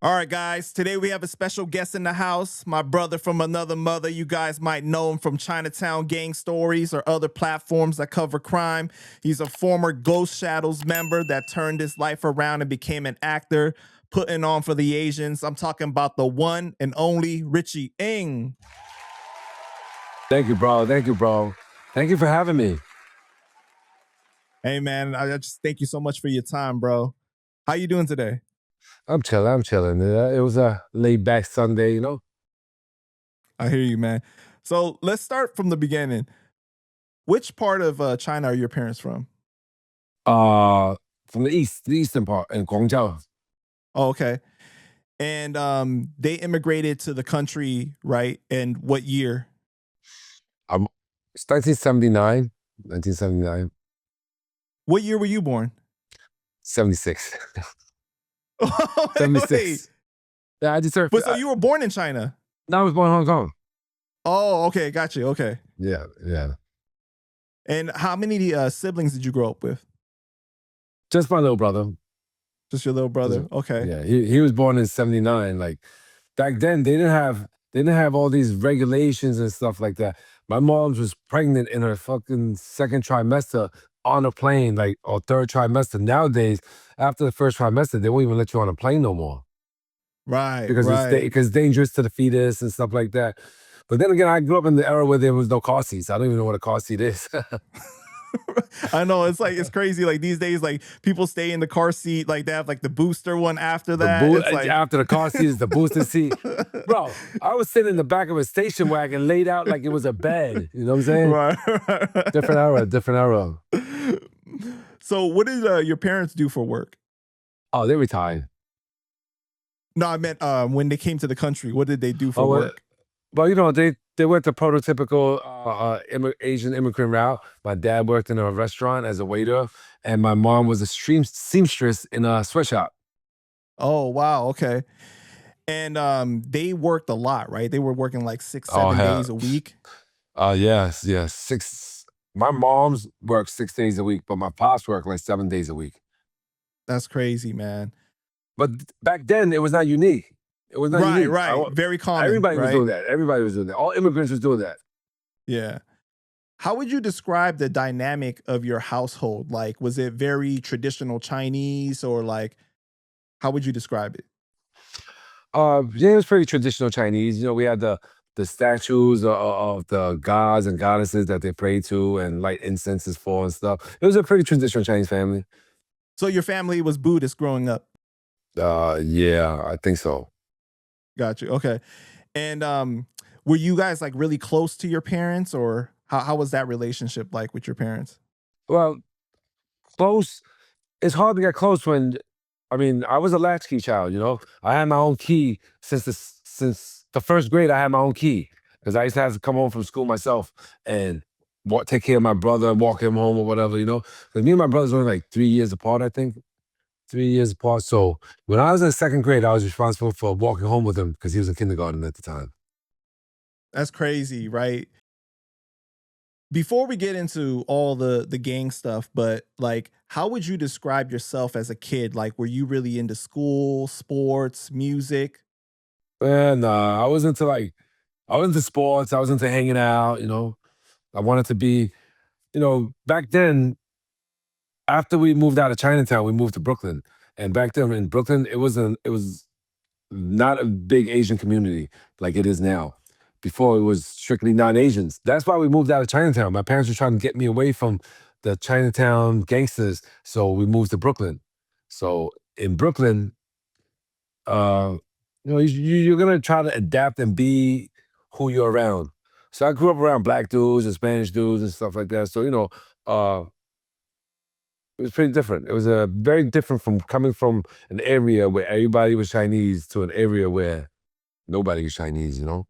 All right, guys. Today we have a special guest in the house. My brother from another mother. You guys might know him from Chinatown Gang Stories or other platforms that cover crime. He's a former Ghost Shadows member that turned his life around and became an actor, putting on for the Asians. I'm talking about the one and only Richie Ng. Thank you, bro. Thank you, bro. Thank you for having me. Hey, man. I just thank you so much for your time, bro. How you doing today? I'm chilling. It was a laid back Sunday, you know? I hear you, man. So let's start from the beginning. Which part of China are your parents from? From the eastern part in Guangzhou. Oh, okay. And they immigrated to the country, right? And what year? It's 1979. 1979. What year were you born? 76. Oh, 76. Yeah, I just heard. But so you were born in China? No, I was born in Hong Kong. Oh, okay. Got you. Okay. Yeah. And how many siblings did you grow up with? Just my little brother. Just your little brother? Okay. Yeah, he was born in 79. Like, back then, they didn't have all these regulations and stuff like that. My mom was pregnant in her fucking second trimester on a plane, like, or third trimester. Nowadays, after the first trimester, they won't even let you on a plane no more. Right. Because it's dangerous to the fetus and stuff like that. But then again, I grew up in the era where there was no car seats. I don't even know what a car seat is. I know, it's crazy. Like these days, like people stay in the car seat, like they have like the booster one after that. After the car seat is the booster seat. Bro, I was sitting in the back of a station wagon laid out like it was a bed. You know what I'm saying? Right. Different era. So what did your parents do for work? Oh, they retired. No, I meant when they came to the country, what did they do for work? Well, you know, they went the prototypical Asian immigrant route. My dad worked in a restaurant as a waiter, and my mom was a seamstress in a sweatshop. Oh, wow. Okay. And they worked a lot, right? They were working like 6-7 days a week. Yes. 6. My mom's worked 6 days a week, but my pops worked like 7 days a week. That's crazy, man. But back then, it was not unique. It was not unique. Right. Very common. Everybody was doing that. Everybody was doing that. All immigrants was doing that. Yeah. How would you describe the dynamic of your household? Like, was it very traditional Chinese, or like, how would you describe it? Yeah, it was pretty traditional Chinese. You know, we had the statues of the gods and goddesses that they prayed to and light incenses for and stuff. It was a pretty traditional Chinese family. So your family was Buddhist growing up? Yeah, I think so. Got you. Okay. And were you guys like really close to your parents, or how was that relationship like with your parents? Well, close. It's hard to get close when, I mean, I was a latchkey child, you know? I had my own key since the first grade. I had my own key because I used to have to come home from school myself and take care of my brother and walk him home or whatever, you know? Because me and my brothers were like 3 years apart, I think. 3 years apart. So when I was in second grade, I was responsible for walking home with him because he was in kindergarten at the time. That's crazy, right? Before we get into all the gang stuff, but like, how would you describe yourself as a kid? Like, were you really into school, sports, music? And I was into sports. I was into hanging out, you know. I wanted to be, you know, back then, after we moved out of Chinatown, we moved to Brooklyn. And back then in Brooklyn, it was not a big Asian community like it is now. Before, it was strictly non-Asians. That's why we moved out of Chinatown. My parents were trying to get me away from the Chinatown gangsters, so we moved to Brooklyn. So in Brooklyn, you know, you're gonna try to adapt and be who you're around. So I grew up around black dudes and Spanish dudes and stuff like that. So, you know, it was pretty different. It was very different from coming from an area where everybody was Chinese to an area where nobody was Chinese, you know?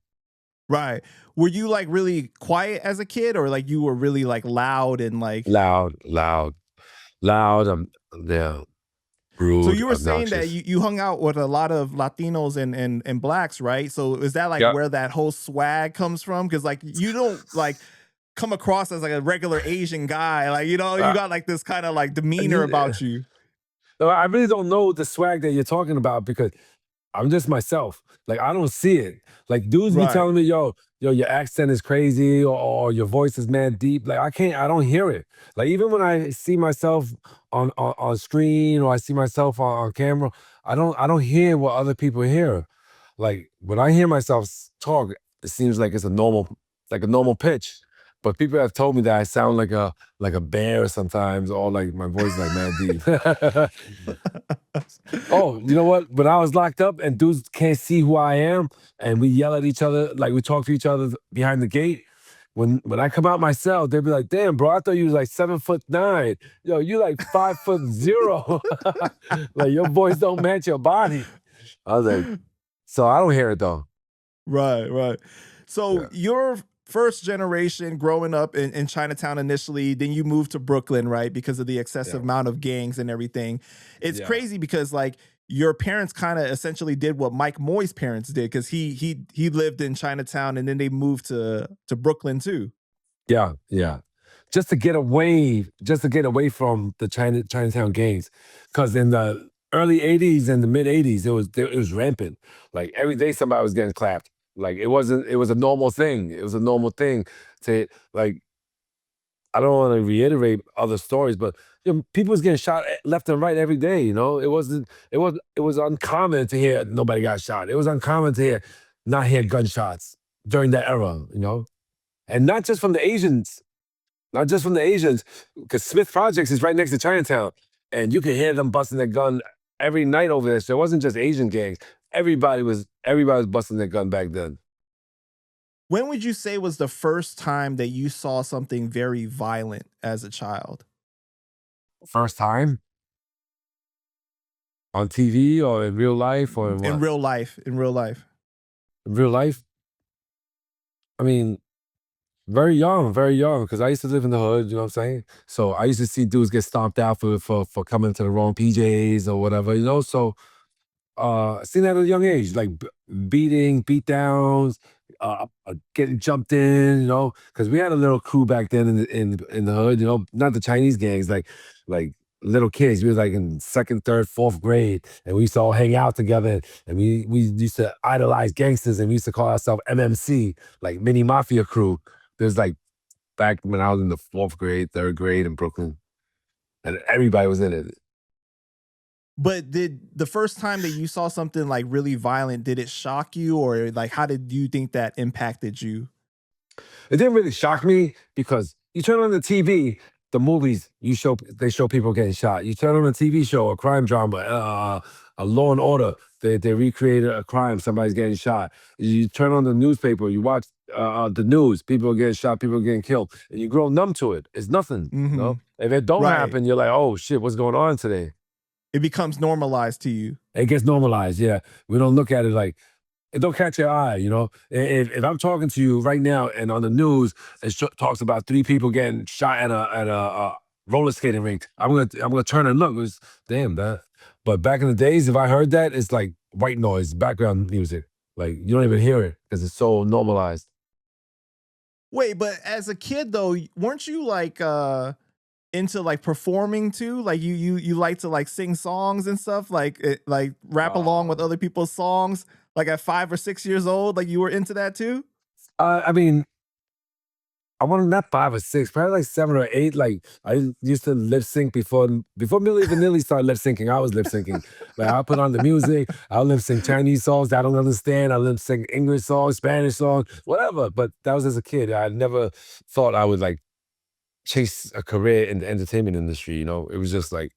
Right. Were you like really quiet as a kid, or like you were really like loud and like Loud. Yeah, rude, So you were saying that obnoxious. you hung out with a lot of Latinos and blacks, right? So is that like Yeah. where that whole swag comes from? Because like you don't like come across as like a regular Asian guy. Like, you know, you got like this kind of like demeanor about you. No, I really don't know the swag that you're talking about because I'm just myself. Like I don't see it. Like dudes be Right. telling me, yo, your accent is crazy or your voice is mad deep. Like I don't hear it. Like even when I see myself on screen or I see myself on camera, I don't hear what other people hear. Like when I hear myself talk, it seems like it's like a normal pitch. But people have told me that I sound like a bear sometimes, or like my voice is like mad deep. Oh, you know what? When I was locked up and dudes can't see who I am, and we yell at each other, like we talk to each other behind the gate. When I come out my cell, they'd be like, "Damn, bro, I thought you was like 7'9". Yo, you like 5'0". Like your voice don't match your body. I was like, so I don't hear it though. Right, right. So Yeah, you're first generation growing up in Chinatown initially, then you moved to Brooklyn, right? Because of the excessive yeah, amount of gangs and everything. It's yeah. crazy because like your parents kind of essentially did what Mike Moy's parents did because he lived in Chinatown and then they moved to Brooklyn too. Yeah, yeah. Just to get away from the Chinatown gangs, because in the early '80s and the mid '80s, it was rampant. Like every day, somebody was getting clapped. Like it wasn't. It was a normal thing. It was a normal thing to like. I don't want to reiterate other stories, but people was getting shot left and right every day. You know, it wasn't. It was uncommon to hear nobody got shot. It was uncommon to not hear gunshots during that era. You know, and not just from the Asians, not just from the Asians, because Smith Projects is right next to Chinatown, and you could hear them busting their gun every night over there. So it wasn't just Asian gangs. Everybody was busting their gun back then. When would you say was the first time that you saw something very violent as a child? First time on TV or in real life or in In what? real life, in real life. In real life, I mean, very young, because I used to live in the hood. You know what I'm saying? So I used to see dudes get stomped out for coming to the wrong PJs or whatever. You know, so seen that at a young age, like beat downs, getting jumped in, because we had a little crew back then in the hood, not the Chinese gangs, like little kids. We was like in second, third, fourth grade, and we used to all hang out together, and we used to idolize gangsters, and we used to call ourselves MMC, like mini mafia crew. There's like back when I was in the fourth grade, third grade in Brooklyn, and everybody was in it. But did the first time that you saw something like really violent, did it shock you or like how did you think that impacted you? It didn't really shock me because you turn on the TV, the movies they show people getting shot. You turn on a TV show, a crime drama, a Law and Order. They recreated a crime, somebody's getting shot. You turn on the newspaper, you watch the news, people are getting shot, people are getting killed, and you grow numb to it. It's nothing, you know. Mhm. If it don't Right. happen, you're like, oh shit, what's going on today? It becomes normalized to you. It gets normalized. Yeah, we don't look at it like it don't catch your eye. If I'm talking to you right now and on the news talks about three people getting shot at a roller skating rink, I'm gonna turn and look. It's damn that. But back in the days, if I heard that, it's like white noise, background music. Like you don't even hear it because it's so normalized. Wait, but as a kid though, weren't you like into like performing too? Like you like to like sing songs and stuff, like rap along with Uh, other people's songs, like at 5 or 6 years old, like you were into that too? I mean, I wanted not 5 or 6, probably like 7 or 8. Like I used to lip sync before Milli Vanilli started lip syncing. I was lip syncing. Like I put on the music. I lip sync Chinese songs that I don't understand. I lip sync English songs, Spanish songs, whatever. But that was as a kid. I never thought I would like chase a career in the entertainment industry. It was just like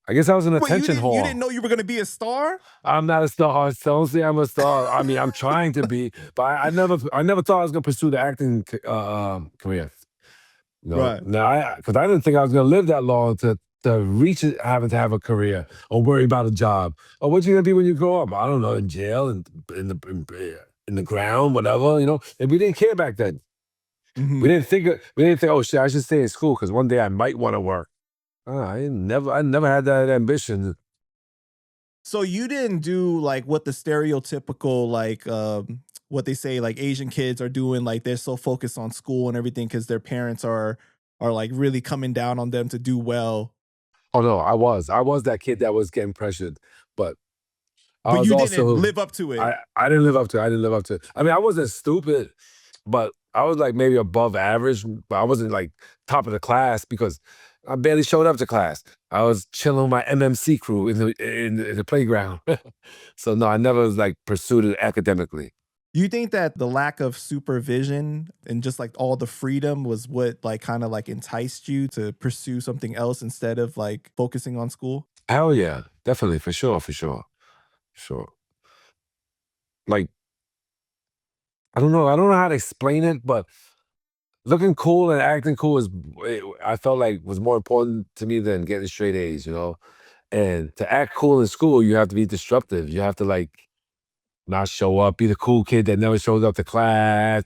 I guess I was an Wait, attention you didn't whore. know you were gonna be a star? I'm not a star. So don't say I'm a star. I mean, I'm trying to be, but I never thought I was gonna pursue the acting career. Right. Now because I didn't think I was gonna live that long to reach it, having to have a career or worry about a job. Or what you gonna be when you grow up? I don't know, in jail and in the ground, whatever. And we didn't care back then. We Mhm. didn't think oh shit, I should stay in school because one day I might want to work. I never had that ambition. So you didn't do like what the stereotypical like what they say like Asian kids are doing, like they're so focused on school and everything because their parents are like really coming down on them to do well. Oh no, I was that kid that was getting pressured, but I But was you didn't also live up to it. I didn't live up to it. I didn't live up to it. I mean, I wasn't stupid, but I was like maybe above average, but I wasn't like top of the class because I barely showed up to class. I was chilling with my MMC crew in the playground. So no, I never was like pursued it academically. You think that the lack of supervision and just like all the freedom was what like kind of like enticed you to pursue something else instead of like focusing on school? Hell yeah, definitely, for sure, for sure, sure. Like I don't know how to explain it, but looking cool and acting cool I felt like was more important to me than getting straight A's, you know? And to act cool in school, you have to be disruptive. You have to like not show up, be the cool kid that never shows up to class,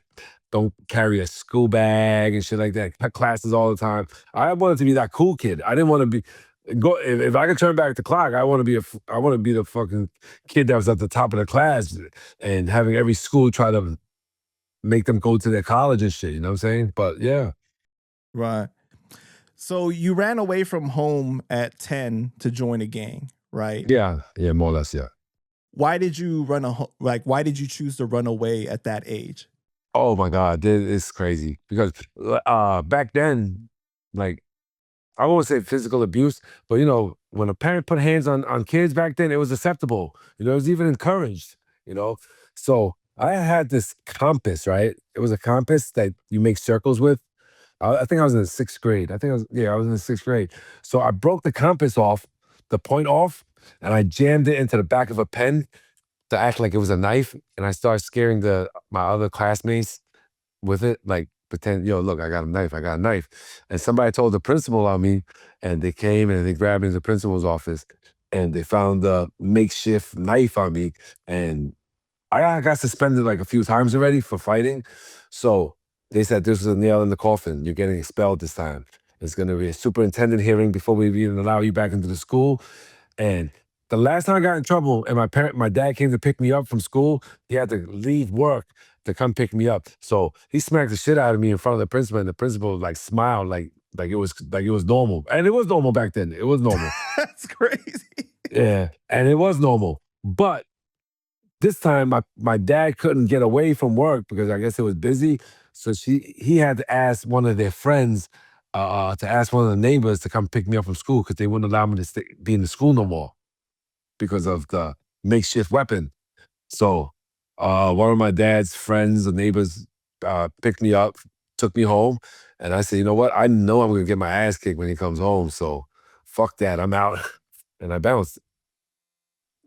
don't carry a school bag and shit like that. Cut classes all the time. I wanted to be that cool kid. I didn't want to be go if I could turn back the clock, I want to be the fucking kid that was at the top of the class and having every school try to make them go to their college and shit, you know what I'm saying? But yeah. Right. So you ran away from home at 10 to join a gang, right? Yeah, yeah, more or less, yeah. Why did you why did you choose to run away at that age? Oh my God, it's crazy because back then, like I won't say physical abuse, but you know, when a parent put hands on kids back then, it was acceptable. You know, it was even encouraged. You know, so I had this compass, right? It was a compass that you make circles with. I think I was in the sixth grade. I was in the sixth grade. So I broke the compass off, the point off, and I jammed it into the back of a pen to act like it was a knife, and I started scaring my other classmates with it, like pretend, yo, look, I got a knife, I got a knife. And somebody told the principal on me, and they came and they grabbed me to the principal's office, and they found the makeshift knife on me, and I got suspended like a few times already for fighting. So they said this was a nail in the coffin. You're getting expelled this time. It's going to be a superintendent hearing before we even allow you back into the school. And the last time I got in trouble, and my dad came to pick me up from school, he had to leave work to come pick me up. So he smacked the shit out of me in front of the principal, and the principal like smiled like it was normal, and it was normal back then. It was normal, That's crazy. yeah, and it was normal. But this time, my dad couldn't get away from work because I guess it was busy. So he had to ask one of their friends, to ask one of the neighbors to come pick me up from school because they wouldn't allow me to be in the school no more because of the makeshift weapon. So one of my dad's friends or neighbors picked me up, took me home, and I said, you know what? I know I'm gonna get my ass kicked when he comes home. So fuck that, I'm out, and I bounced.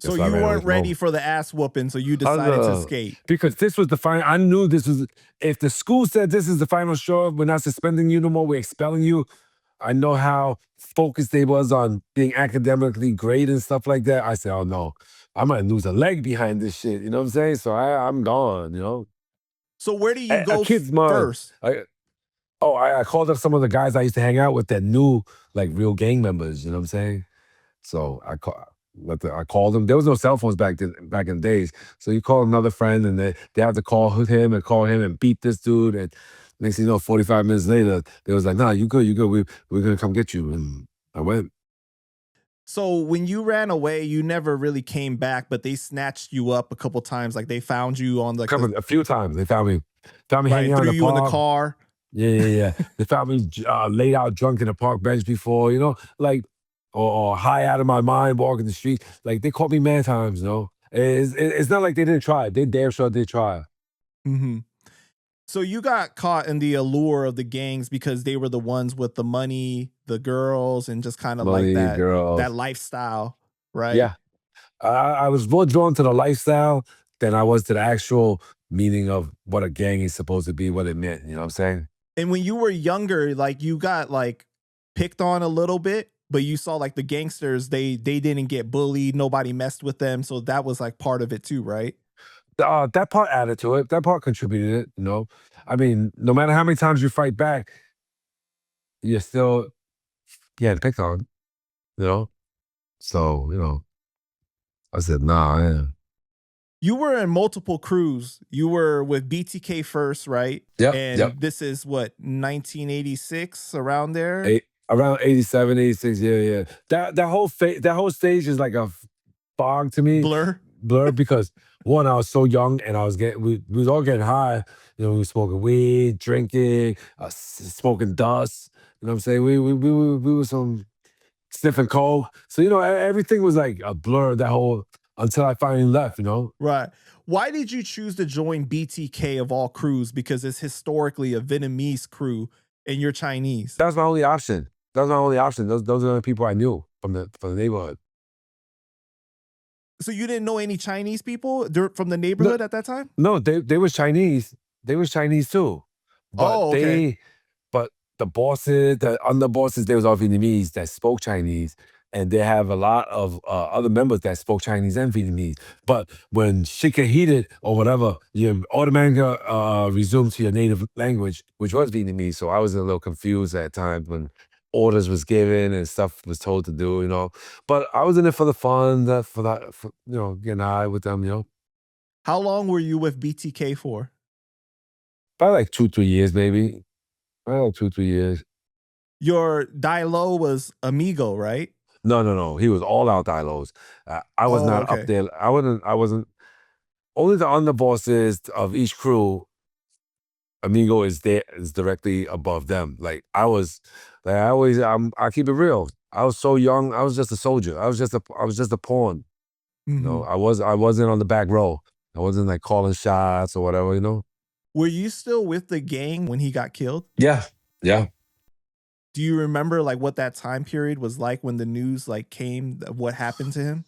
So So I you ran away weren't from ready home. for the ass whooping, so you decided to Uh, escape. because this was the final. I knew this was. If the school said this is the final straw, we're not suspending you no more. We're expelling you. I know how focused they was on being academically great and stuff like that. I said, oh no, I might lose a leg behind this shit. You know what I'm saying? So I'm gone. You know, So where do you a go kid's mind. first? I called up some of the guys I used to hang out with that knew like real gang members. You know what I'm saying? So I called him. There was no cell phones back in the days. So you call another friend, and they have to call him and beat this dude. And next thing you know, 45 minutes later, they was like, "Nah, you good, you good. We're gonna come get you." And I went So when you ran away, you never really came back, but they snatched you up a couple times. Like they found you on like the a few times. They found me hanging right, out in threw the you in the park. car. Yeah, yeah, yeah. They found me laid out drunk in a park bench before, you know, like or high out of my mind walking the street. Like they caught me mad times, you know. It's not like they didn't try. They damn sure did try. Hmm. So you got caught in the allure of the gangs because they were the ones with the money, the girls, and just kind of like Money, that girls. lifestyle, right? Yeah. I was more drawn to the lifestyle than I was to the actual meaning of what a gang is supposed to be, what it meant. You know what I'm saying? And when you were younger, like you got like picked on a little bit, but you saw like the gangsters, they didn't get bullied, nobody messed with them, so that was like part of it too, right? That part added to it. That part contributed it, you know. I mean, no matter how many times you fight back, you're still getting picked on, you know? So, you know, I said, nah, yeah. You were in multiple crews. You were with BTK first, right? Yep, yep. And this is what 1986 around there. Around 87, 86, yeah, yeah. That whole stage is like a fog to me. Blur. blurred because one, I was so young and we was all getting high. You know, we were smoking weed, drinking, smoking dust. You know what I'm saying? We were some sniffing coke. So everything was like a blur. That whole until I finally left. You know. Right. Why did you choose to join BTK of all crews? Because it's historically a Vietnamese crew and you're Chinese. That was my only option. That was my only option. Those are the people I knew from the neighborhood. So you didn't know any Chinese people from the No, neighborhood at that time? no, they was Chinese. They was Chinese too, but Oh, okay. but the bosses, the underbosses, they was all Vietnamese that spoke Chinese, and they have a lot of other members that spoke Chinese and Vietnamese. But when shit get heated or whatever, you automatically resume to your native language, which was Vietnamese. So I was a little confused at times when orders was given and stuff was told to do, But I was in it for the fun, for getting high with them. How long were you with BTK for? Probably like 2-3 years, maybe. Probably like 2-3 years. Your Dilo was Amigo, right? No. He was all out Dilos. I was Oh, not up okay. there. I wasn't. Only the underbosses of each crew, Amigo is directly above them. Like I was, like I keep it real. I was so young. I was just a soldier. I was just a pawn. Mhm. I wasn't on the back row. I wasn't like calling shots or whatever. Were you still with the gang when he got killed? Yeah. Yeah. Do you remember like what that time period was like when the news like came of what happened to him?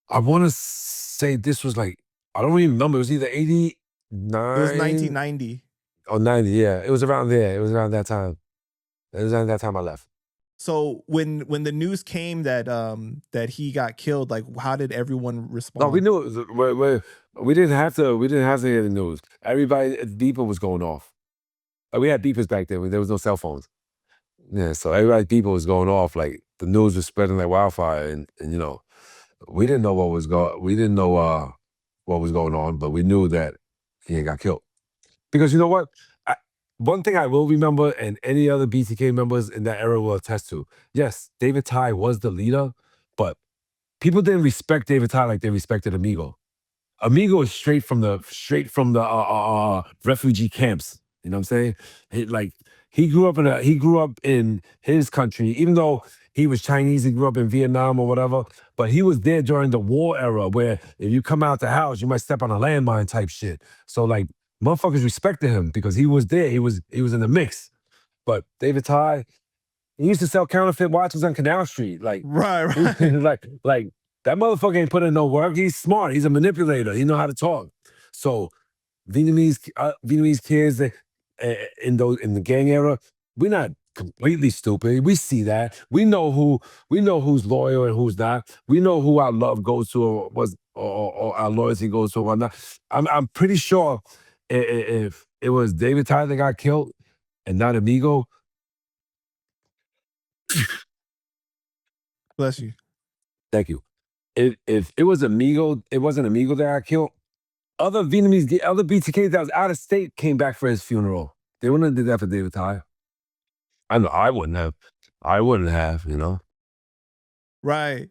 I want to say this was like, I don't even remember. It was either It was 89 1990. or 90. Yeah, it was around there. It was around that time. It was around that time I left. So when the news came that that he got killed, like how did everyone No, we respond? knew it was, we didn't have to. We didn't have to hear the news. Everybody, beeper was going off. Like, we had beepers back then. There was no cell phones. Yeah, so everybody's beeper was going off. Like the news was spreading like wildfire, and we didn't know we didn't know what was going on, but we knew that he had got killed. Because you know what? One thing I will remember, and any other BTK members in that era will attest to, yes, David Ty was the leader, but people didn't respect David Ty like they respected Amigo. Amigo is straight from the refugee camps. You know what I'm saying? He grew up in his country, even though he was Chinese. He grew up in Vietnam or whatever, but he was there during the war era, where if you come out the house, you might step on a landmine type shit. So like motherfuckers respected him because he was there. He was in the mix. But David Ty, he used to sell counterfeit watches on Canal Street. Like, Right, right. like that motherfucker ain't put in no work. He's smart. He's a manipulator. He know how to talk. So Vietnamese kids in the gang era, we're not completely stupid. We see that. We know who's loyal and who's not. We know who our love goes to or our loyalty goes to or not. I'm pretty sure if it was David Ty that got killed and not Amigo. Bless you. Thank you. If it was Amigo, it wasn't Amigo that got killed. Other BTKs that was out of state came back for his funeral. They wouldn't have did that for David Ty. I know I wouldn't have. I wouldn't have. Right.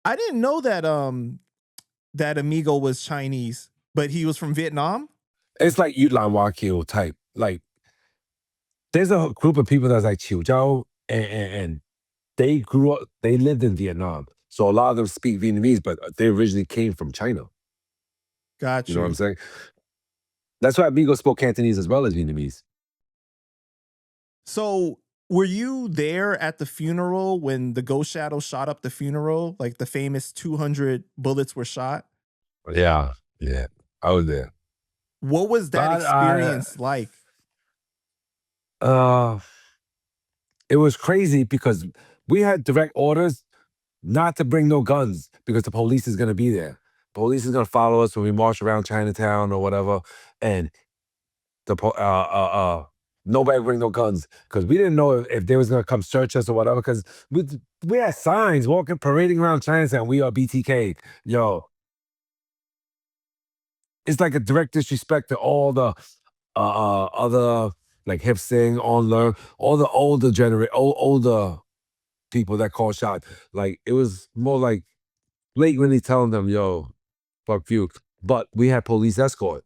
I didn't know that that Amigo was Chinese, but he was from Vietnam? It's like Yutlan Wakil type. Like there's a group of people that's like Chiu Jiao and they lived in Vietnam. So a lot of them speak Vietnamese, but they originally came from China. Got You know what I'm you. saying? That's why Amigo spoke Cantonese as well as Vietnamese. So were you there at the funeral when the Ghost Shadow shot up the funeral? Like the famous 200 bullets were shot? Yeah, yeah. I was there. What was that But experience like? uh it was crazy because we had direct orders not to bring no guns because the police is gonna be there. Police is gonna follow us when we march around Chinatown or whatever, and nobody bring no guns because we didn't know if they was gonna come search us or whatever. Because we had signs walking, parading around Chinatown. We are BTK, yo. It's like a direct disrespect to all the other like Hip Sing, On Learn, all the older people that call shots. Like it was more like blatantly telling them, yo, fuck you. But we had police escort.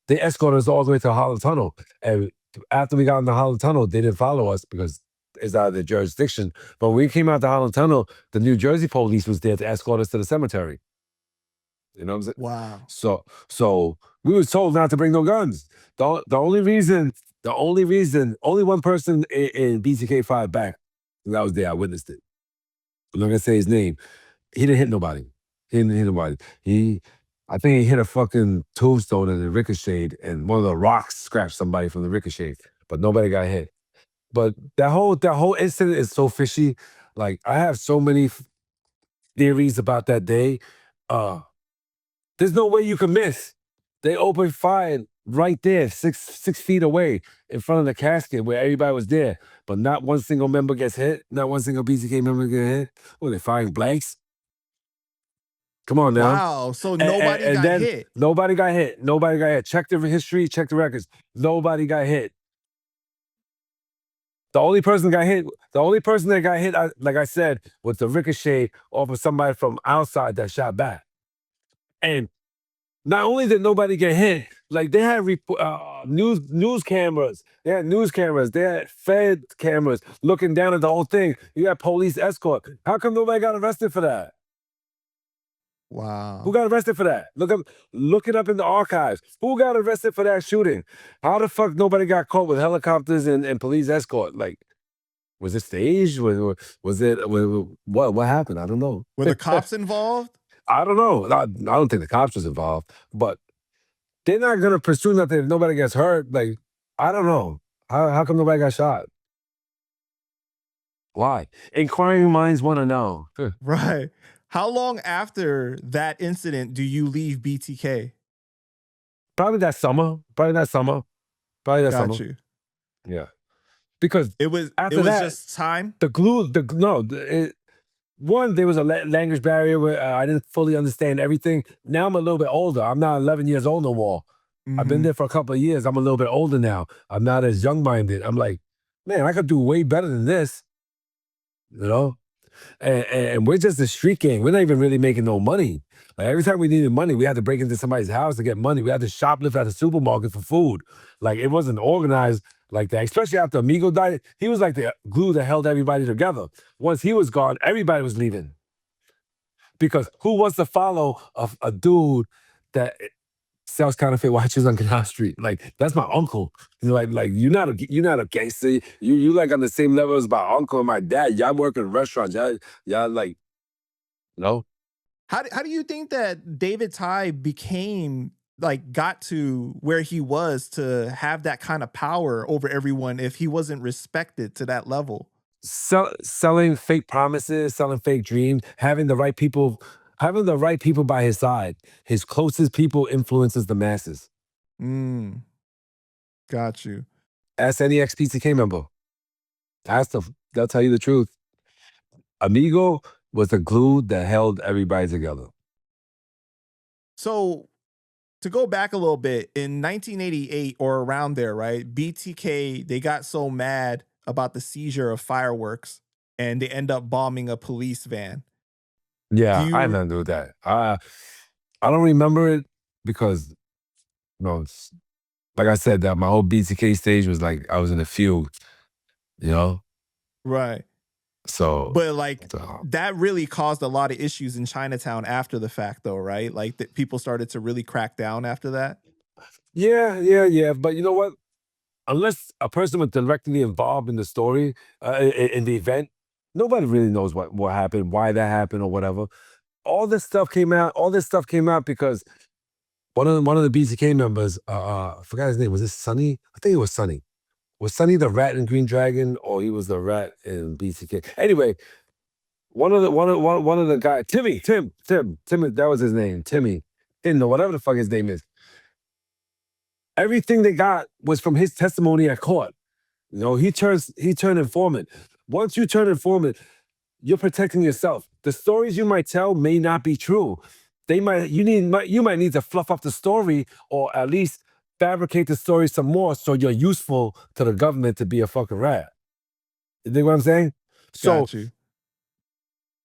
They escorted us all the way to Hollow Tunnel. And after we got in the Hollow Tunnel, they didn't follow us because it's out of their jurisdiction. But when we came out the Hollow Tunnel, the New Jersey police was there to escort us to the cemetery. You know what I'm saying? Wow. So we were told not to bring no guns. The only reason, only one person in BTK fired back. I was there, I witnessed it. I'm not gonna say his name. He didn't hit nobody. He didn't hit nobody. I think he hit a fucking tombstone and it ricocheted, and one of the rocks scratched somebody from the ricochet, but nobody got hit. But that whole incident is so fishy. Like, I have so many theories about that day. There's no way you can miss. They opened fire right there, 6 feet away in front of the casket where everybody was there. But not one single member gets hit. Not one single BTK member gets hit. What, they firing blanks? Come on now. Wow. So nobody got then hit. Nobody got hit. Nobody got hit. Check the history, check the records. Nobody got hit. The only person that got hit, like I said, was the ricochet off of somebody from outside that shot back. And not only did nobody get hit, like they had news cameras. They had news cameras. They had Fed cameras looking down at the whole thing. You got police escort. How come nobody got arrested for that? Wow. Who got arrested for that? Look it up in the archives. Who got arrested for that shooting? How the fuck nobody got caught with helicopters and police escort? Like, was it staged? Was it what happened? I don't know. Were the cops involved? I don't know. I don't think the cops was involved, but they're not gonna pursue nothing if nobody gets hurt. Like, I don't know. How come nobody got shot? Why? Inquiring minds want to know. Right. How long after that incident do you leave BTK? Probably that summer. Got you. Yeah. Because It was after that, just time. One, there was a language barrier where I didn't fully understand everything. Now I'm a little bit older. I'm not 11 years old no more. I've been there for a couple of years. I'm a little bit older now. I'm not as young-minded. I'm like, man, I could do way better than this. You know? And we're just a street gang. We're not even really making no money. Like, every time we needed money, we had to break into somebody's house to get money. We had to shoplift at the supermarket for food. Like, it wasn't organized like that. Especially after Amigo died, he was like the glue that held everybody together. Once he was gone, everybody was leaving. Because who wants to follow a dude that sells counterfeit watches on Canal Street? Like, that's my uncle. Like you're not a gangster. You like on the same level as my uncle and my dad. Y'all work in restaurants. Y'all like, no. How do you think that David Ty became, like, got to where he was to have that kind of power over everyone if he wasn't respected to that level? Selling fake promises, selling fake dreams, having the right people by his side. His closest people influences the masses. Got you. Ask any ex-PTK member. Ask them. They'll tell you the truth. Amigo was the glue that held everybody together. So, to go back a little bit, in 1988 or around there, right? BTK, they got so mad about the seizure of fireworks and they end up bombing a police van. Yeah, I had nothing to do with that. I don't remember it because, like I said, that my whole BTK stage was like I was in a field, Right. So, but like that really caused a lot of issues in Chinatown after the fact, though, right? Like that people started to really crack down after that. Yeah. But you know what? Unless a person was directly involved in the story, in the event, nobody really knows what happened, why that happened, or whatever. All this stuff came out because one of the BTK members, I forgot his name. Was it Sonny? I think it was Sonny. Was Sonny the rat in Green Dragon, or he was the rat in BTK? Anyway, one of the guys, Tim, that was his name, Timmy, whatever the fuck his name is. Everything they got was from his testimony at court. He turned informant. Once you turn informant, you're protecting yourself. The stories you might tell may not be true. You might need to fluff up the story, or at least fabricate the story some more so you're useful to the government to be a fucking rat. You think what I'm saying? So Got you.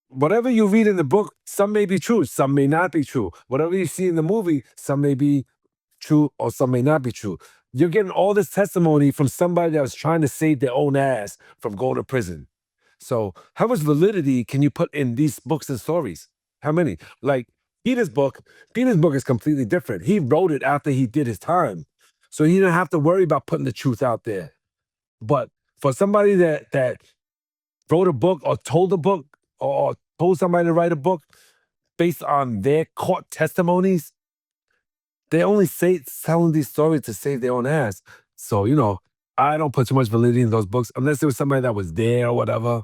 whatever you read in the book, some may be true, some may not be true. Whatever you see in the movie, some may be true or some may not be true. You're getting all this testimony from somebody that was trying to save their own ass from going to prison. So, how much validity can you put in these books and stories? How many? Like Peter's book, Peter's book is completely different. He wrote it after he did his time. So he didn't have to worry about putting the truth out there. But for somebody that wrote a book or told a book or told somebody to write a book based on their court testimonies, they only say telling these stories to save their own ass. So, I don't put too much validity in those books unless it was somebody that was there or whatever.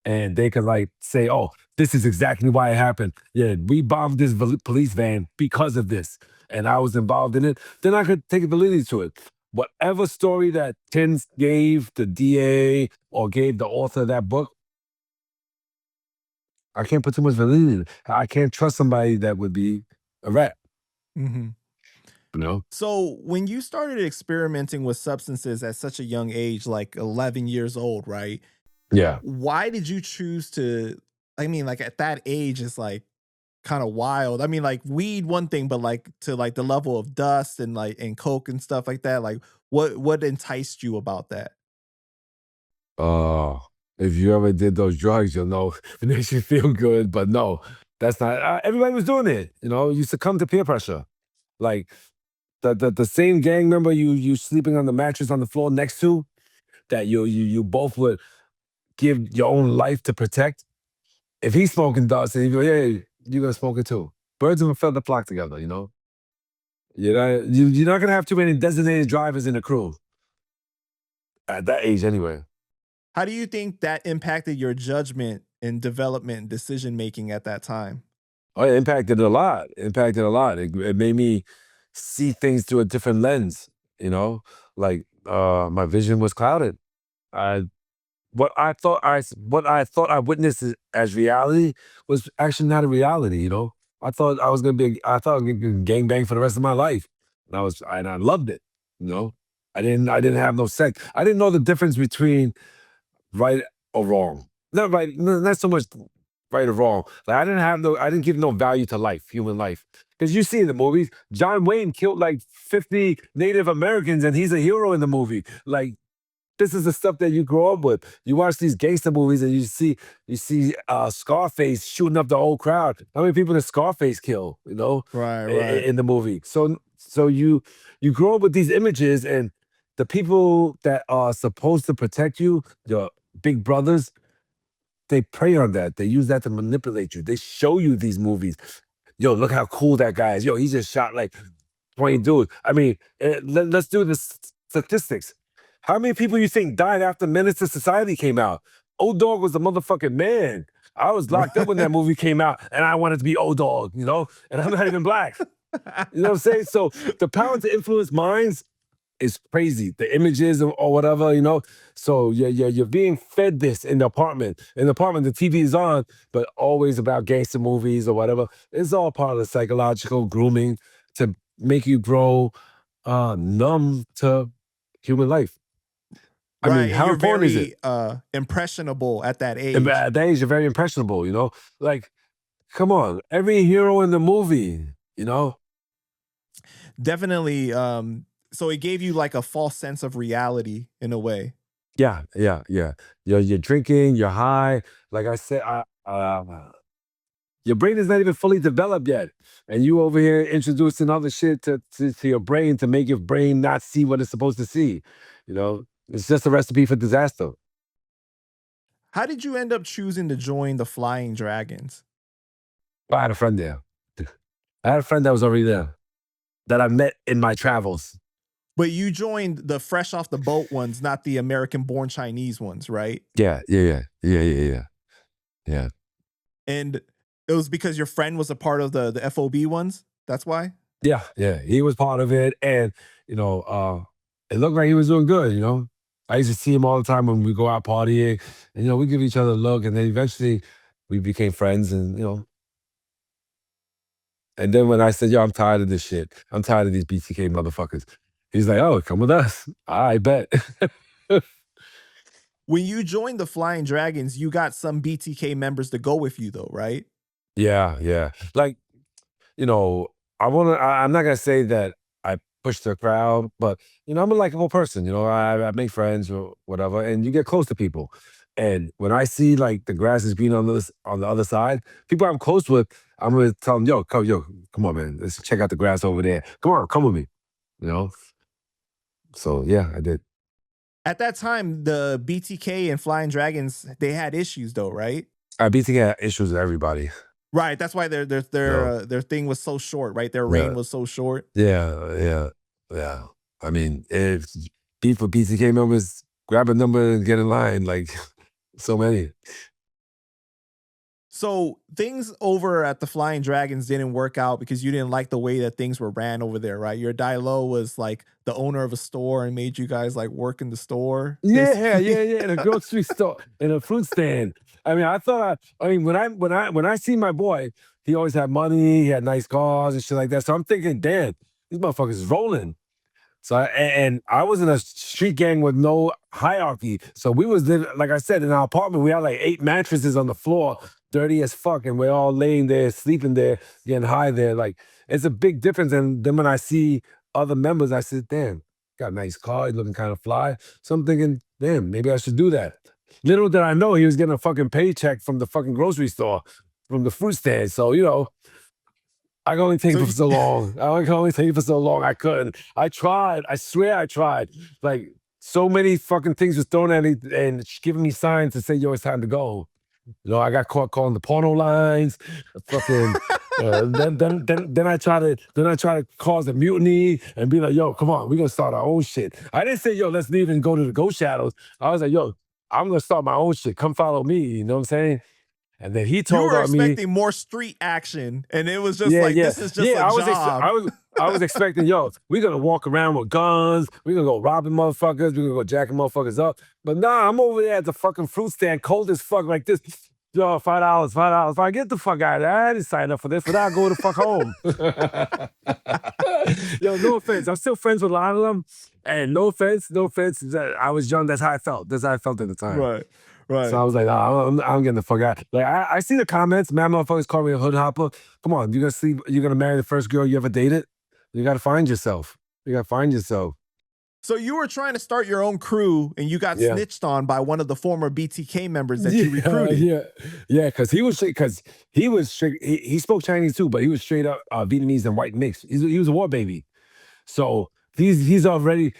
And they could like say, oh, this is exactly why it happened. Yeah, we bombed this police van because of this. And I was involved in it. Then I could take validity to it. Whatever story that Tins gave the DA or gave the author of that book, I can't put too much validity in it. I can't trust somebody that would be a rat, Mhm. you know? So when you started experimenting with substances at such a young age, like 11 years old, right? Yeah. Why did you choose to? I mean, like at that age, it's like kind of wild. I mean, like weed, one thing, but like to like the level of dust and like and coke and stuff like that. Like, what enticed you about that? Oh, if you ever did those drugs, you'll know it makes you feel good. But no, that's not. Everybody was doing it. You succumb to peer pressure. Like the same gang member you sleeping on the mattress on the floor next to that you both would give your own life to protect. If he's smoking dust and you go, yeah, you're gonna smoke it too. Birds of a feather flock together. You're not gonna have too many designated drivers in the crew at that age anyway. How do you think that impacted your judgment and development and decision making at that time? Oh, it impacted it a lot. It impacted a lot. It made me see things through a different lens. Like my vision was clouded. I what I thought I witnessed as reality was actually not a reality. I thought I was gonna get gangbang for the rest of my life, and I loved it. You know, I didn't have no sex. I didn't know the difference between right or wrong. Not right, not so much right or wrong. Like I didn't give no value to life, human life. Because you see in the movies, John Wayne killed like 50 Native Americans and he's a hero in the movie. Like this is the stuff that you grow up with. You watch these gangster movies and you see Scarface shooting up the whole crowd. How many people did Scarface kill? Right, right. In the movie. So you grow up with these images, and the people that are supposed to protect you, your big brothers, they prey on that. They use that to manipulate you. They show you these movies. Yo, look how cool that guy is. Yo, he just shot like 20 dudes. I mean, let's do the statistics. How many people you think died after Menace to Society came out? Old Dog was a motherfucking man. I was locked up when that movie came out, and I wanted to be Old Dog, and I'm not even black. You know what I'm saying? So the power to influence minds is crazy. The images or whatever, So you're being fed this in the apartment. In the apartment, the TV is on, but always about gangster movies or whatever. It's all part of the psychological grooming to make you grow numb to human life. I Right, mean, and how you're important is it? very impressionable at that And age. at that age, you're very impressionable, Like, come on, every hero in the movie, you know? Definitely. So it gave you like a false sense of reality in a way. Yeah, yeah, yeah. You're drinking, you're high. Like I said, your brain is not even fully developed yet. And you over here introducing other shit to your brain to make your brain not see what it's supposed to see. It's just a recipe for disaster. How did you end up choosing to join the Flying Dragons? I had a friend there. I had a friend that was already there that I met in my travels. But you joined the fresh off the boat ones, not the American born Chinese ones, right? Yeah, yeah, yeah, yeah, yeah, yeah, yeah. And it was because your friend was a part of the FOB ones. That's why. Yeah, yeah. He was part of it. And, it looked like he was doing good, I used to see him all the time when we go out partying. And, we give each other a look. And then eventually we became friends and then when I said, yo, I'm tired of this shit. I'm tired of these BTK motherfuckers. He's like, oh, come with us. I bet. When you joined the Flying Dragons, you got some BTK members to go with you, though, right? Yeah, yeah. Like, you know, I'm not gonna say that I push the crowd, but I'm a likable person. I make friends or whatever, and you get close to people. And when I see like the grass is green on the other side, people I'm close with, I'm gonna tell them, yo, come on, man, let's check out the grass over there. Come on, come with me. You know. So yeah, I did. At that time, the BTK and Flying Dragons, they had issues, though, right? I BTK had issues with everybody. Right. That's why No. their thing was so short, right? Their reign Yeah. was so short. Yeah, yeah, yeah. I mean, if beef for BTK members, grab a number and get in line. Like so many. So things over at the Flying Dragons didn't work out because you didn't like the way that things were ran over there, right? Your Dailo was like the owner of a store and made you guys like work in the store, Yeah, basically. yeah, yeah. In a grocery store, in a fruit stand. I mean, when I see my boy, he always had money, he had nice cars and shit like that. So I'm thinking, damn, these motherfuckers is rolling. So and I was in a street gang with no hierarchy. So we was living, like I said, in our apartment, we had like 8 mattresses on the floor, dirty as fuck, and we're all laying there, sleeping there, getting high there. Like it's a big difference. And then when I see other members, I said, damn, got a nice car, he's looking kind of fly. So I'm thinking, damn, maybe I should do that. Little did I know he was getting a fucking paycheck from the fucking grocery store, from the fruit stand. So, I can only take it So for so long. I can only take it for so long. I couldn't. I tried. I swear I tried. Like so many fucking things was thrown at me and giving me signs to say, yo, it's time to go. I got caught calling the porno lines. Fucking. Then I try to cause a mutiny and be like, yo, come on, we're gonna start our own shit. I didn't say, yo, let's leave and go to the Ghost Shadows. I was like, yo, I'm gonna start my own shit. Come follow me. You know what I'm saying? And then he you told were on me. expecting more street action, and it was just Yeah, like yeah, this is just yeah. a job. I was expecting, yo, we're gonna walk around with guns. We're gonna go robbing motherfuckers. We're gonna go jacking motherfuckers up. But nah, I'm over there at the fucking fruit stand, cold as fuck, like this. Yo, $5, $5. If I get the fuck out of there, I didn't sign up for this, but I'll go the fuck home. Yo, no offense. I'm still friends with a lot of them. And no offense, no offense. I was young. That's how I felt. That's how I felt at the time. Right, So right. I was like, nah, I'm getting the fuck out. Like I see the comments, man, motherfuckers call me a hood hopper. Come on, you're gonna marry the first girl you ever dated? You gotta find yourself. You gotta find yourself. So you were trying to start your own crew, and you got Yeah. snitched on by one of the former BTK members that you Yeah, recruited. yeah, because he was straight. He spoke Chinese too, but he was straight up Vietnamese and white mix. He was a war baby, so he's already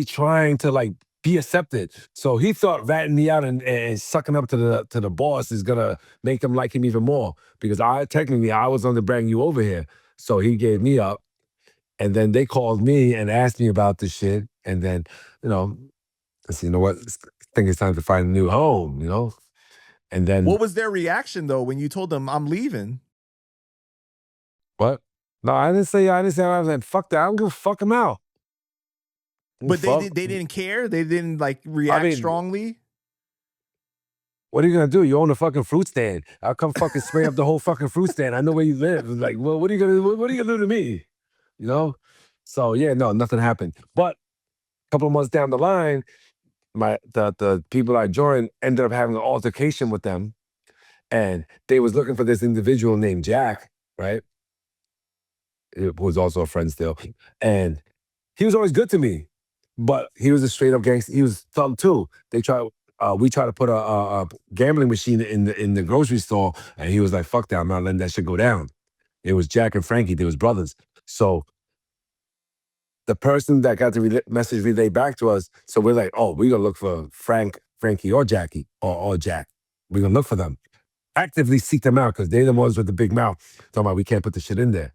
trying to like be accepted. So he thought ratting me out and sucking up to the boss is gonna make them like him even more because I was on the bring you over here. So he gave me up, and then they called me and asked me about this shit, and then I said, you know what, I think it's time to find a new home. And then What was their reaction though when you told them I'm leaving? what? No, I didn't say I was like, fuck that. I don't give a fuck him out. But Fuck. they didn't care. They didn't like I react mean, strongly. what are you gonna do? You own a fucking fruit stand. I'll come fucking spray up the whole fucking fruit stand. I know where you live. Like, well, what are you gonna do to me? You know? So yeah, no, nothing happened. But a couple of months down the line, the people I joined ended up having an altercation with them, and they was looking for this individual named Jack, right? Who was also a friend still, and he was always good to me, but he was a straight up gangster. He was thug too. We tried to put a gambling machine in the grocery store, and he was like, "Fuck that! I'm not letting that shit go down." It was Jack and Frankie. They was brothers. So the person that got the message relayed back to us, so we're like, "Oh, we're gonna look for Frankie, or Jackie, or Jack. We're gonna look for them. Actively seek them out because they're the ones with the big mouth. Talking about we can't put the shit in there."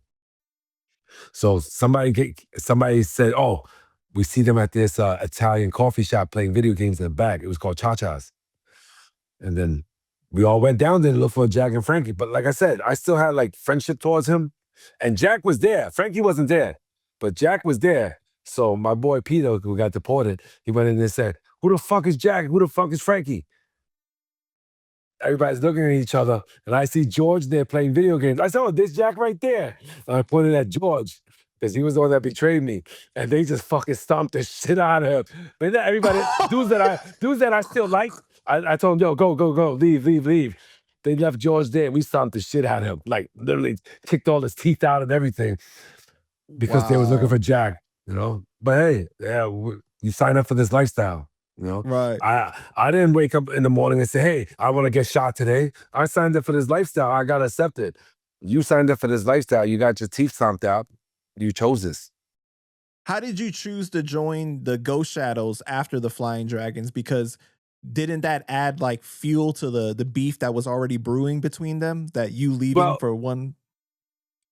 So somebody said, "Oh, we see them at this Italian coffee shop playing video games in the back. It was called Cha-Cha's." And then we all went down there to look for Jack and Frankie. But like I said, I still had like friendship towards him. And Jack was there. Frankie wasn't there, but Jack was there. So my boy Peter, who got deported, he went in there and said, "Who the fuck is Jack? Who the fuck is Frankie?" Everybody's looking at each other, and I see George there playing video games. I said, "Oh, there's Jack right there." And I pointed at George. because he was the one that betrayed me, and they just fucking stomped the shit out of him. But then everybody, dudes that I still like, I told them, yo, go, leave. They left George there, and we stomped the shit out of him, like literally kicked all his teeth out and everything because they was looking for Wow. Jack, But hey, yeah, you sign up for this lifestyle, Right. I didn't wake up in the morning and say, hey, I want to get shot today. I signed up for this lifestyle. I got accepted. You signed up for this lifestyle. You got your teeth stomped out. You chose this. How did you choose to join the Ghost Shadows after the Flying Dragons? Because didn't that add like fuel to the beef that was already brewing between them? That you leaving Well, for one.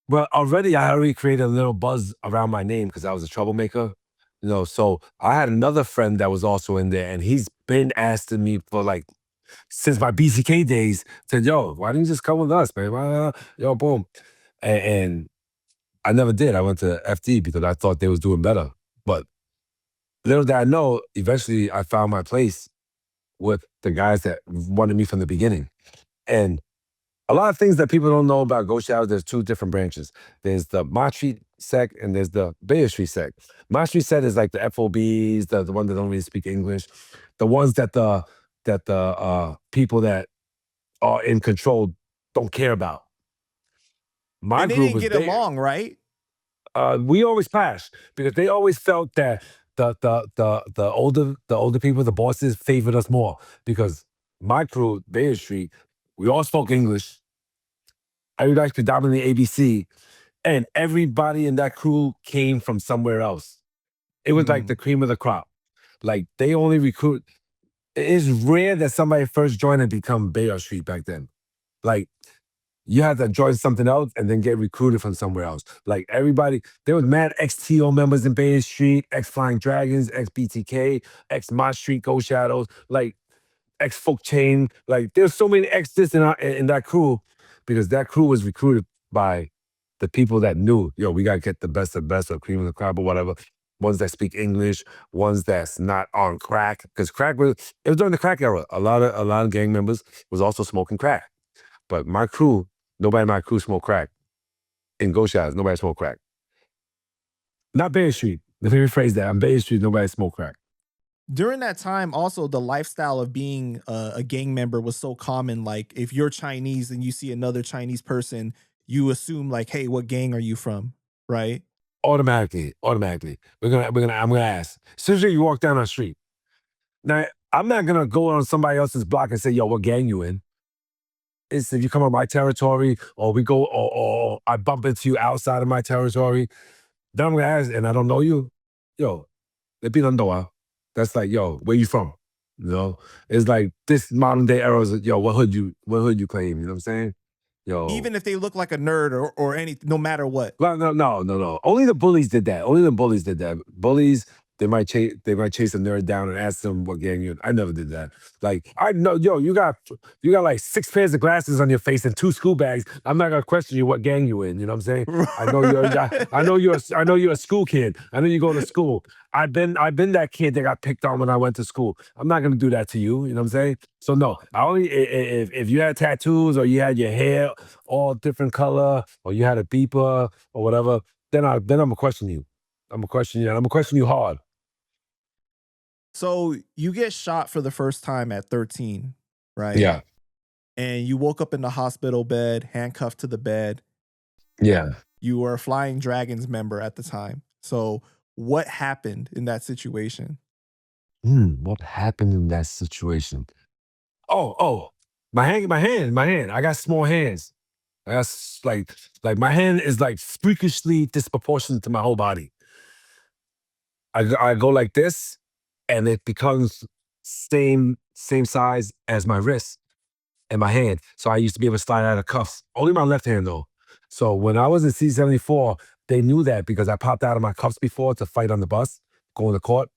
well, I already created a little buzz around my name because I was a troublemaker. So I had another friend that was also in there, and he's been asking me for like since my BCK days, said, yo, why didn't you just come with us, man? Yo, boom. And I never did. I went to FD because I thought they was doing better. But little did I know, eventually I found my place with the guys that wanted me from the beginning. And a lot of things that people don't know about Ghost Shadows, there's two different branches. There's the Mott Street sect and there's the Bay Street sect. Mott Street sect is like the FOBs, the ones that don't really speak English, the ones that the people that are in control don't care about. My And they group didn't was get big. along, right? We always clashed because they always felt that the older people, the bosses, favored us more because my crew, Bay Street, we all spoke English. Everybody predominantly ABC, and everybody in that crew came from somewhere else. It was like the Mm. cream of the crop. Like they only recruit. It's rare that somebody first joined and become Bay Street back then. Like you had to join something else and then get recruited from somewhere else. Like everybody, there was mad XTO members in Bay Street, ex Flying Dragons, ex BTK, ex Mott Street Ghost Shadows, like ex Folk Chain. Like there's so many ex this in that crew because that crew was recruited by the people that knew, yo, we gotta get the best of the best or cream of the crop or whatever. Ones that speak English, ones that's not on crack. Because crack was it was during the crack era. A lot of gang members was also smoking crack. But my crew, nobody in my crew smoked crack. In Ghost Shadows, nobody smoked crack. Not Bay Street. Let me rephrase that. On Bay Street, nobody smoked crack. During that time, also the lifestyle of being a gang member was so common. Like if you're Chinese and you see another Chinese person, you assume like, "Hey, what gang are you from?" Right? Automatically. I'm gonna ask. As soon as you walk down the street. Now, I'm not gonna go on somebody else's block and say, yo, what gang you in? It's if you come on my territory or we go or I bump into you outside of my territory, then I'm gonna ask, and I don't know you, yo, le pinandoa. That's like, yo, where you from? It's like this modern day era is, yo, what hood you claim? You know what I'm saying? Yo, Even if they look like a nerd or any, no matter what. well, no. Only the bullies did that. Only the bullies did that. Bullies, they might chase a nerd down and ask them what gang you in. I never did that. Like, I know, yo, you got like 6 pairs of glasses on your face and 2 school bags. I'm not gonna question you what gang you in. You know what I'm saying? I know you're a school kid. I know you go to school. I've been that kid that got picked on when I went to school. I'm not gonna do that to you. You know what I'm saying? So no, I only if you had tattoos or you had your hair all different color or you had a beeper or whatever, then I'm gonna question you. I'm gonna question you. And I'm gonna question you hard. So you get shot for the first time at 13, right? Yeah, And you woke up in the hospital bed, handcuffed to the bed. yeah. You were a Flying Dragons member at the time. So what happened in that situation? What happened in that situation? Oh, my hand. I got small hands. Like my hand is like freakishly disproportionate to my whole body. I go like this, and it becomes same size as my wrist and my hand. So I used to be able to slide out of cuffs. Only my left hand though. So when I was in C-74, they knew that because I popped out of my cuffs before to fight on the bus, going to court.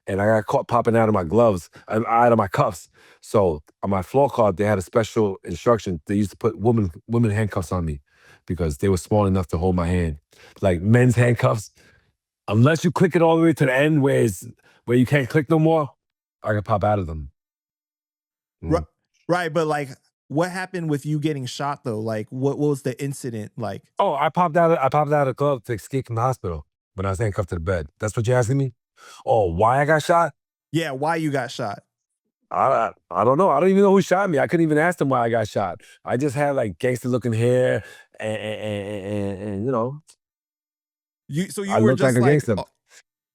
And I got caught popping out of my gloves, out of my cuffs. So on my floor card, they had a special instruction. They used to put women handcuffs on me because they were small enough to hold my hand. Like men's handcuffs, unless you click it all the way to the end where you can't click no more, I can pop out of them. Right, Mm. right, but like what happened with you getting shot though? Like, what was the incident like? Oh, I popped out. I popped out of the club to escape from the hospital when I was handcuffed to the bed. That's what you're asking me? Oh, why I got shot? Yeah, why you got shot? I don't know. I don't even know who shot me. I couldn't even ask them why I got shot. I just had like gangster looking hair, and you know, So you I were looked like just a like gangster.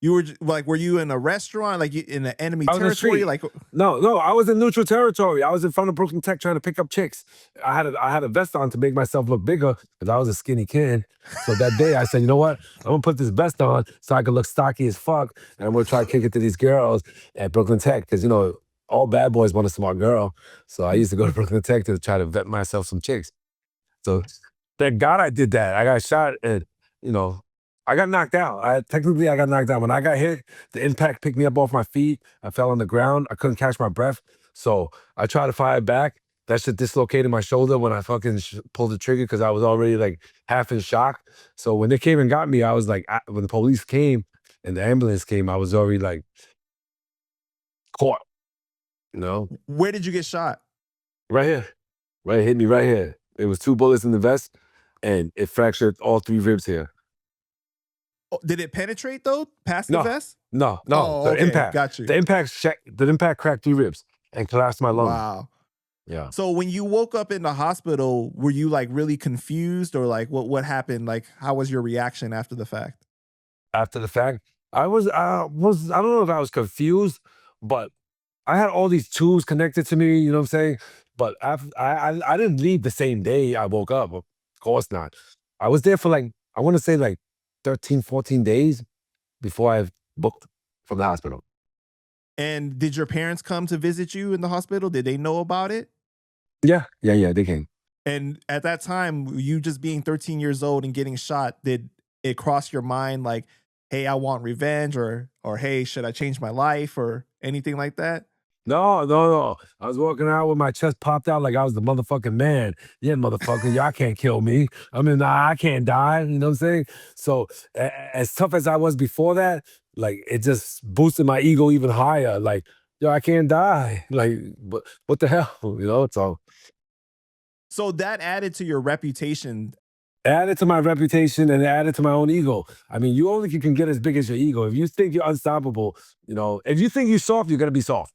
you were like, were you in a restaurant, like in the enemy I was in the territory? street. Like, No, I was in neutral territory. I was in front of Brooklyn Tech trying to pick up chicks. I had a vest on to make myself look bigger because I was a skinny kid. So that day I said, you know what? I'm gonna put this vest on so I can look stocky as fuck, and I'm gonna try to kick it to these girls at Brooklyn Tech because you know all bad boys want a smart girl. So I used to go to Brooklyn Tech to try to vet myself some chicks. So thank God I did that. I got shot and, you know, I got knocked out. Technically I got knocked out. When I got hit, the impact picked me up off my feet. I fell on the ground. I couldn't catch my breath. So I tried to fire back. That shit dislocated my shoulder when I fucking pulled the trigger because I was already like half in shock. So when they came and got me, I was like, when the police came and the ambulance came, I was already like caught, you know, where did you get shot? right here. Right, hit me right here. It was 2 bullets in the vest, and it fractured all 3 ribs here. Oh, did it penetrate though, past the No, vest? no. Oh, okay, got you. The impact cracked 3 ribs and collapsed my lung. Wow. Yeah. So when you woke up in the hospital, were you like really confused, or like what happened? Like, how was your reaction after the fact? After the fact, I don't know if I was confused, but I had all these tubes connected to me, you know what I'm saying? But I didn't leave the same day I woke up. Of course not. I was there for like, I want to say like 13, 14 days before I booked from the hospital. And did your parents come to visit you in the hospital? Did they know about it? Yeah, they came. And at that time, you just being 13 years old and getting shot, did it cross your mind like, hey, I want revenge, or hey, should I change my life, or anything like that? No. I was walking out with my chest popped out like I was the motherfucking man. Yeah, motherfucker, y'all can't kill me. I mean, I can't die. You know what I'm saying? So as tough as I was before that, like it just boosted my ego even higher. Like, yo, I can't die. Like, what the hell? You know? So So that added to your reputation. added to my reputation and added to my own ego. I mean, you only can get as big as your ego. If you think you're unstoppable, you know, if you think you're soft, you're gonna be soft.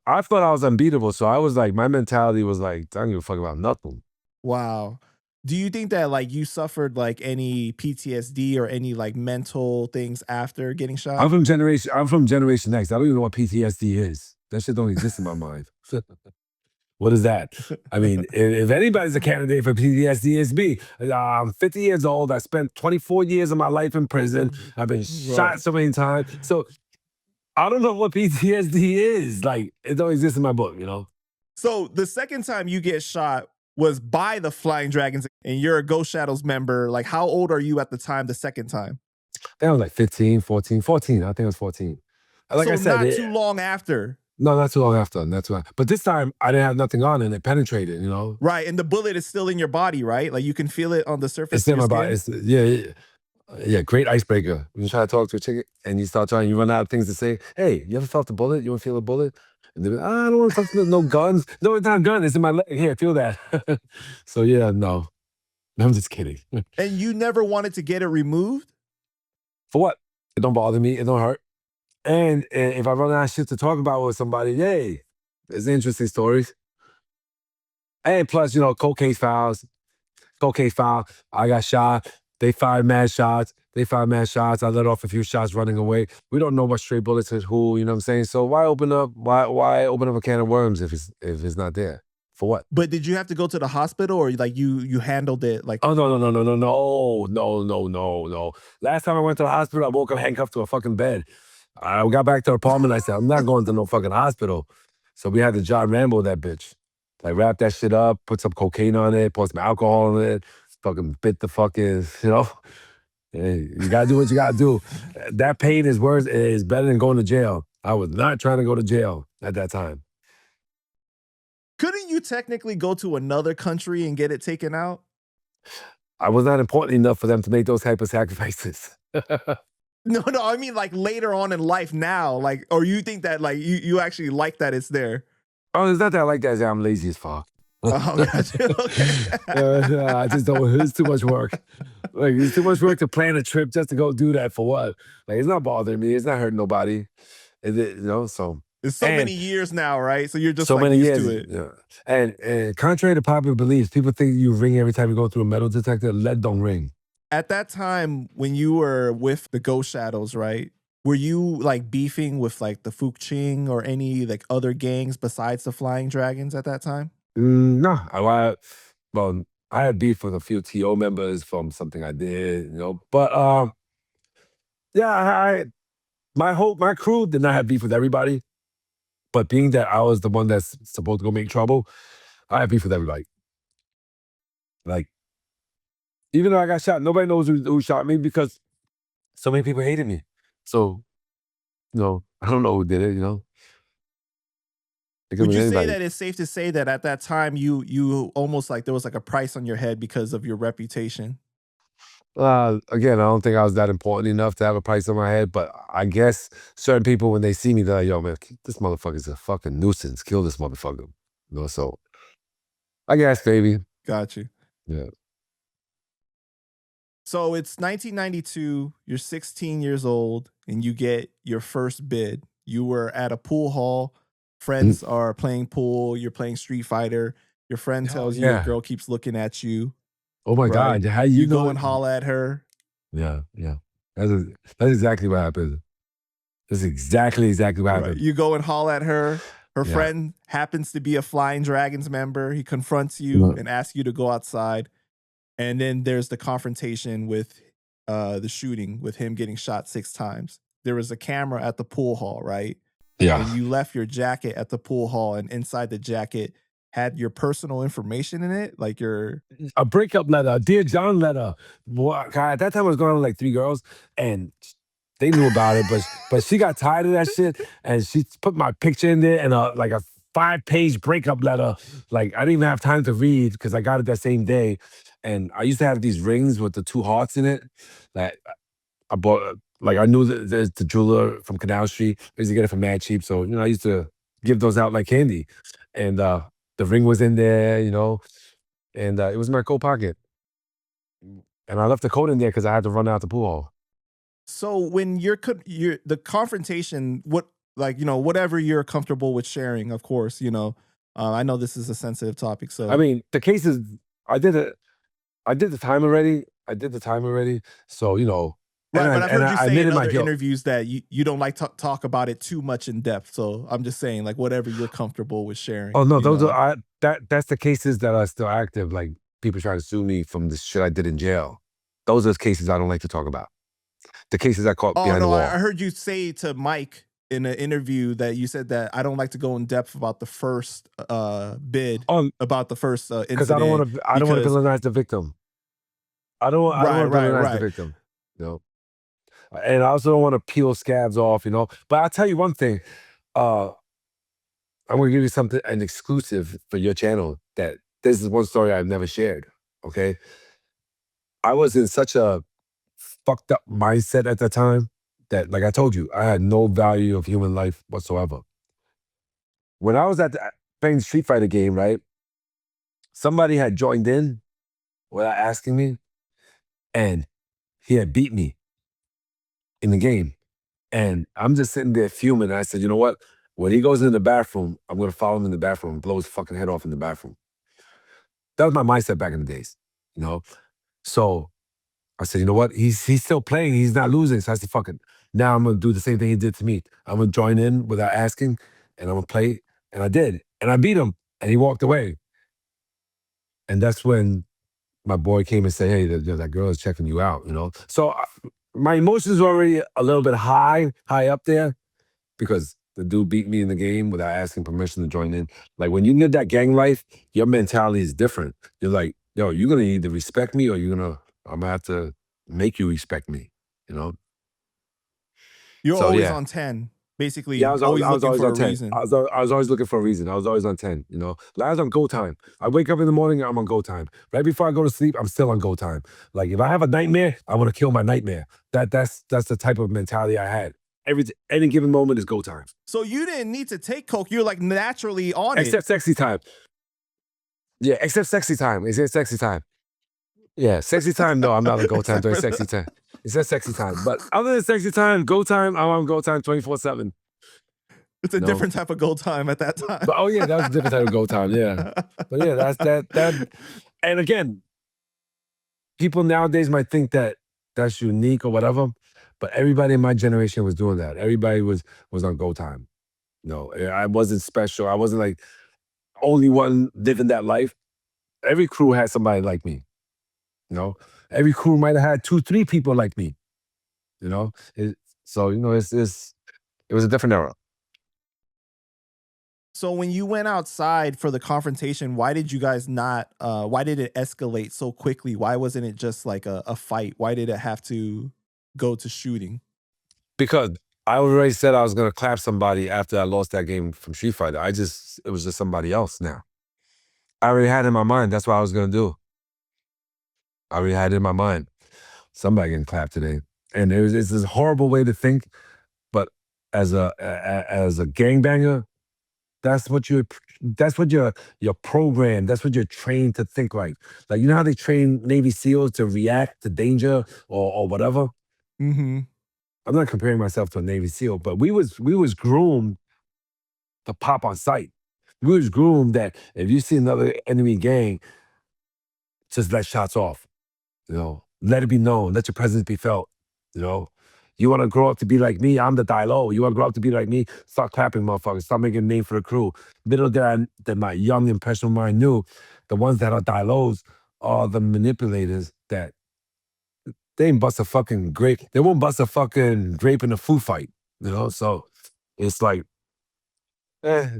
I thought I was unbeatable, so I was like, my mentality was like, I don't give a fuck about nothing. Wow. Do you think that like you suffered like any PTSD or any like mental things after getting shot? I'm from Generation X. I don't even know what PTSD is. That shit don't exist in my mind. What is that? I mean, if anybody's a candidate for PTSD, it's me. I'm 50 years old. I spent 24 years of my life in prison. I've been shot so many times. So I don't know what PTSD is. Like, it don't exist in my book, you know? So the second time you get shot was by the Flying Dragons, and you're a Ghost Shadows member. Like, how old are you at the time, the second time? I think I was like 15, 14. 14. I think it was 14. Like So I said, not too long after. no, not too long after. That's why. But this time I didn't have nothing on and it penetrated, you know? Right. And the bullet is still in your body, right? Like you can feel it on the surface It's of in your my skin. body. Yeah, great icebreaker. When you try to talk to a chick and you start trying, you run out of things to say. Hey, you ever felt a bullet? You want to feel a bullet? And they're like, I don't want to touch no guns. No, it's not a gun. It's in my leg. Here, feel that. So yeah, no. I'm just kidding. And you never wanted to get it removed? For what? It don't bother me. It don't hurt. And if I run out of shit to talk about with somebody, hey, there's interesting stories. And plus, you know, cocaine foul. I got shot. They fired mad shots. I let off a few shots running away. We don't know what stray bullets hit who, you know what I'm saying? So why open up a can of worms if it's not there? For what? But did you have to go to the hospital, or like you handled it like? Oh no. Last time I went to the hospital, I woke up handcuffed to a fucking bed. I got back to the apartment. I said, I'm not going to no fucking hospital. So we had to John Rambo that bitch. Like wrap that shit up, put some cocaine on it, put some alcohol on it, fucking bit the fucking, you know? Hey, you gotta do what you gotta do. That pain is worse, is better than going to jail. I was not trying to go to jail at that time. Couldn't you technically go to another country and get it taken out? I was not important enough for them to make those type of sacrifices. No, I mean like later on in life now, like, or you think that like you actually like that it's there? Oh, it's not that I like that. I'm lazy as fuck. Oh, gotcha. Okay. I just don't. It's too much work. Like it's too much work to plan a trip just to go do that for what? Like it's not bothering me. It's not hurting nobody. So It's so and many years now, right? So you're just so like many used years. to it. Yeah. And contrary to popular beliefs, people think you ring every time you go through a metal detector. Lead don't ring. At that time when you were with the Ghost Shadows, right? Were you like beefing with like the Ching or any like other gangs besides the Flying Dragons at that time? No, well, I had beef with a few TO members from something I did, But yeah, my crew did not have beef with everybody. But being that I was the one that's supposed to go make trouble, I had beef with everybody. Like, even though I got shot, nobody knows who shot me because so many people hated me. So, I don't know who did it. It could Would be you say anybody. that it's safe to say that at that time you almost like there was like a price on your head because of your reputation? Again, I don't think I was that important enough to have a price on my head, but I guess certain people, when they see me, they're like, yo, man, this motherfucker's a fucking nuisance. Kill this motherfucker. So I guess, baby. Got you. Yeah. So it's 1992, you're 16 years old, and you get your first bid. You were at a pool hall, friends are playing pool, you're playing Street Fighter. Your friend Oh, tells you a yeah. girl keeps looking at you, Oh my right? God. How you You go know? and holler at her. Yeah, yeah. That's exactly what happened. That's exactly what Right. happened. You go and holler at her. Her Yeah. friend happens to be a Flying Dragons member. He confronts you Yeah. and asks you to go outside. And then there's the confrontation with the shooting, with him getting shot 6 times. There was a camera at the pool hall, right? Yeah. And you left your jacket at the pool hall, and inside the jacket had your personal information in it, like your A breakup letter, a Dear John letter. What, God, at that time I was going on with like 3 girls, and they knew about it, but she got tired of that shit, and she put my picture in there and like a 5-page breakup letter. Like I didn't even have time to read because I got it that same day. And I used to have these rings with the 2 hearts in it. Like I bought, like I knew that there's the jeweler from Canal Street. I used to get it for mad cheap, so I used to give those out like candy. And the ring was in there, and it was in my coat pocket. And I left the coat in there because I had to run out the pool hall. So when you're the confrontation, what like whatever you're comfortable with sharing, of course, I know this is a sensitive topic, I so mean, the case is, I did it. I did the time already. So right. But I've heard you I say in admitted my other guilt. interviews that you don't like to talk about it too much in depth. So I'm just saying, like whatever you're comfortable with sharing. Oh no, those are that's the cases that are still active. Like people trying to sue me from the shit I did in jail. Those are the cases I don't like to talk about. The cases I caught Oh behind the no, wall. I heard you say to Mike in an interview that you said that I don't like to go in depth about the first bid, about the first incident, because I don't want to villainize the victim. I don't want to villainize the victim. And I also don't want to peel scabs off. But I'll tell you one thing. I'm gonna give you something, an exclusive for your channel. That this is one story I've never shared. Okay, I was in such a fucked up mindset at the time that, like I told you, I had no value of human life whatsoever. When I was playing Street Fighter game, right? Somebody had joined in without asking me, and he had beat me in the game. And I'm just sitting there fuming. And I said, you know what? When he goes in the bathroom, I'm gonna follow him in the bathroom and blow his fucking head off in the bathroom. That was my mindset back in the days, So I said, you know what? He's still playing. He's not losing. So I said, fuck it. Now I'm gonna do the same thing he did to me. I'm gonna join in without asking, and I'm gonna play. And I did, and I beat him, and he walked away. And that's when my boy came and said, hey, that girl is checking you out. So my emotions were already a little bit high up there, because the dude beat me in the game without asking permission to join in. Like when you live that gang life, your mentality is different. You're like, yo, you're gonna either respect me or I'm gonna have to make you respect me. You're So always yeah. on 10, basically. Yeah, I was always always looking for a on 10. reason. I was always looking for a reason. I was always on 10. Like I was on go time. I wake up in the morning, I'm on go time. Right before I go to sleep, I'm still on go time. Like if I have a nightmare, I want to kill my nightmare. That's the type of mentality I had. Any given moment is go time. So you didn't need to take coke. You're like naturally on Except sexy time. Yeah, except sexy time. Is it sexy time? Yeah, sexy time. No, I'm not on go time Except during for sexy that. time. It's just sexy time. But other than sexy time, go time, I'm on go time 24/7. It's a No. different type of go time at that time. But oh yeah, that was a different type of go time. Yeah. But yeah, that's that. And again, people nowadays might think that that's unique or whatever, but everybody in my generation was doing that. Everybody was on go time. No, I wasn't special. I wasn't like only one living that life. Every crew had somebody like me. You know, every crew might have had 2, 3 people like me. You know, so it was a different era. So when you went outside for the confrontation, why did you guys not why did it escalate so quickly? Why wasn't it just like a fight? Why did it have to go to shooting? Because I already said I was gonna clap somebody after I lost that game from Street Fighter. It was just somebody else now. I already had it in my mind. That's what I was gonna do. I already had it in my mind. Somebody getting clapped today, and it's this horrible way to think. But as a gangbanger, that's what you're programmed. That's what you're trained to think like. Like you know how they train Navy SEALs to react to danger or whatever. Mm-hmm. I'm not comparing myself to a Navy SEAL, but we was groomed to pop on sight. We was groomed that if you see another enemy gang, just let shots off. You know, let it be known. Let your presence be felt. You know, you want to grow up to be like me. I'm the die low. You want to grow up to be like me. Start clapping, motherfuckers. Start making a name for the crew. Little that my young impressionable mind knew, the ones that are die lows are the manipulators that they ain't bust a fucking grape. They won't bust a fucking grape in a food fight. You know, so it's like, eh,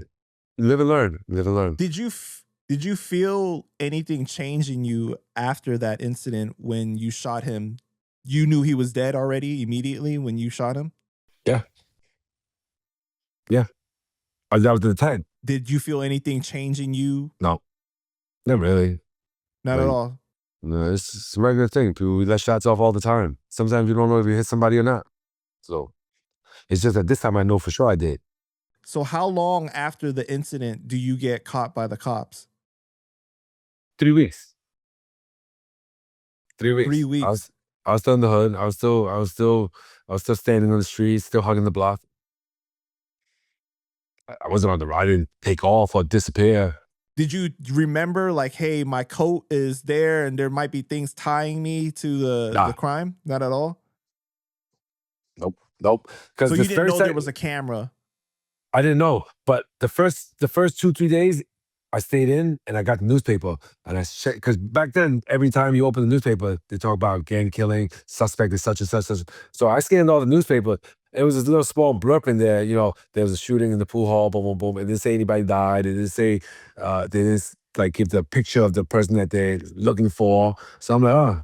live and learn. Live and learn. Did you feel anything change in you after that incident when you shot him? You knew he was dead already immediately when you shot him? Yeah, yeah. That was the 10. Did you feel anything change in you? No, not really. Not at Like, all. no, it's just a regular thing. People, we let shots off all the time. Sometimes you don't know if you hit somebody or not. So it's just that this time I know for sure I did. So how long after the incident do you get caught by the cops? 3 weeks. 3 3 weeks. weeks. I was still in the hood. I was still standing on the street, still hugging the block. I wasn't on the ride. I didn't take off or disappear. Did you remember like, hey, my coat is there and there might be things tying me to the Nah, crime? Not at all. nope, nope. So Because you this didn't first know there time, was a camera. I didn't know, but the first 2, 3 days, I stayed in and I got the newspaper and I checked because back then every time you open the newspaper they talk about gang killing, suspect is such and such, such. So I scanned all the newspaper. It was this little small blurb in there. You know, there was a shooting in the pool hall, boom, boom, boom. It didn't say anybody died. It didn't say they didn't like give the picture of the person that they're looking for. So I'm like, oh,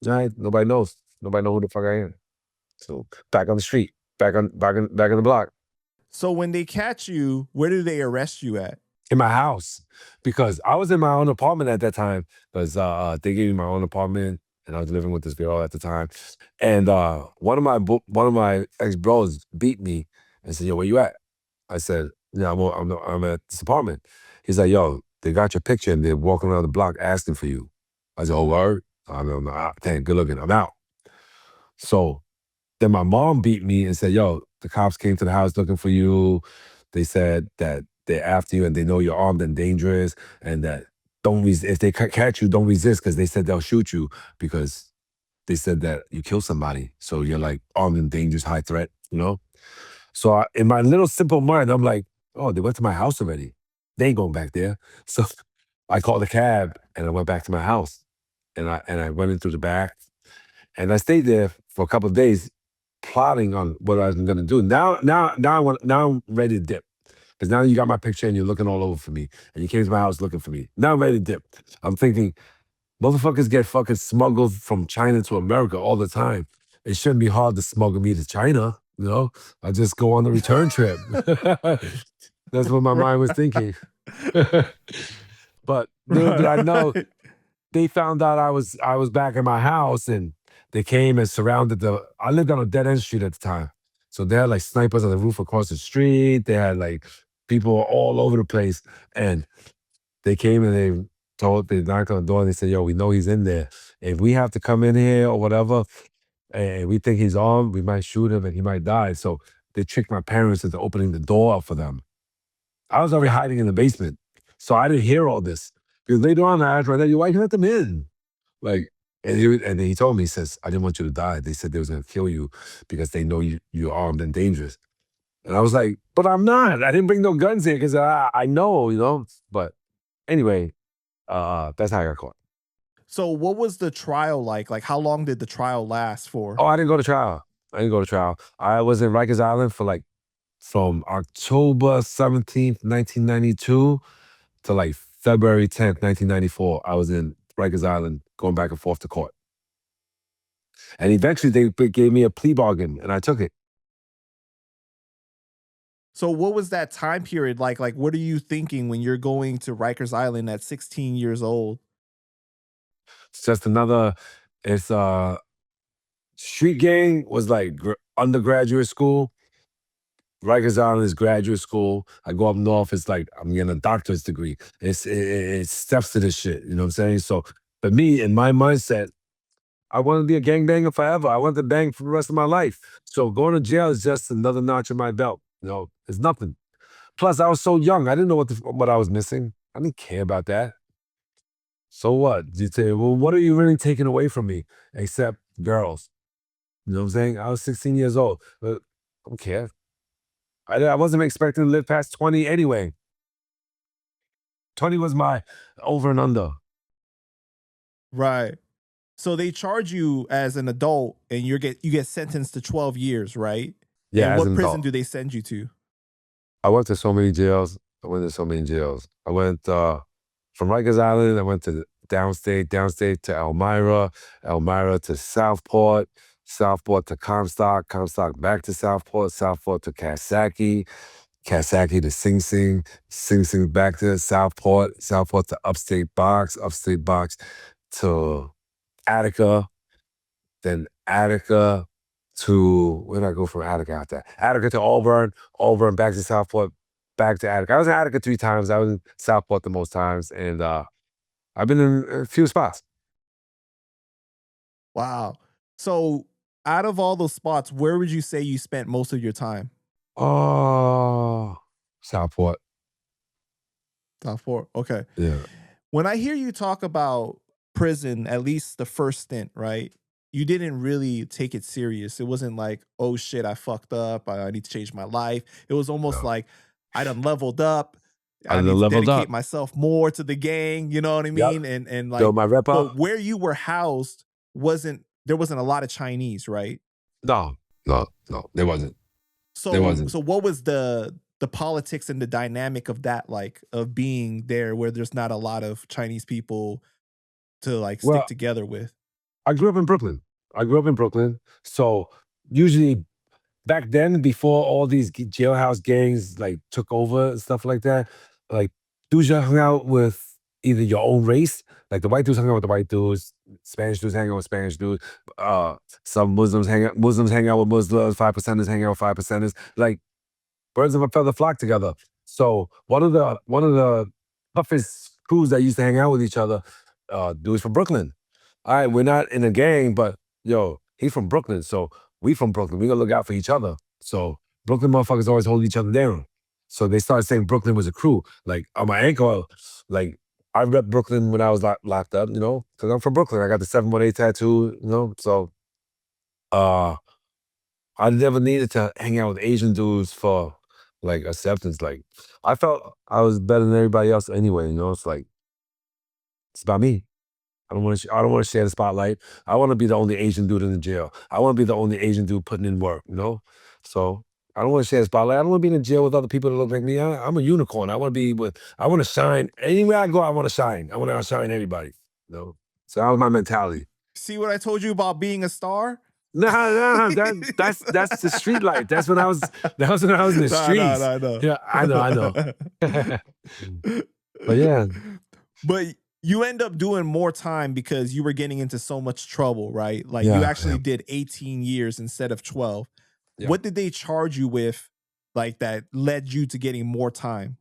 all right, nobody knows. Nobody know who the fuck I am. So back on the street, back on the block. So when they catch you, where do they arrest you at? In my house because I was in my own apartment at that time because they gave me my own apartment and I was living with this girl at the time. And one of my ex bros beat me and said, "Yo, where you at?" I said, "Yeah, I'm at this apartment." He's like, "Yo, they got your picture and they're walking around the block asking for you." I said, "Oh, word." I don't know. Dang, good looking. I'm out. So then my mom beat me and said, "Yo, the cops came to the house looking for you. They said that they're after you and they know you're armed and dangerous, and that if they catch you, don't resist because they said they'll shoot you because they said that you kill somebody. So you're like armed and dangerous, high threat, you know." So in my little simple mind, I'm like, "Oh, they went to my house already. They ain't going back there." So I called a cab and I went back to my house, and I went into the back and I stayed there for a couple of days, plotting on what I was going to do. Now I'm ready to dip because now you got my picture and you're looking all over for me, and you came to my house looking for me. Now I'm ready to dip. I'm thinking, motherfuckers get fucking smuggled from China to America all the time. It shouldn't be hard to smuggle me to China. You know, I just go on the return trip. That's what my mind was thinking. But little did I know, Right. they found out I was back in my house and they came and surrounded I lived on a dead end street at the time. So they had like snipers on the roof across the street. They had like people all over the place. And they came and they knocked on the door and they said, yo, we know he's in there. If we have to come in here or whatever, and we think he's armed, we might shoot him and he might die. So they tricked my parents into opening the door up for them. I was already hiding in the basement. So I didn't hear all this. Because later on, I asked my dad, why you let them in? Like, and then he told me, he says, I didn't want you to die. They said they was going to kill you because they know you're armed and dangerous. And I was like, but I'm not. I didn't bring no guns here because I know, you know. But anyway, that's how I got caught. So what was the trial like? Like, how long did the trial last for? Oh, I didn't go to trial. I was in Rikers Island for like from October 17th, 1992 to like February 10th, 1994. I was in Rikers Island going back and forth to court. And eventually they gave me a plea bargain and I took it. So what was that time period like? Like, what are you thinking when you're going to Rikers Island at 16 years old? It's just another, it's street gang was like undergraduate school. Rikers Island is graduate school. I go up north, it's like I'm getting a doctorate degree. It steps to this shit, you know what I'm saying? So for me, in my mindset, I want to be a gangbanger forever. I want to bang for the rest of my life. So going to jail is just another notch in my belt. You know, it's nothing. Plus, I was so young. I didn't know what I was missing. I didn't care about that. So what? You say, well, what are you really taking away from me except girls? You know what I'm saying? I was 16 years old. But I don't care. I wasn't expecting to live past 20 anyway. 20 was my over and under. Right. So they charge you as an adult and you get sentenced to 12 years, right? Yeah, And as what an prison adult. do they send you to? I went to so many jails. I went from Rikers Island, I went to downstate to Elmira to Southport, Southport to Comstock back to Southport to Coxsackie, Coxsackie to Sing Sing back to Southport to Upstate Box to Attica, then Attica to, where did I go from Attica out there? Attica to Auburn back to Southport, back to Attica. I was in Attica 3 times. I was in Southport the most times. And I've been in a few spots. Wow. So out of all those spots, where would you say you spent most of your time? Oh, Southport. Top four. Okay. Yeah. When I hear you talk about prison, at least the first stint, right? You didn't really take it serious. It wasn't like, oh shit, I fucked up. I need to change my life. It was almost No. like I done leveled up. I I done need to leveled dedicate up. myself more to the gang. You know what I Yep. mean? And like, Build my rep so up. where you were housed there wasn't a lot of Chinese, right? No, there wasn't. There wasn't. So what was the politics and the dynamic of that, like, of being there where there's not a lot of Chinese people to like stick Well, together with? I grew up in Brooklyn. So usually back then, before all these jailhouse gangs like took over and stuff like that, like dudes you hung out with either your own race, like the white dudes hung out with the white dudes, Spanish dudes hang out with Spanish dudes, some Muslims hang out with Muslims, 5%ers hang out with 5%ers. Like birds of a feather flock together. So one of the toughest crews that used to hang out with each other, dudes from Brooklyn. All right, we're not in a gang, but yo, he's from Brooklyn, so we from Brooklyn. We gonna look out for each other. So Brooklyn motherfuckers always hold each other down. So they started saying Brooklyn was a crew. Like on my ankle, like I rep Brooklyn when I was locked up, you know, because I'm from Brooklyn. I got the 718 tattoo, you know. So I never needed to hang out with Asian dudes for like acceptance. Like I felt I was better than everybody else anyway, you know. It's like it's about me. I don't want to share the spotlight. I want to be the only Asian dude in the jail. I want to be the only Asian dude putting in work, you know? So I don't want to share the spotlight. I don't want to be in jail with other people that look like me. I'm a unicorn. I want to shine. Anywhere I go, I want to shine. I want to outshine everybody, you know? So that was my mentality. See what I told you about being a star? No, that's the street life. That was when I was in the streets. No. Yeah, I know. But yeah. But you end up doing more time because you were getting into so much trouble, right? Like you Yeah, actually did 18 years instead of 12. Yeah. What did they charge you with, like, that led you to getting more time?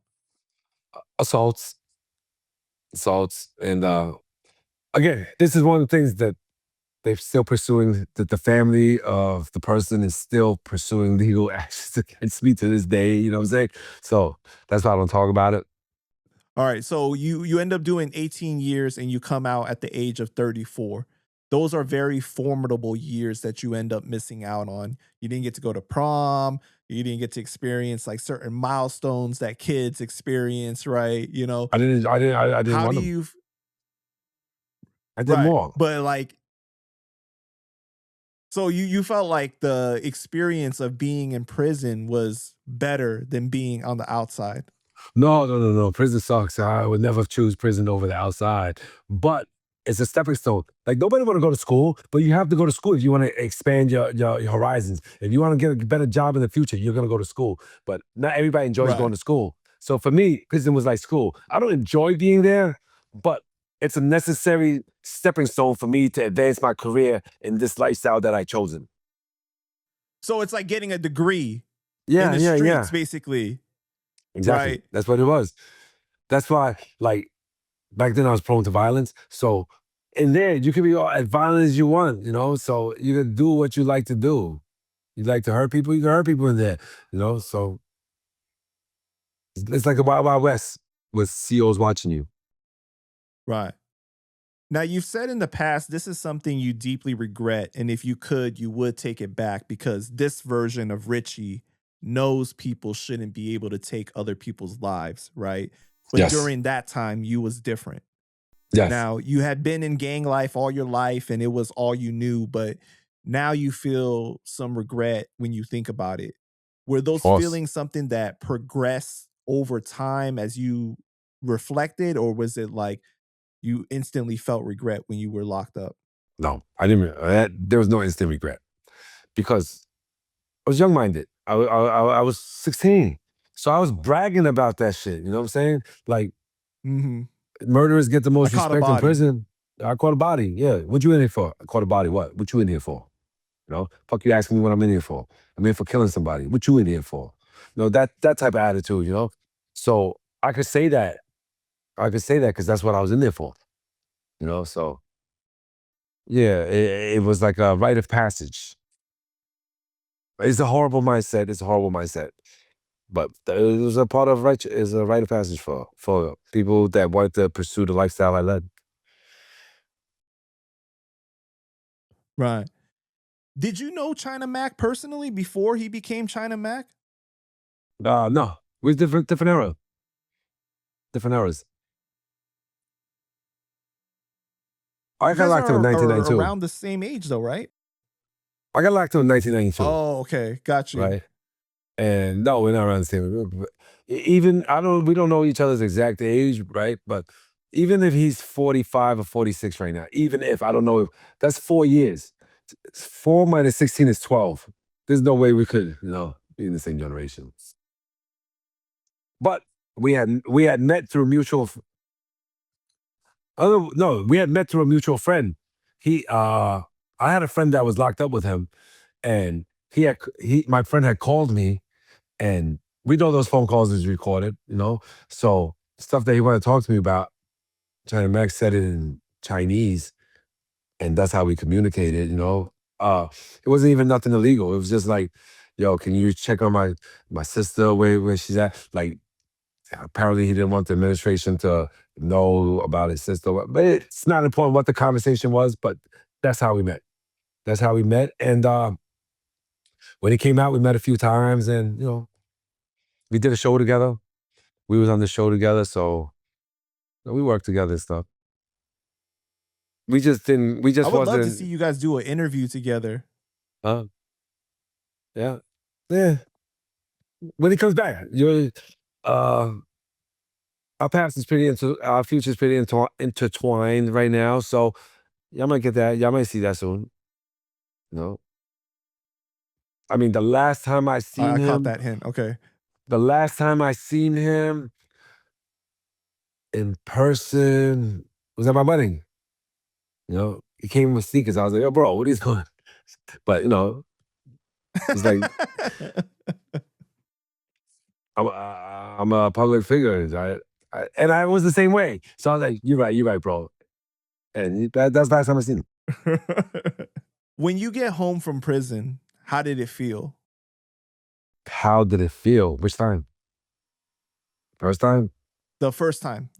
Assaults. assaults. And again, this is one of the things that they're still pursuing, that the family of the person is still pursuing legal actions against me to this day. You know what I'm saying? So that's why I don't talk about it. All right, so you end up doing 18 years and you come out at the age of 34. Those are very formidable years that you end up missing out on. You didn't get to go to prom, you didn't get to experience like certain milestones that kids experience, right? You know, I didn't how want do them. you I did right, more. but like so you felt like the experience of being in prison was better than being on the outside. No, no, no, no. Prison sucks. I would never choose prison over the outside. But it's a stepping stone. Like nobody want to go to school, but you have to go to school if you want to expand your horizons. If you want to get a better job in the future, you're gonna go to school. But not everybody enjoys Right. going to school. So for me, prison was like school. I don't enjoy being there, but it's a necessary stepping stone for me to advance my career in this lifestyle that I chosen. So it's like getting a degree in Yeah, the yeah, streets yeah. basically, Exactly. right? That's what it was. That's why, like, back then I was prone to violence. So in there, you can be as violent as you want, you know. So you can do what you like to do. You like to hurt people, you can hurt people in there, you know. So it's like a wild, wild west with COs watching you. Right. Now, you've said in the past this is something you deeply regret, and if you could, you would take it back because this version of Richie knows people shouldn't be able to take other people's lives, right? But Yes. during that time, you was different. Yes. Now, you had been in gang life all your life and it was all you knew, but now you feel some regret when you think about it. Were Of those course. feelings something that progressed over time as you reflected, or was it like you instantly felt regret when you were locked up? No, I didn't. There was no instant regret because I was young minded. I was 16. So I was bragging about that shit. You know what I'm saying? Like, Mhm. murderers get the I most caught a respect in body. prison. I caught a body. Yeah. What you in here for? I caught a body. What? What you in here for? You know? Fuck you asking me what I'm in here for. I'm in for killing somebody. What you in here for? You know, that type of attitude, you know? So I could say that. I could say that because that's what I was in there for. You know, so yeah, it was like a rite of passage. It's a horrible mindset. It's a horrible mindset. But it was a part of right is a rite of passage for people that want to pursue the lifestyle I led. Right. Did you know China Mac personally before he became China Mac? No, we're different era, different eras. I You got guys locked up in are 1992. around the same age though, right? I got locked up in 1992, Oh, okay. Got you. right? And no, we're not around the same. Even we don't know each other's exact age, right? But even if he's 45 or 46 right now, even if I don't know, if that's 4 years. 4 minus 16 is 12. There's no way we could, be in the same generation. But we had met through mutual. Oh no, we had met through a mutual friend. I had a friend that was locked up with him, and my friend had called me, and we know those phone calls is recorded, So stuff that he wanted to talk to me about, China Max said it in Chinese, and that's how we communicated. It wasn't even nothing illegal. It was just like, yo, can you check on my sister where she's at? Like, apparently he didn't want the administration to know about his sister. But it's not important what the conversation was, but that's how we met. That's how we met. And when he came out, we met a few times, and we did a show together. We was on the show together, so we worked together and stuff. We just didn't. We I just would love to see wasn't. you guys do an interview together. Uh, yeah, yeah. When he comes back, uh, our past is pretty into our future is pretty intertwined right now. So y'all might get that. Y'all might see that soon. You know, I mean, I caught that hint. Okay. the last time I seen him in person was at my wedding. He came with sneakers. I was like, "Yo, bro, what are you doing?" But he's like, I'm a public figure. And I was the same way. So I was like, you're right, bro. And that's the last time I seen him. When you get home from prison, how did it feel? How did it feel? Which time? First time? The first time.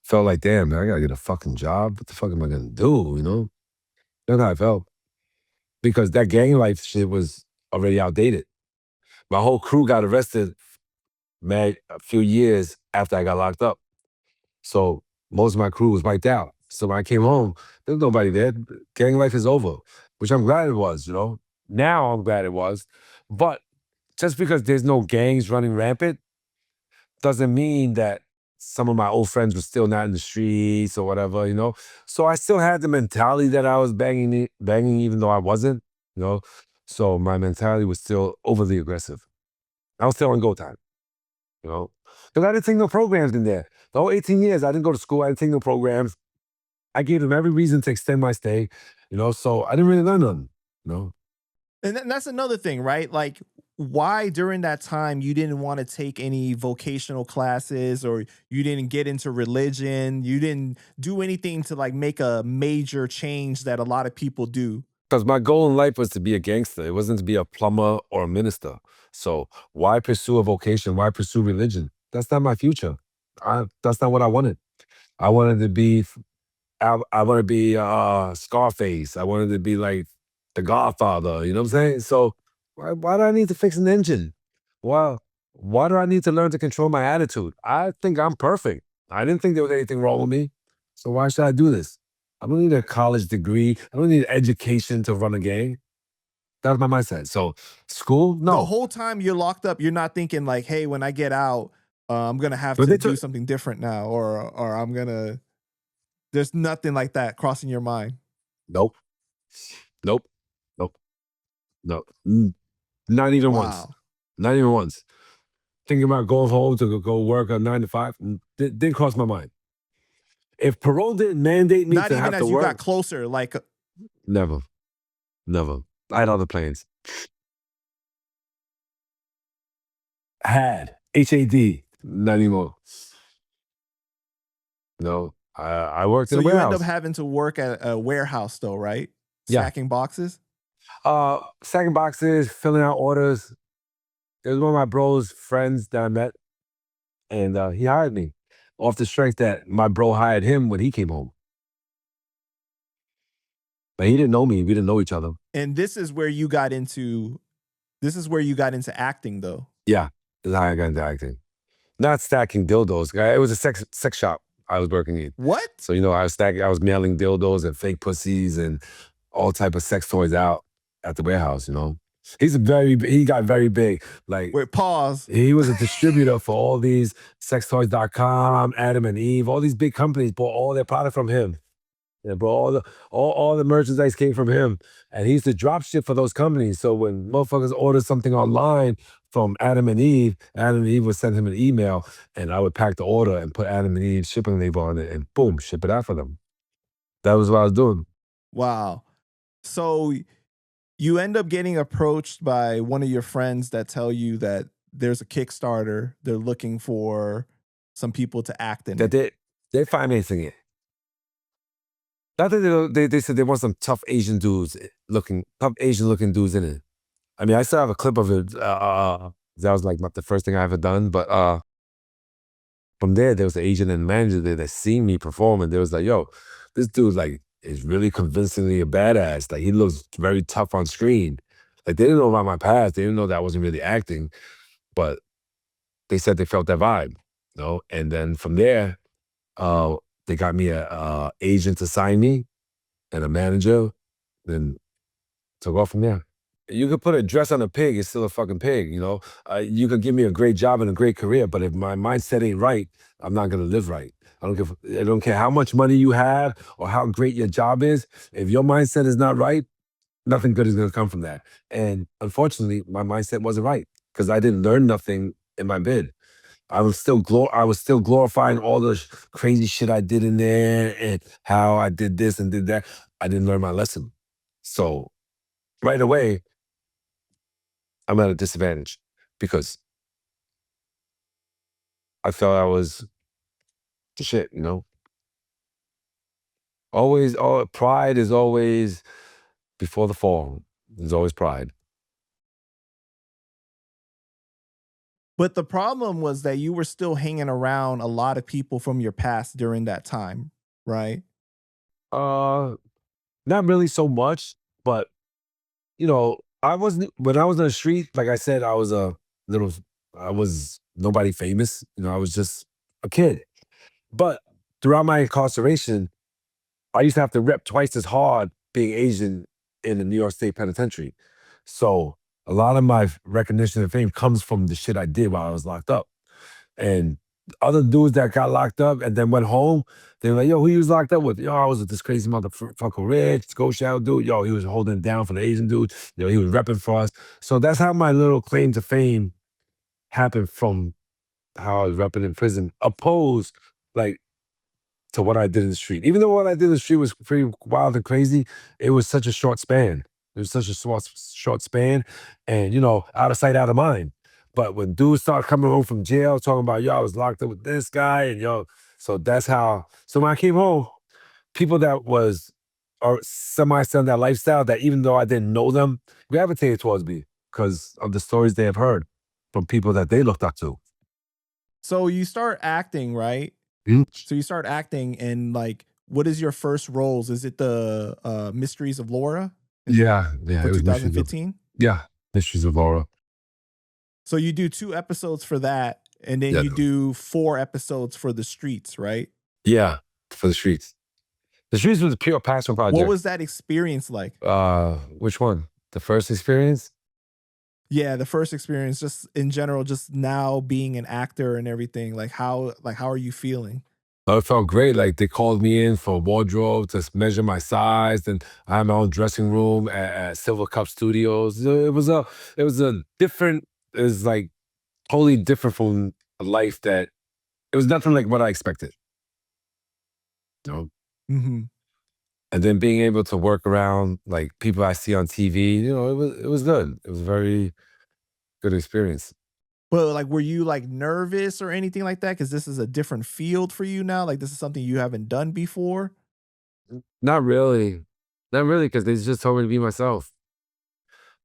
Felt like, damn, man, I gotta get a fucking job. What the fuck am I gonna do? You know? That's how I felt. Because that gang life shit was already outdated. My whole crew got arrested, man, a few years after I got locked up. So most of my crew was wiped out. So when I came home, there was nobody there. Gang life is over, which I'm glad it was, you know? Now I'm glad it was. But just because there's no gangs running rampant doesn't mean that some of my old friends were still not in the streets or whatever, you know? So I still had the mentality that I was banging even though I wasn't, you know? So my mentality was still overly aggressive. I was still on go time, you know? Because I didn't take no programs in there. The whole 18 years, I didn't go to school. I didn't take no programs. I gave them every reason to extend my stay, you know? So I didn't really learn nothing, you know? And that's another thing, right? Like, why during that time you didn't want to take any vocational classes, or you didn't get into religion, you didn't do anything to like make a major change that a lot of people do? Because my goal in life was to be a gangster. It wasn't to be a plumber or a minister. So why pursue a vocation? Why pursue religion? That's not my future. That's not what I wanted. I wanted to be, I want to be Scarface. I wanted to be like the Godfather. You know what I'm saying? So why do I need to fix an engine? Well, why do I need to learn to control my attitude? I think I'm perfect. I didn't think there was anything wrong with me. So why should I do this? I don't need a college degree. I don't need education to run a gang. That was my mindset. So school, The no. whole time you're locked up, you're not thinking like, "Hey, when I get out, I'm gonna have But to they do took something different now," or I'm gonna. There's nothing like that crossing your mind. nope, nope, nope, no. Not even once. Wow. Not even once. Thinking about going home to go work a 9 to 5 didn't cross my mind. If parole didn't mandate me Not to even have to as you got work, closer, like never, never. I had other plans. Had HAD, not anymore. No, I worked in so a you end up warehouse. having to work at a warehouse though, right? Yeah, Stacking boxes? stacking boxes, filling out orders. It was one of my bro's friends that I met, and he hired me off the strength that my bro hired him when he came home. But he didn't know me. We didn't know each other. And this is where you got into acting though. Yeah, that's how I got into acting. Not stacking dildos. It was a sex shop I was working in. What? So I was mailing dildos and fake pussies and all type of sex toys out at the warehouse. You know, he got very big. Like Wait, pause. he was a distributor for all these sextoys.com, Adam and Eve, all these big companies bought all their product from him. Yeah, bro, all the merchandise came from him. And he used to drop ship for those companies. So when motherfuckers ordered something online from Adam and Eve would send him an email and I would pack the order and put Adam and Eve shipping label on it and boom, ship it out for them. That was what I was doing. Wow. So you end up getting approached by one of your friends that tell you that there's a Kickstarter. They're looking for some people to act in That it. they're financing it. Not that they said they want some tough Asian looking dudes in it. I mean, I still have a clip of it. That was like not the first thing I ever done, but from there was an agent and manager there that seen me perform, and they was like, "Yo, this dude like is really convincingly a badass. Like he looks very tough on screen." Like they didn't know about my past. They didn't know that I wasn't really acting, but they said they felt that vibe, you know. And then from there, uh, they got me a agent to sign me and a manager. Then took off from there. You could put a dress on a pig, it's still a fucking pig, you know? You could give me a great job and a great career, but if my mindset ain't right, I'm not gonna live right. I don't care how much money you have or how great your job is. If your mindset is not right, nothing good is gonna come from that. And unfortunately, my mindset wasn't right because I didn't learn nothing in my bid. I was still glorifying all the crazy shit I did in there and how I did this and did that. I didn't learn my lesson. So right away, I'm at a disadvantage because I felt I was the shit, you know. Always, pride is always before the fall. There's always pride. But the problem was that you were still hanging around a lot of people from your past during that time, right? Uh, Not really so much, but you know, I wasn't when I was on the street. Like I said, I was a little. I was nobody famous. You know, I was just a kid. But throughout my incarceration, I used to have to rep twice as hard being Asian in the New York State Penitentiary. So a lot of my recognition and fame comes from the shit I did while I was locked up. And other dudes that got locked up and then went home, they were like, yo, who you was locked up with? Yo, I was with this crazy motherfucker Rich, Ghost Shadow dude. Yo, he was holding it down for the Asian dude. You know, he was repping for us. So that's how my little claim to fame happened from how I was repping in prison, opposed like to what I did in the street. Even though what I did in the street was pretty wild and crazy, it was such a short span. It was such a short span, and you know, out of sight, out of mind. But when dudes start coming home from jail talking about, yo, I was locked up with this guy, and yo, so that's how. So when I came home, people that was or semi selling that lifestyle, that even though I didn't know them, gravitated towards me because of the stories they have heard from people that they looked up to. So you start acting, right? Mhm. So you start acting, and like, what is your first roles? Is it the Mysteries of Laura Yeah, yeah, for it was Mysteries of 2015? yeah, Mysteries of Laura. So you do 2 episodes for that, and then Yeah, you do 4 episodes for the streets, right? yeah, for the streets. The streets was a pure passion What project. was that experience like? Which one? The first experience? Yeah, the first experience, just in general, just now being an actor and everything. Like how are you feeling? Oh, it felt great. Like they called me in for wardrobe to measure my size, and I had my own dressing room at Silver Cup Studios. It was a different. It was like totally different from a life that it was nothing like what I expected. You know? Hmm. And then being able to work around like people I see on TV, you know, it was good. It was a very good experience. But like, were you like nervous or anything like that? Because this is a different field for you now. Like, this is something you haven't done before. Not really. Not really, because they just told me to be myself.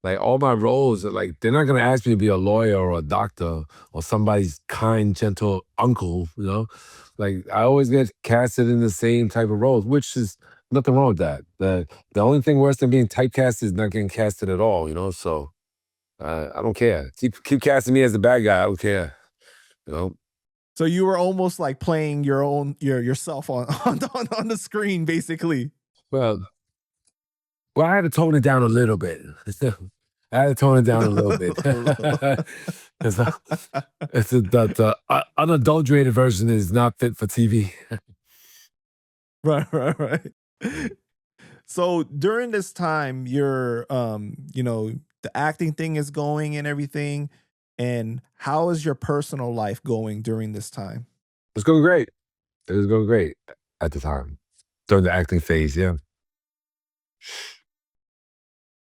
Like all my roles, like they're not gonna ask me to be a lawyer or a doctor or somebody's kind, gentle uncle, you know? Like I always get casted in the same type of roles, which is nothing wrong with that. The only thing worse than being typecasted is not getting casted at all, you know? So I don't care. Keep casting me as the bad guy. I don't care. You know? So you were almost like playing yourself on on the screen, basically. Well, well, I had to tone it down a little bit. I had to tone it down a little bit. Because it's the unadulterated version is not fit for TV. Right, right, right. So during this time, the acting thing is going and everything. And how is your personal life going during this time? It's going great. It was going great at the time during the acting phase. Yeah,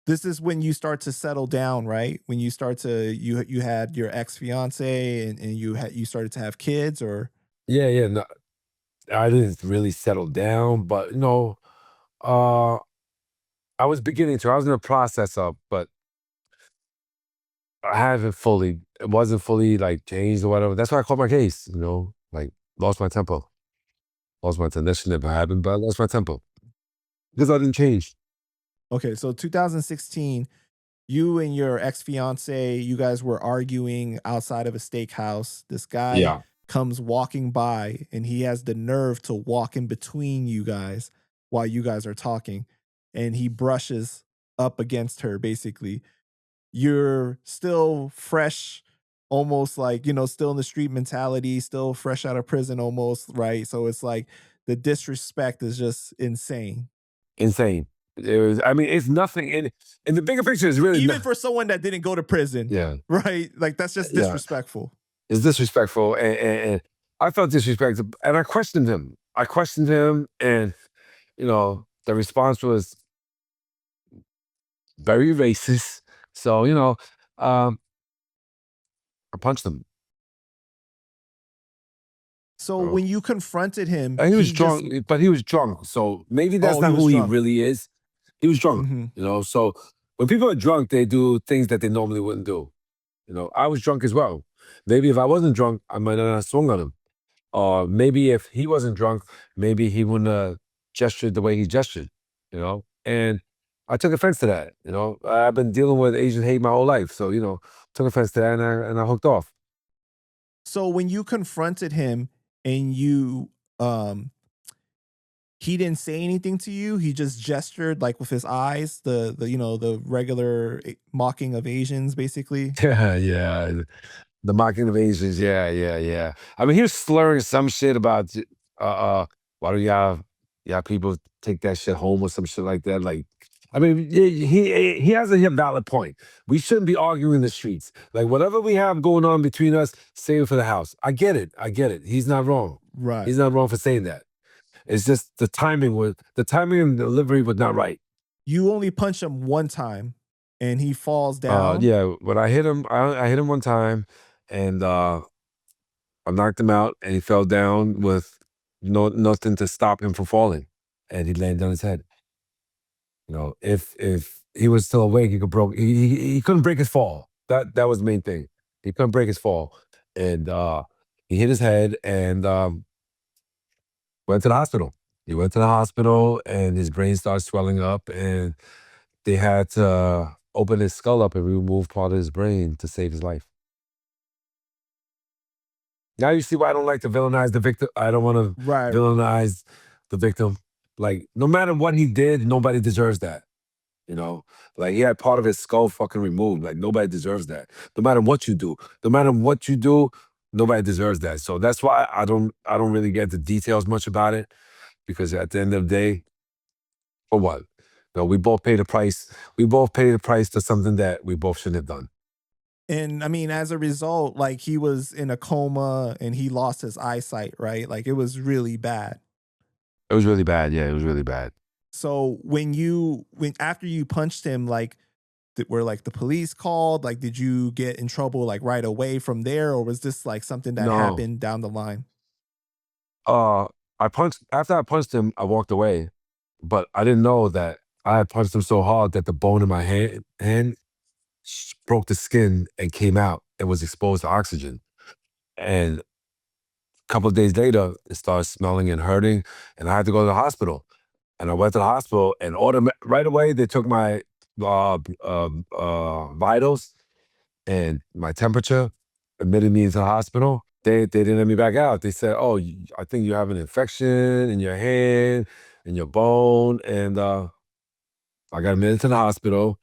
This is when you start to settle down, right? When you start to you had your ex fiance, and you started to have kids, or yeah, yeah. No, I didn't really settle down, but you know, uh, I was beginning to. I was in the process of, but I haven't fully. It wasn't fully like changed or whatever. That's why I caught my case. You know, like lost my temper. Lost my temper. That should never happen, but I lost my temper because I didn't change. okay, so 2016, you and your ex fiance, you guys were arguing outside of a steakhouse. This guy Yeah, comes walking by, and he has the nerve to walk in between you guys while you guys are talking, and he brushes up against her, basically. You're still fresh, almost like, still in the street mentality, still fresh out of prison almost, right? So it's like the disrespect is just insane. insane. It was. I mean, it's nothing in the bigger picture. It's really Even not. for someone that didn't go to prison, Yeah, right? Like, that's just yeah. disrespectful. It's disrespectful, and I felt disrespected, and I questioned him. I questioned him, and you know, the response was very racist. So you know, um, I punched him. So bro. when you confronted him, And he was he just drunk, but he was drunk. So maybe that's oh, he not was who he drunk. really is. He was drunk, Mhm. you know. So when people are drunk, they do things that they normally wouldn't do. You know, I was drunk as well. Maybe if I wasn't drunk, I might not have swung on him. Or maybe if he wasn't drunk, maybe he wouldn't have gestured the way he gestured, you know? And I took offense to that, you know? I've been dealing with Asian hate my whole life. So, you know, took offense to that and I hooked off. So when you confronted him and um he didn't say anything to you, he just gestured like with his eyes, the regular mocking of Asians basically. Yeah, yeah. The mocking of Asians. Yeah, yeah, yeah. I mean, he was slurring some shit about, why do y'all people take that shit home or some shit like that? Like, I mean, he has a valid point. We shouldn't be arguing in the streets. Like, whatever we have going on between us, save it for the house. I get it. I get it. He's not wrong. Right. He's not wrong for saying that. It's just the timing and delivery was not right. You only punch him one time and he falls down. Yeah, when I hit him, I hit him one time, and I knocked him out, and he fell down with nothing to stop him from falling, and he landed on his head. You know, if he was still awake, he couldn't break his fall. That was the main thing. He couldn't break his fall, and he hit his head and went to the hospital. He went to the hospital, and his brain started swelling up, and they had to open his skull up and remove part of his brain to save his life. Now you see why I don't like to villainize the victim. I don't want to Right. villainize the victim. Like, no matter what he did, nobody deserves that. You know, like he had part of his skull fucking removed. Like nobody deserves that. No matter what you do, no matter what you do, nobody deserves that. So that's why I don't really get the details much about it, because at the end of the day, for what? No, we both pay the price. We both pay the price to something that we both shouldn't have done. And I mean, as a result, like he was in a coma and he lost his eyesight, right? Like it was really bad. It was really bad. Yeah, it was really bad. So when after you punched him, like were like the police called? Like, did you get in trouble like right away from there, or was this like something that No. happened down the line? Uh, I punched after I punched him, I walked away, but I didn't know that I had punched him so hard that the bone in my hand broke the skin and came out and was exposed to oxygen. And a couple of days later, it started smelling and hurting, and I had to go to the hospital. And I went to the hospital, and right away they took my vitals and my temperature, admitted me into the hospital. They didn't let me back out. They said, "Oh, I think you have an infection in your hand, in your bone," and I got admitted to the hospital.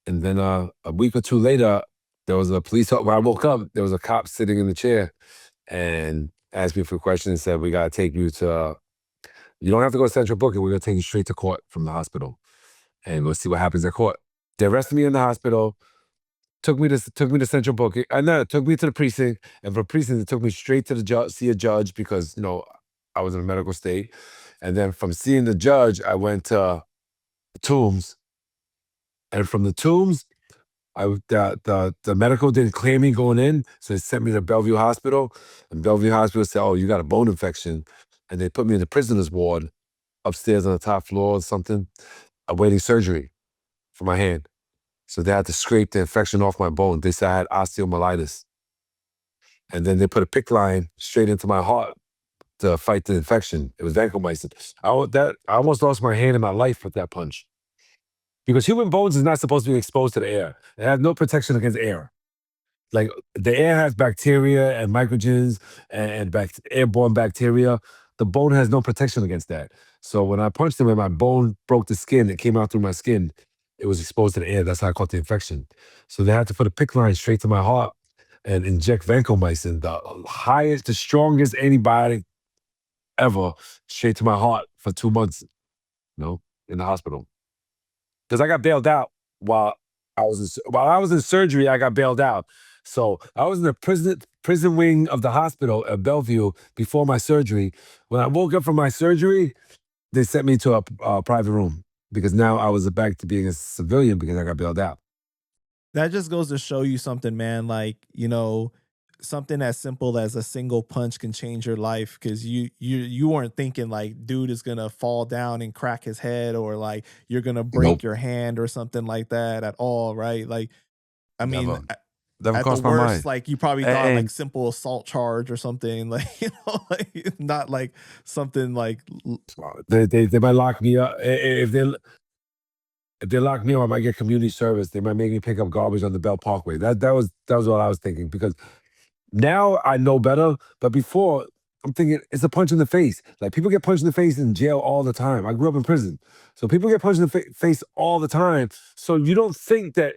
And then a week or two later, there was a when I woke up, there was a cop sitting in the chair and asked me for a question and said, "We got to take you to, you don't have to go to central booking. We're going to take you straight to court from the hospital and we'll see what happens at court." They arrested me in the hospital, took me to central booking. And no, took me to the precinct. And from precinct, it took me straight to the judge, see a judge, because, you know, I was in a medical state. And then from seeing the judge, I went to Tombs. And from the Tombs, the medical didn't clear me going in, so they sent me to Bellevue Hospital. And Bellevue Hospital said, "Oh, you got a bone infection," and they put me in the prisoners ward upstairs on the top floor or something, awaiting surgery for my hand. So they had to scrape the infection off my bone. They said I had osteomyelitis, and then they put a PICC line straight into my heart to fight the infection. It was vancomycin. I almost lost my hand in my life with that punch, because human bones is not supposed to be exposed to the air. It has no protection against air. Like, the air has bacteria and microgens and airborne bacteria. The bone has no protection against that. So when I punched him and my bone broke the skin, it came out through my skin. It was exposed to the air. That's how I caught the infection. So they had to put a PICC line straight to my heart and inject vancomycin, the highest, the strongest antibiotic ever, straight to my heart for 2 months, in the hospital. Because I got bailed out while while I was in surgery. I got bailed out, so I was in the prison wing of the hospital at Bellevue before my surgery. When I woke up from my surgery, they sent me to a private room, because now I was back to being a civilian because I got bailed out. That just goes to show you something, man. Like, something as simple as a single punch can change your life because you weren't thinking like dude is gonna fall down and crack his head or like you're gonna break Nope, your hand or something like that at all, right? Like, I mean, never, never at the crossed my worst, mind. like you probably thought like And simple assault charge or something, like like not like something like they might lock me up if they lock me up. I might get community service. They might make me pick up garbage on the Bell Parkway. That was what I was thinking because now I know better. But before I'm thinking it's a punch in the face. Like people get punched in the face in jail all the time. I grew up in prison, so people get punched in the face all the time. So you don't think that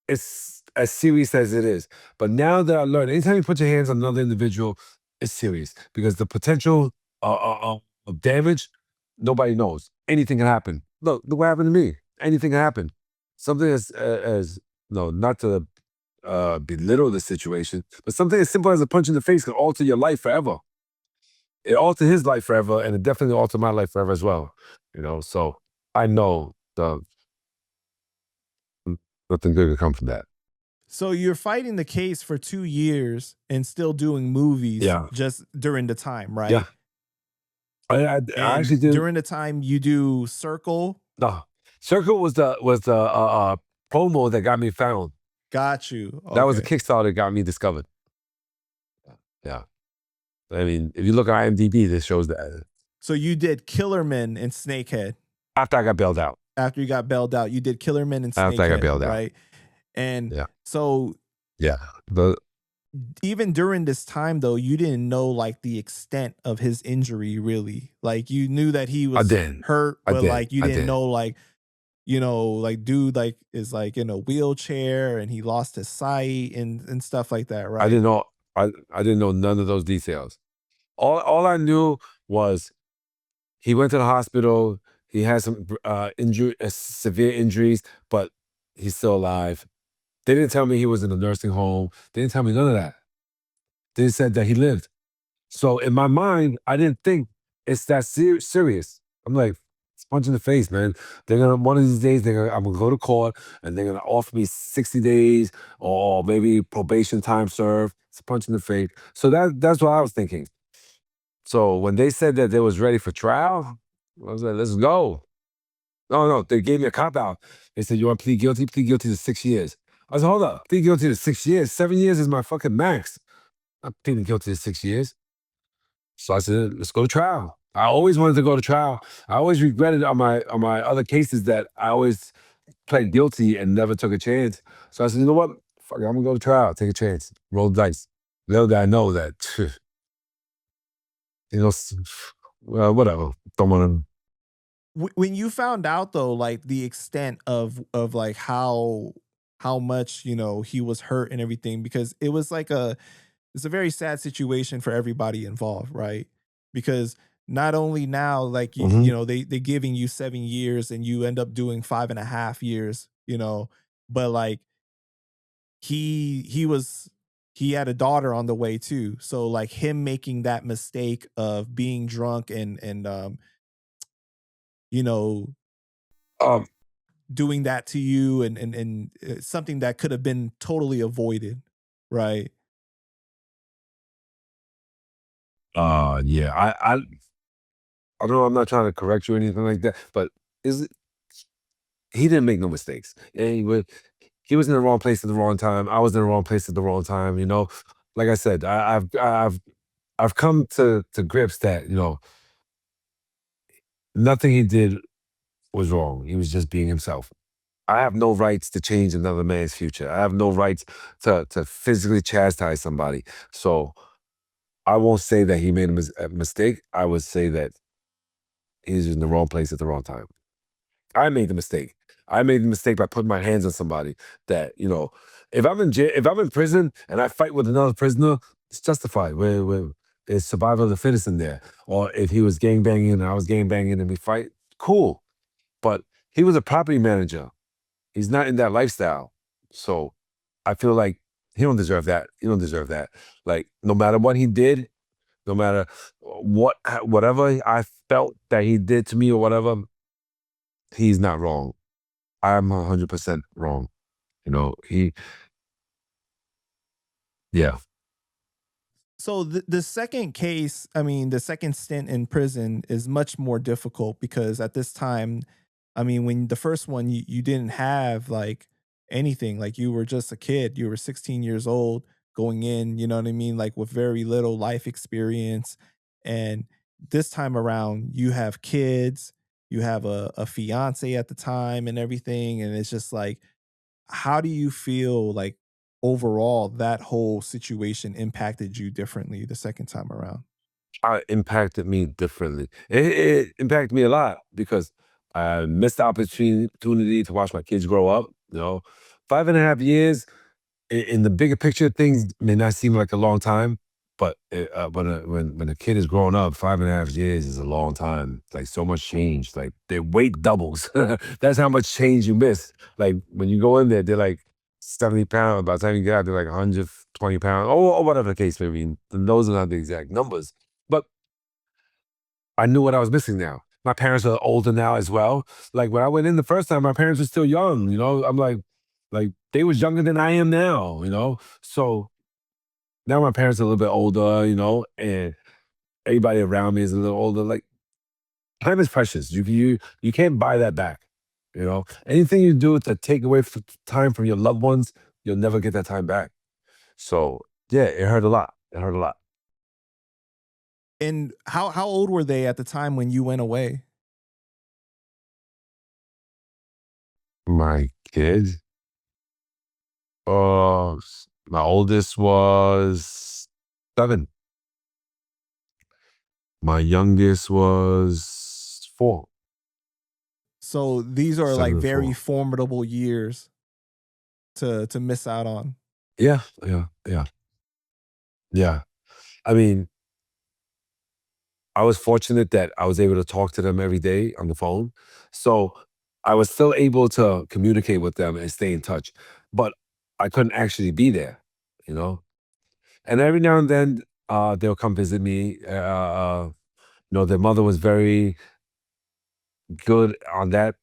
it's as serious as it is. But now that I learned, anytime you put your hands on another individual, it's serious because the potential of damage, nobody knows. Anything can happen. Look what happened to me. Anything can happen. Something as no, not to belittle the situation, but something as simple as a punch in the face can alter your life forever. It altered his life forever, and it definitely altered my life forever as well. So I know nothing good could come from that. so you're fighting the case for 2 years and still doing movies Yeah, just during the time, yeah. right? I And actually did. during the time you do Circle. No, Circle was the promo that got me found. Got you. That was a Okay. Kickstarter that got me discovered. Yeah, I mean, if you look at IMDb, this shows that So you did Killerman and Snakehead after I got bailed out. after you got bailed out. You did Killerman and After I got Snakehead, bailed out. right? And Yeah, so yeah. But even during this time though, you didn't know like the extent of his injury really. Like you knew that he I was did. hurt, I but did. like you I didn't did. know like like dude like is like in a wheelchair and he lost his sight and stuff like that, I right? didn't know. I didn't know none of those details. All I knew was he went to the hospital. He had some severe injuries, but he's still alive. They didn't tell me he was in a nursing home. They didn't tell me none of that. They said that he lived. So in my mind, I didn't think it's that serious. I'm like, it's a punch in the face, man. They're gonna one of these days. I'm gonna go to court and they're gonna offer me 60 days or maybe probation time served. It's a punch in the face. So that's what I was thinking. So when they said that they was ready for trial, I was like, let's go. No, no, they gave me a cop out. They said, you want to plead guilty? Plead guilty to 6 years. I said, hold up, plead guilty to 6 years. 7 years is my fucking max. I'm pleading guilty to 6 years. So I said, let's go to trial. I always wanted to go to trial. I always regretted on my other cases that I always pled guilty and never took a chance. So I said, you know what? Fuck it, I'm gonna go to trial, take a chance, roll the dice. Little did I know that, well, whatever. Don't want When you found out though, like the extent of like how much he was hurt and everything, because it was like it's a very sad situation for everybody involved, right? Because not only now, like to. Hmm. they giving you 7 years and you end up doing 5.5 years, but like he had a daughter on the way too. So like him making that mistake of being drunk and you know Um, doing that to you and something that could have been totally avoided, right? yeah, I don't know. I'm not trying to correct you or anything like that, but is he didn't make no mistakes. And he was in the wrong place at the wrong time. I was in the wrong place at the wrong time. Like I said, I've come to grips that nothing he did was wrong. He was just being himself. I have no rights to change another man's future. I have no rights to physically chastise somebody. So I won't say that he made a mistake. I would say that he's in the wrong place at the wrong time. I made the mistake. I made the mistake by putting my hands on somebody that, if I'm in jail, if I'm in prison and I fight with another prisoner, it's justified. It's survival of the fittest in there. Or if he was gang banging and I was gang banging and we fight, cool. But he was a property manager. He's not in that lifestyle. So I feel like he don't deserve that. He don't deserve that. Like no matter what he did, no matter whatever I felt that he did to me or whatever, he's not wrong. I'm 100% wrong. He, yeah. So the second case, I mean, the second stint in prison is much more difficult because at this time, I mean, when the first one you didn't have like anything, like you were just a kid, you were 16 years old going in, you know what I mean, like with very little life experience. And this time around, you have kids, you have a fiance at the time and everything, and it's just like how do you feel like overall that whole situation impacted you differently the second time around? How it impacted me differently. It impacted me a lot because I missed the opportunity to watch my kids grow up. 5.5 years in the bigger picture of things may not seem like a long time, but when a kid is growing up, 5.5 years is a long time. Like so much change. Like their weight doubles. That's how much change you miss. Like when you go in there, they're like 70 pounds. By the time you get out, they're like 120 pounds, or whatever the case may be. And those are not the exact numbers. But I knew what I was missing now. My parents are older now as well. Like when I went in the first time, my parents were still young. I'm like they was younger than I am now. So now my parents are a little bit older. And everybody around me is a little older. Like time is precious. You can't buy that back. Anything you do to take away time from your loved ones, you'll never get that time back. So yeah, it hurt a lot. It hurt a lot. And how old were they at the time when you went away? My kids. My oldest was 7. My youngest was 4. So these are like 7 and very 4. formidable years to miss out on. Yeah, yeah, yeah, yeah. I mean, I was fortunate that I was able to talk to them every day on the phone. So I was still able to communicate with them and stay in touch. But I couldn't actually be there, you know? And every now and then, they'll come visit me. Their mother was very good on that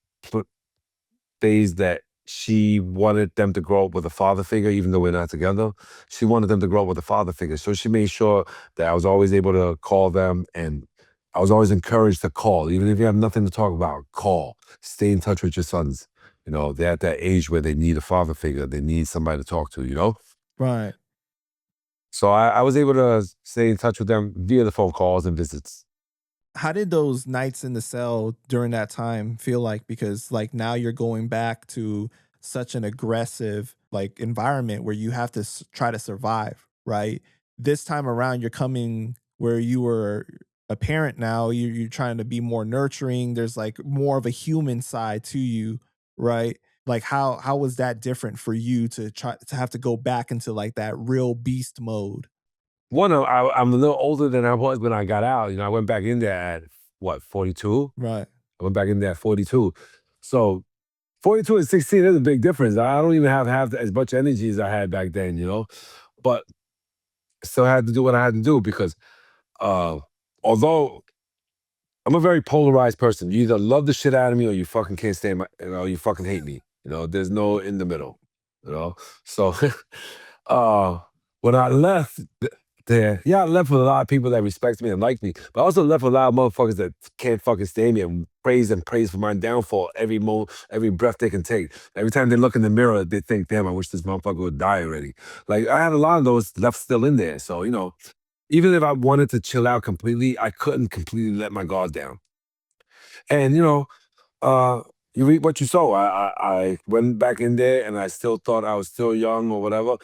phase that she wanted them to grow up with a father figure, even though we're not together. She wanted them to grow up with a father figure. So she made sure that I was always able to call them, and I was always encouraged to call. Even if you have nothing to talk about, call. Stay in touch with your sons. They're at that age where they need a father figure. They need somebody to talk to. Right. So I was able to stay in touch with them via the phone calls and visits. How did those nights in the cell during that time feel like? Because like now you're going back to such an aggressive like environment where you have to try to survive, right? This time around, you're coming where you were a parent now. You're trying to be more nurturing. There's like more of a human side to you, right? Like how was that different for you to try to have to go back into like that real beast mode? One, I'm a little older than I was when I got out. I went back in there at what, 42? Right. I went back in there at 42. So 42 and 16 is a big difference. I don't even have half as much energy as I had back then. But still had to do what I had to do because uh, although I'm a very polarized person, you either love the shit out of me or you fucking can't stand you fucking hate me. There's no in the middle. So uh, when I left there, yeah, I left with a lot of people that respect me and like me, but I also left with a lot of motherfuckers that can't fucking stand me and praise for my downfall every breath they can take. Every time they look in the mirror, they think, damn, I wish this motherfucker would die already. Like I had a lot of those left still in there. So, even if I wanted to chill out completely, I couldn't completely let my guard down. And, uh, you reap what you sow. I went back in there and I still thought I was still young or whatever.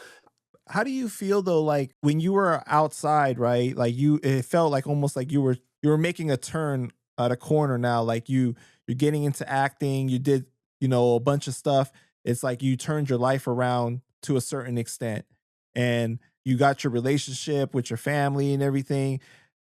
How do you feel though, like when you were outside, right? Like it felt like almost like you were making a turn at a corner now. Like you're getting into acting. You did, a bunch of stuff. It's like you turned your life around to a certain extent, and you got your relationship with your family and everything.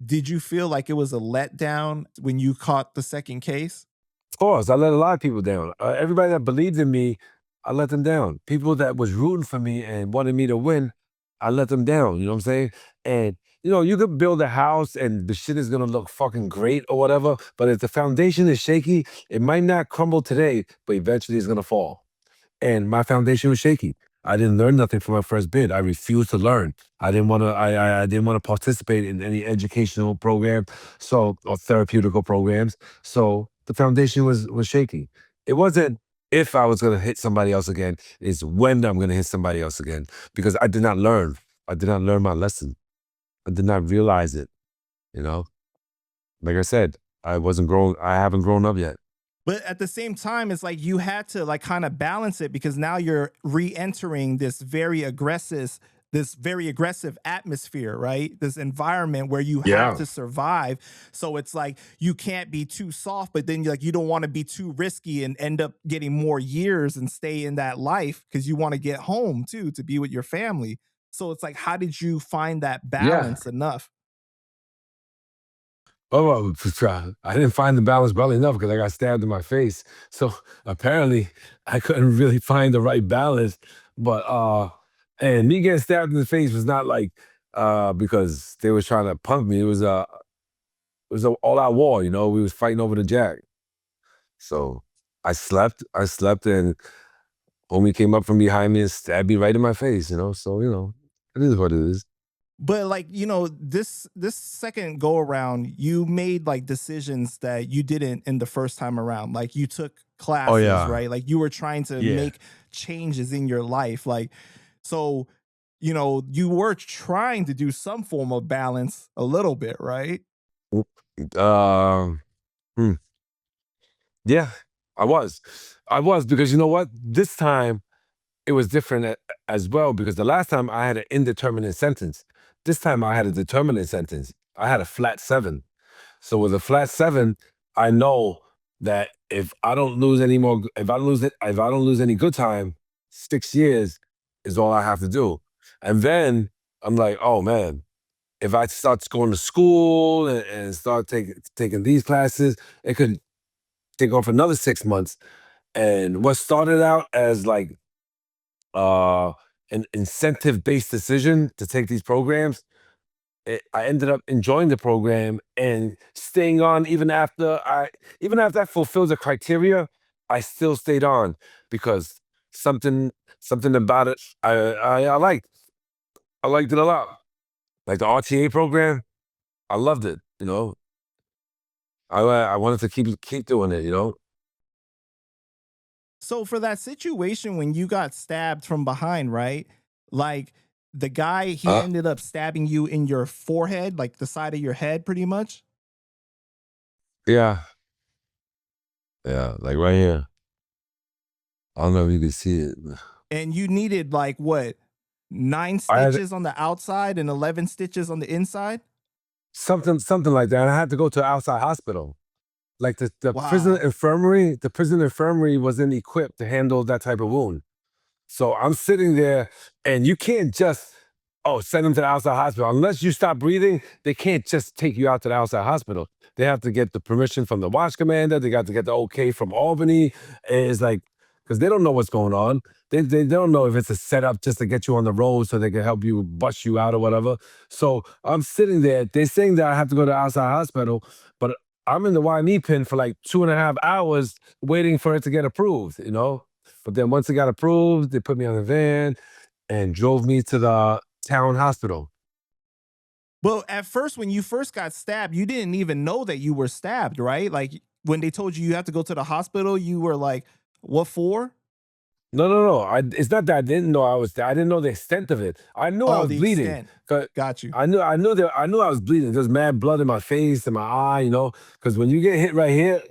Did you feel like it was a letdown when you caught the second case? Of course, I let a lot of people down. Everybody that believed in me, I let them down. People that was rooting for me and wanted me to win, I let them down. You know what I'm saying? And you could build a house and the shit is gonna look fucking great or whatever, but if the foundation is shaky, it might not crumble today, but eventually it's gonna fall. And my foundation was shaky. I didn't learn nothing from my first bid. I refused to learn. I didn't want to. I didn't want to participate in any educational program, or therapeutical programs. So the foundation was shaky. It wasn't if I was going to hit somebody else again. It's when I'm going to hit somebody else again, because I did not learn. I did not learn my lesson. I did not realize it. You know, like I said, I wasn't grown. I haven't grown up yet. But at the same time, it's like you had to like kind of balance it because now you're re-entering this very aggressive atmosphere, right? This environment where you have Yeah. to survive. So it's like you can't be too soft, but then you don't want to be too risky and end up getting more years and stay in that life because you want to get home too to be with your family. So it's like, how did you find that Yeah. balance enough? Oh, well, I didn't find the balance well enough because I got stabbed in my face. So apparently, I couldn't really find the right balance. But and me getting stabbed in the face was not like because they was trying to punk me. It was a all out war. We was fighting over the jack. So I slept, and homie came up from behind me and stabbed me right in my face. So it is what it is. But like, this second go around, you made like decisions that you didn't in the first time around. Like you took Oh classes, yeah, right? Like you were trying to yeah. make changes in your life. Like, so, you were trying to do some form of balance a little bit, right? Um, hmm. Yeah, I was. I was, because you know what? This time it was different as well, because the last time I had an indeterminate sentence. This time I had a determinate sentence. I had a flat 7. So with a flat 7, I know that if I don't lose any more, if I don't lose any good time, 6 years is all I have to do. And then I'm like, oh man, if I start going to school and start taking these classes, it could take off another 6 months. And what started out as like uh, an incentive-based decision to take these programs, I ended up enjoying the program and staying on even after I fulfilled the criteria. I still stayed on because something something about it I liked. I liked it a lot. Like the RTA program, I loved it. I wanted to keep doing it. So for that situation when you got stabbed from behind, right? Like the guy, he Uh, ended up stabbing you in your forehead, like the side of your head, pretty much. yeah, yeah, like right here. I don't know if you can see it. And you needed like what, nine I had stitches on the outside and 11 stitches on the inside? something like that. I had to go to an outside hospital. Like Wow. the prison infirmary wasn't equipped to handle that type of wound. So I'm sitting there, and you can't just, send them to the outside hospital. Unless you stop breathing, they can't just take you out to the outside hospital. They have to get the permission from the watch commander. They got to get the okay from Albany. And it's like, because they don't know what's going on. They don't know if it's a setup just to get you on the road so they can help you bust you out or whatever. So I'm sitting there. They're saying that I have to go to the outside hospital, but I'm in the YME pen for like 2.5 hours waiting for it to get approved. But then once it got approved, they put me on the van and drove me to the town hospital. Well, at first, when you first got stabbed, you didn't even know that you were stabbed, right? Like when they told you have to go to the hospital, you were like, what for? No, no, no. It's not that I didn't know I was there. I didn't know the extent of it. I knew I Oh, was the bleeding. extent. 'Cause Got you. I knew I was bleeding. There's mad blood in my face and my eye. Because when you get hit right here,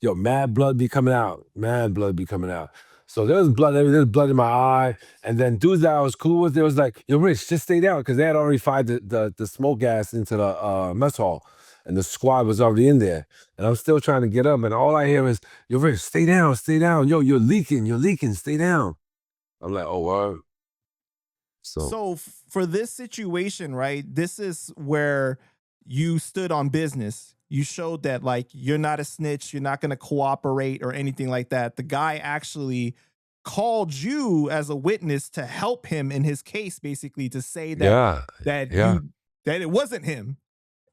mad blood be coming out. Mad blood be coming out. So there's blood in my eye. And then dudes that I was cool with, they was like, yo, Rich, just stay down. Because they had already fired the smoke gas into the mess hall. And the squad was already in there. And I'm still trying to get up. And all I hear is, yo, Rich, stay down, stay down. Yo, you're leaking, stay down. I'm like, oh, word. So, So for this situation, right? This is where you stood on business. You showed that like you're not a snitch, you're not going to cooperate or anything like that. The guy actually called you as a witness to help him in his case, basically to say that yeah, that yeah. you that it wasn't him.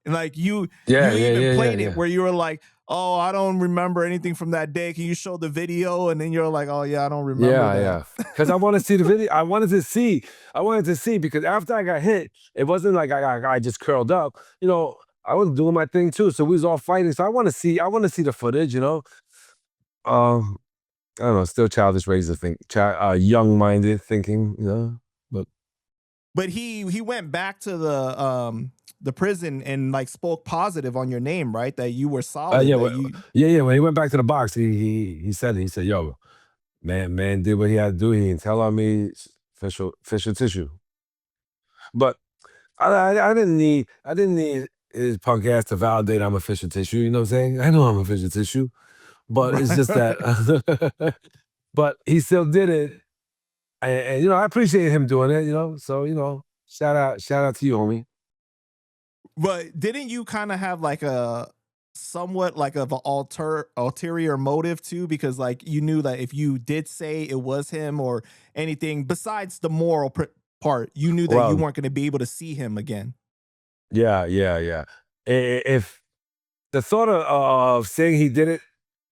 Like you Yeah, you yeah, even yeah, yeah, played it yeah. where you were like, oh, I don't remember anything from that day. Can you show the video? And then you're like, oh yeah, I don't remember Yeah, that. yeah. Because I want to see the video. I wanted to see. I wanted to see because after I got hit, it wasn't like I just curled up. You know, I was doing my thing too. So we was all fighting. So I want to see. I want to see the footage. You know. Um, I don't know. Still childish ways to think. Young-minded thinking. You know. But he went back to the prison and like spoke positive on your name, right? That you were solid. Yeah, That you yeah. When he went back to the box, he said it. He said, "Yo, man did what he had to do. He didn't tell on me. Official tissue." But I didn't need his punk ass to validate I'm official tissue. You know what I'm saying? I know I'm official tissue, but it's just that. But he still did it, and you know I appreciate him doing it. You know, so you know, shout out to you, homie. But didn't you kind of have like a somewhat like of an ulterior motive too? Because like you knew that if you did say it was him or anything besides the moral part, you knew that you Well, weren't going to be able to see him again. yeah. If the thought of saying he did it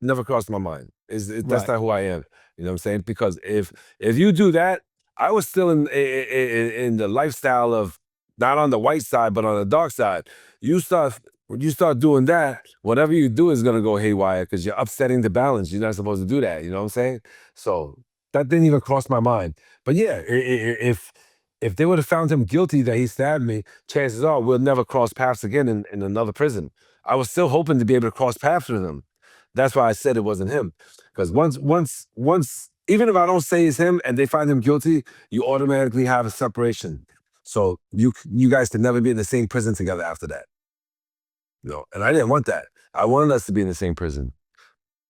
never crossed my mind. That's Right. not who I am. You know what I'm saying? Because if you do that, I was still in the lifestyle of not on the white side, but on the dark side. When you start doing that, whatever you do is gonna go haywire because you're upsetting the balance. You're not supposed to do that. You know what I'm saying? So that didn't even cross my mind. But yeah, if they would have found him guilty that he stabbed me, chances are we'll never cross paths again in another prison. I was still hoping to be able to cross paths with him. That's why I said it wasn't him. Because once, even if I don't say it's him and they find him guilty, you automatically have a separation. So you guys can never be in the same prison together after that. You know, and I didn't want that. I wanted us to be in the same prison.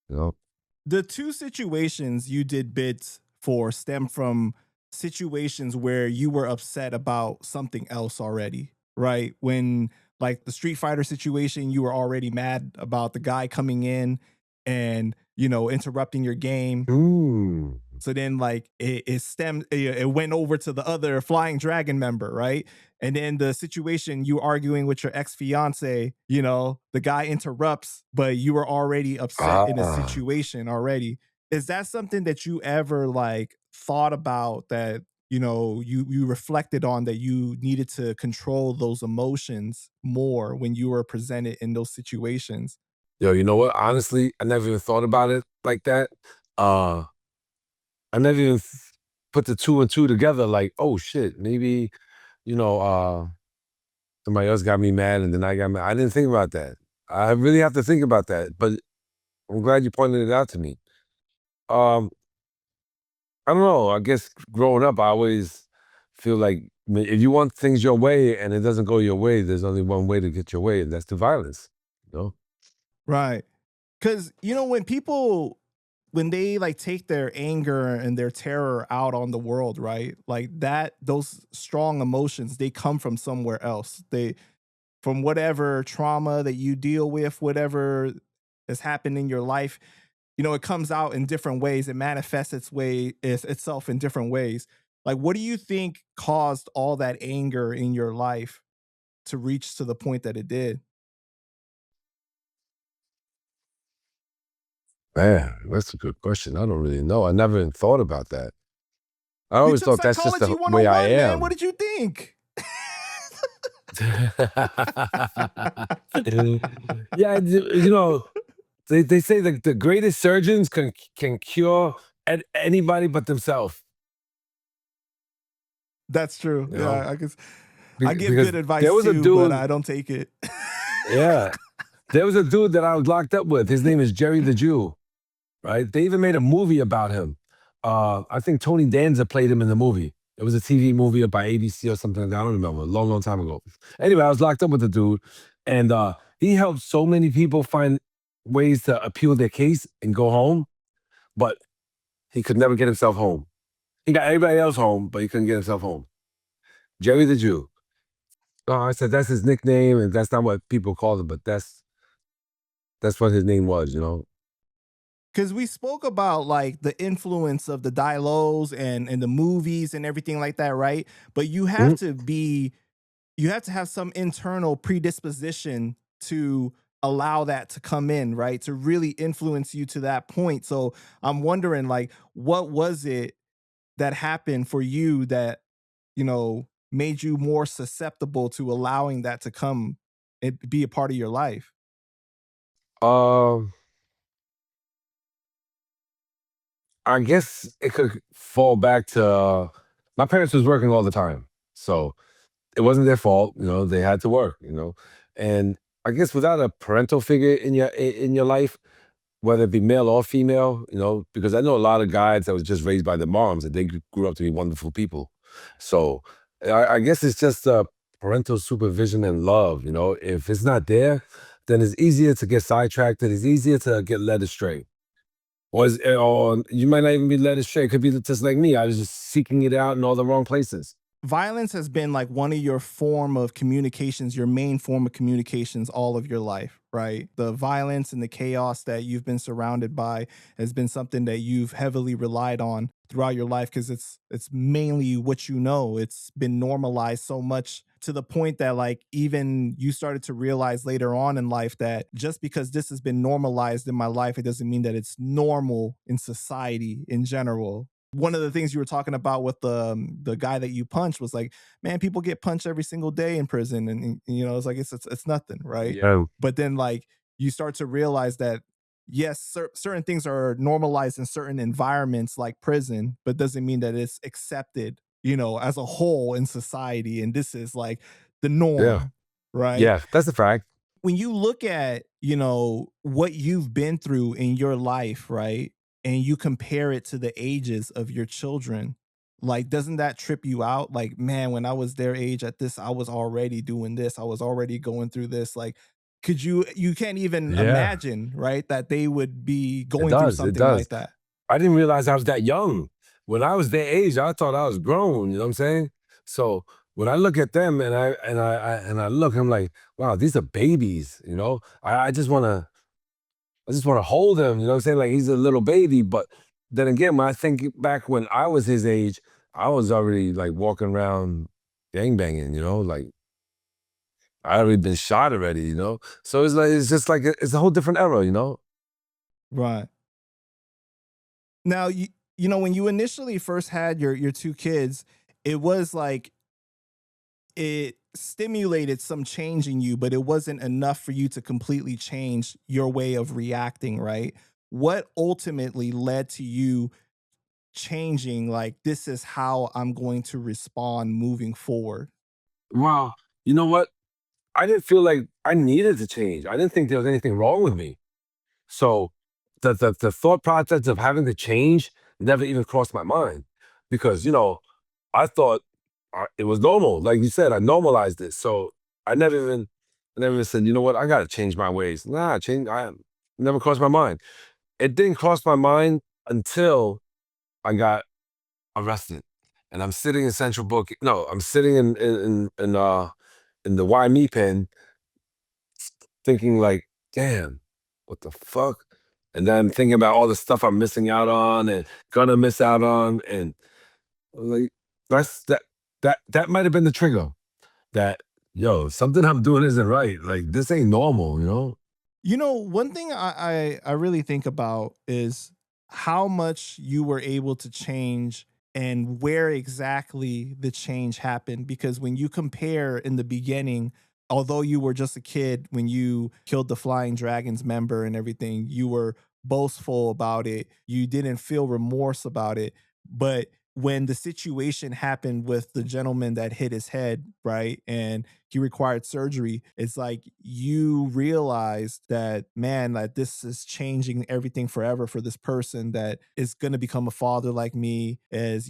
You know. The two situations you did bits for stem from situations where you were upset about something else already, right? When like the Street Fighter situation, you were already mad about the guy coming in and, you know, interrupting your game. Mm. So then like it stemmed, it went over to the other Flying Dragon member, right? And then the situation you arguing with your ex-fiance, you know, the guy interrupts, but you were already upset in a Ah. situation already. Is that something that you ever like thought about that, you know, you reflected on that you needed to control those emotions more when you were presented in those situations? Yo, you know what? Honestly, I never even thought about it like that. Uh, I never even put the two and two together. Like, oh shit, maybe you know, somebody else got me mad, and then I got mad. I didn't think about that. I really have to think about that. But I'm glad you pointed it out to me. Um, I don't know. I guess growing up, I always feel like if you want things your way and it doesn't go your way, there's only one way to get your way, and that's through violence. You know? Right. Cause you know, when people when they like take their anger and their terror out on the world, right? Like that, those strong emotions, they come from somewhere else. They from whatever trauma that you deal with, whatever has happened in your life, you know, it comes out in different ways. It manifests itself in different ways. Like, what do you think caused all that anger in your life to reach to the point that it did? Man, that's a good question. I don't really know. I never even thought about that. I You always took thought that's just psychology the way I 101, man. What am. did you think? Yeah, you know, they say that the greatest surgeons can cure anybody but themselves. That's true. You know, Yeah, I give because good there advice was a too, but dude. I don't take it. Yeah, there was a dude that I was locked up with. His name is Jerry the Jew. Right? They even made a movie about him. I think Tony Danza played him in the movie. It was a TV movie by ABC or something like that. I don't remember. A long, long time ago. Anyway, I was locked up with the dude, and he helped so many people find ways to appeal their case and go home, but he could never get himself home. He got everybody else home, but he couldn't get himself home. Jerry the Jew. I said that's his nickname, and that's not what people called him, but that's what his name was. You know. Because we spoke about like the influence of the Dilos and the movies and everything like that, right? But Mhm. you have to have some internal predisposition to allow that to come in, right? To really influence you to that point. So I'm wondering, like, what was it that happened for you that, made you more susceptible to allowing that to come and be a part of your life? Um, I guess it could fall back to my parents was working all the time, so it wasn't their fault. They had to work. And I guess without a parental figure in your life, whether it be male or female, because I know a lot of guys that was just raised by their moms and they grew up to be wonderful people. So I guess it's just parental supervision and love. If it's not there, then it's easier to get sidetracked. It's easier to get led astray. Or you might not even be led astray. It could be just like me. I was just seeking it out in all the wrong places. Violence has been like one of your form of communications, your main form of communications all of your life, right? The violence and the chaos that you've been surrounded by has been something that you've heavily relied on throughout your life because it's mainly what you know. It's been normalized so much to the point that like even you started to realize later on in life that just because this has been normalized in my life, it doesn't mean that it's normal in society in general. One of the things you were talking about with the guy that you punched was like, man, people get punched every single day in prison, and it's like it's nothing, right? Yeah, But then like you start to realize that yes, certain things are normalized in certain environments like prison, but doesn't mean that it's accepted, as a whole in society, and this is like the yeah, norm, right? yeah. That's a fact. When you look at, what you've been through in your life, right? And you compare it to the ages of your children, like, doesn't that trip you out? Like, man, when I was their age at this, I was already doing this. I was already going through this. Like, you can't even Yeah, imagine, right? That they would be it going through does. It something does. like that. I didn't realize I was that young. When I was their age, I thought I was grown. You know what I'm saying? So when I look at them and I look, I'm like, wow, these are babies. I just want to hold him. You know what I'm saying? Like he's a little baby. But then again, when I think back when I was his age, I was already like walking around gangbanging. Like I already been shot already. So it's just like it's a whole different era. Right. Now, when you initially first had your two kids, it was like it stimulated some change in you, but it wasn't enough for you to completely change your way of reacting, right? What ultimately led to you changing, like, this is how I'm going to respond moving forward? Wow. You know what? I didn't feel like I needed to change. I didn't think there was anything wrong with me. So the thought process of having to change never even crossed my mind because I thought it was normal. Like you said, I normalized it. So I never even said, you know what, I got to change my ways. Nah, change. I never crossed my mind. It didn't cross my mind until I got arrested, and I'm sitting in Central Book. No, I'm sitting in the Why Me pen thinking like, damn, what the fuck? And then thinking about all the stuff I'm missing out on and gonna miss out on, and like that's that might have been the trigger that something I'm doing isn't right. Like this ain't normal. One thing I really think about is how much you were able to change and where exactly the change happened. Because when you compare in the beginning, although you were just a kid when you killed the Flying Dragons member and everything, you were boastful about it. You didn't feel remorse about it. But when the situation happened with the gentleman that hit his head, right? And he required surgery, it's like you realized that, man, like this is changing everything forever for this person that is going to become a father like me. As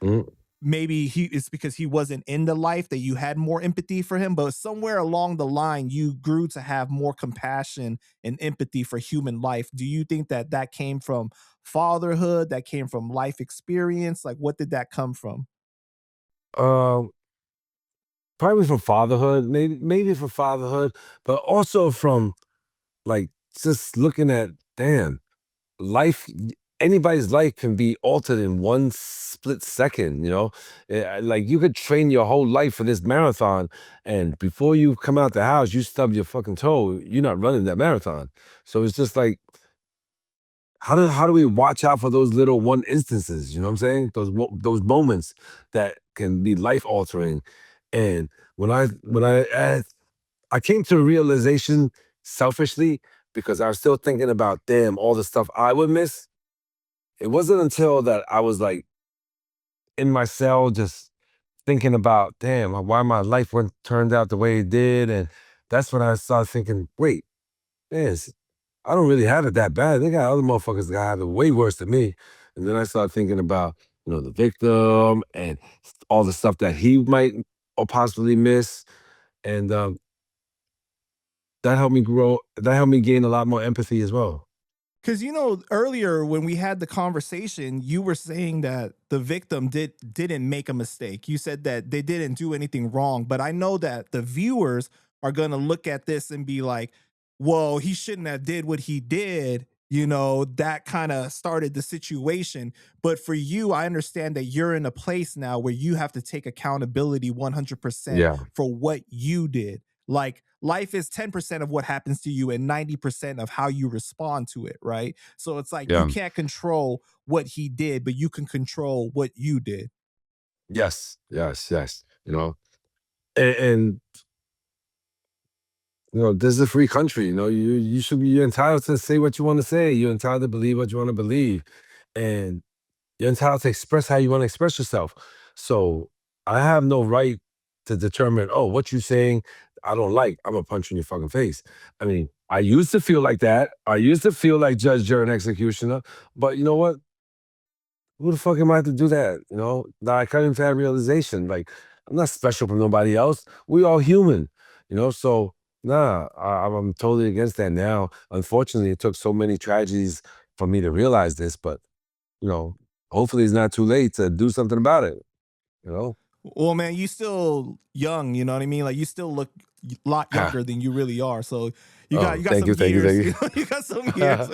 Mm. maybe it's because he wasn't in the life that you had more empathy for him, but somewhere along the line you grew to have more compassion and empathy for human life. Do you think that that came from fatherhood, that came from life experience? Like, what did that come from? Um, Probably from fatherhood, maybe from fatherhood, but also from like just looking at damn life. anybody's life can be altered in one split second, you know? Like you could train your whole life for this marathon, and before you come out the house, you stub your fucking toe, you're not running that marathon. So it's just like, how do we watch out for those little one instances? You know what I'm saying? Those moments that can be life altering. And when I came to a realization selfishly, because I was still thinking about, damn, all the stuff I would miss. It wasn't until that I was like in my cell just thinking about, damn, why my life went turned out the way it did. And that's when I started thinking, wait, man, I don't really have it that bad. They got other motherfuckers that have it way worse than me. And then I started thinking about, the victim and all the stuff that he might or possibly miss. And that helped me grow. That helped me gain a lot more empathy as well. Because earlier when we had the conversation, you were saying that the victim didn't make a mistake. You said that they didn't do anything wrong, but I know that the viewers are gonna look at this and be like, "Well, he shouldn't have did what he did." That kind of started the situation. But for you, I understand that you're in a place now where you have to take accountability 100% Yeah, for what you did. Like life is 10% of what happens to you and 90% of how you respond to it, right? So it's like you yeah, can't control what he did, but you can control what you did. yes, yes, yes. And this is a free country. You should be you're entitled to say what you want to say. You're entitled to believe what you want to believe, and you're entitled to express how you want to express yourself. So I have no right to determine, oh, what you're saying I don't like. I'm gonna punch you in your fucking face. I mean, I used to feel like that. I used to feel like judge, jury, and executioner. But you know what? Who the fuck am I to do that? Now I come into that realization. Like, I'm not special from nobody else. We all human. So nah, I'm totally against that now. Unfortunately, it took so many tragedies for me to realize this, but you know, hopefully it's not too late to do something about it. You know? Well, man, you still young, you know what I mean? Like you still look a lot Ah, younger than you really are. So you oh, got thank some you, thank you, years, thank you got some years.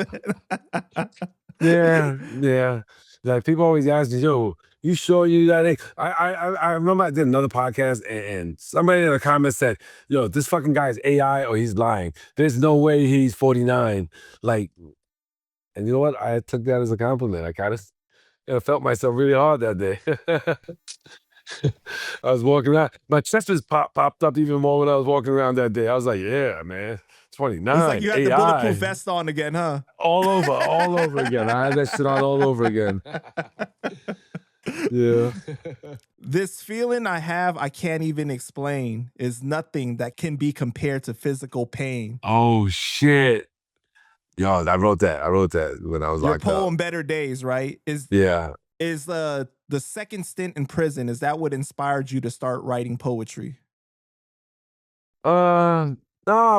you. Yeah, yeah. Like people always ask me, "Yo, you sure you that age?" I remember I did another podcast, and somebody in the comments said, "Yo, this fucking guy is AI or he's lying. There's no way he's 49." Like, and you know what? I took that as a compliment. I kind of felt myself really hard that day. I was walking around. My chest was popped up even more when I was walking around that day. I was like, "Yeah, man, It's like 29 you had the bulletproof AI vest on again, huh? all over again." I had that shit on all over again. Yeah. This feeling I have, I can't even explain, is nothing that can be compared to physical pain. Oh shit. Yo, I wrote that when I was Your locked up. poem Better Days, right? Yeah. Is the second stint in prison, is that what inspired you to start writing poetry? No,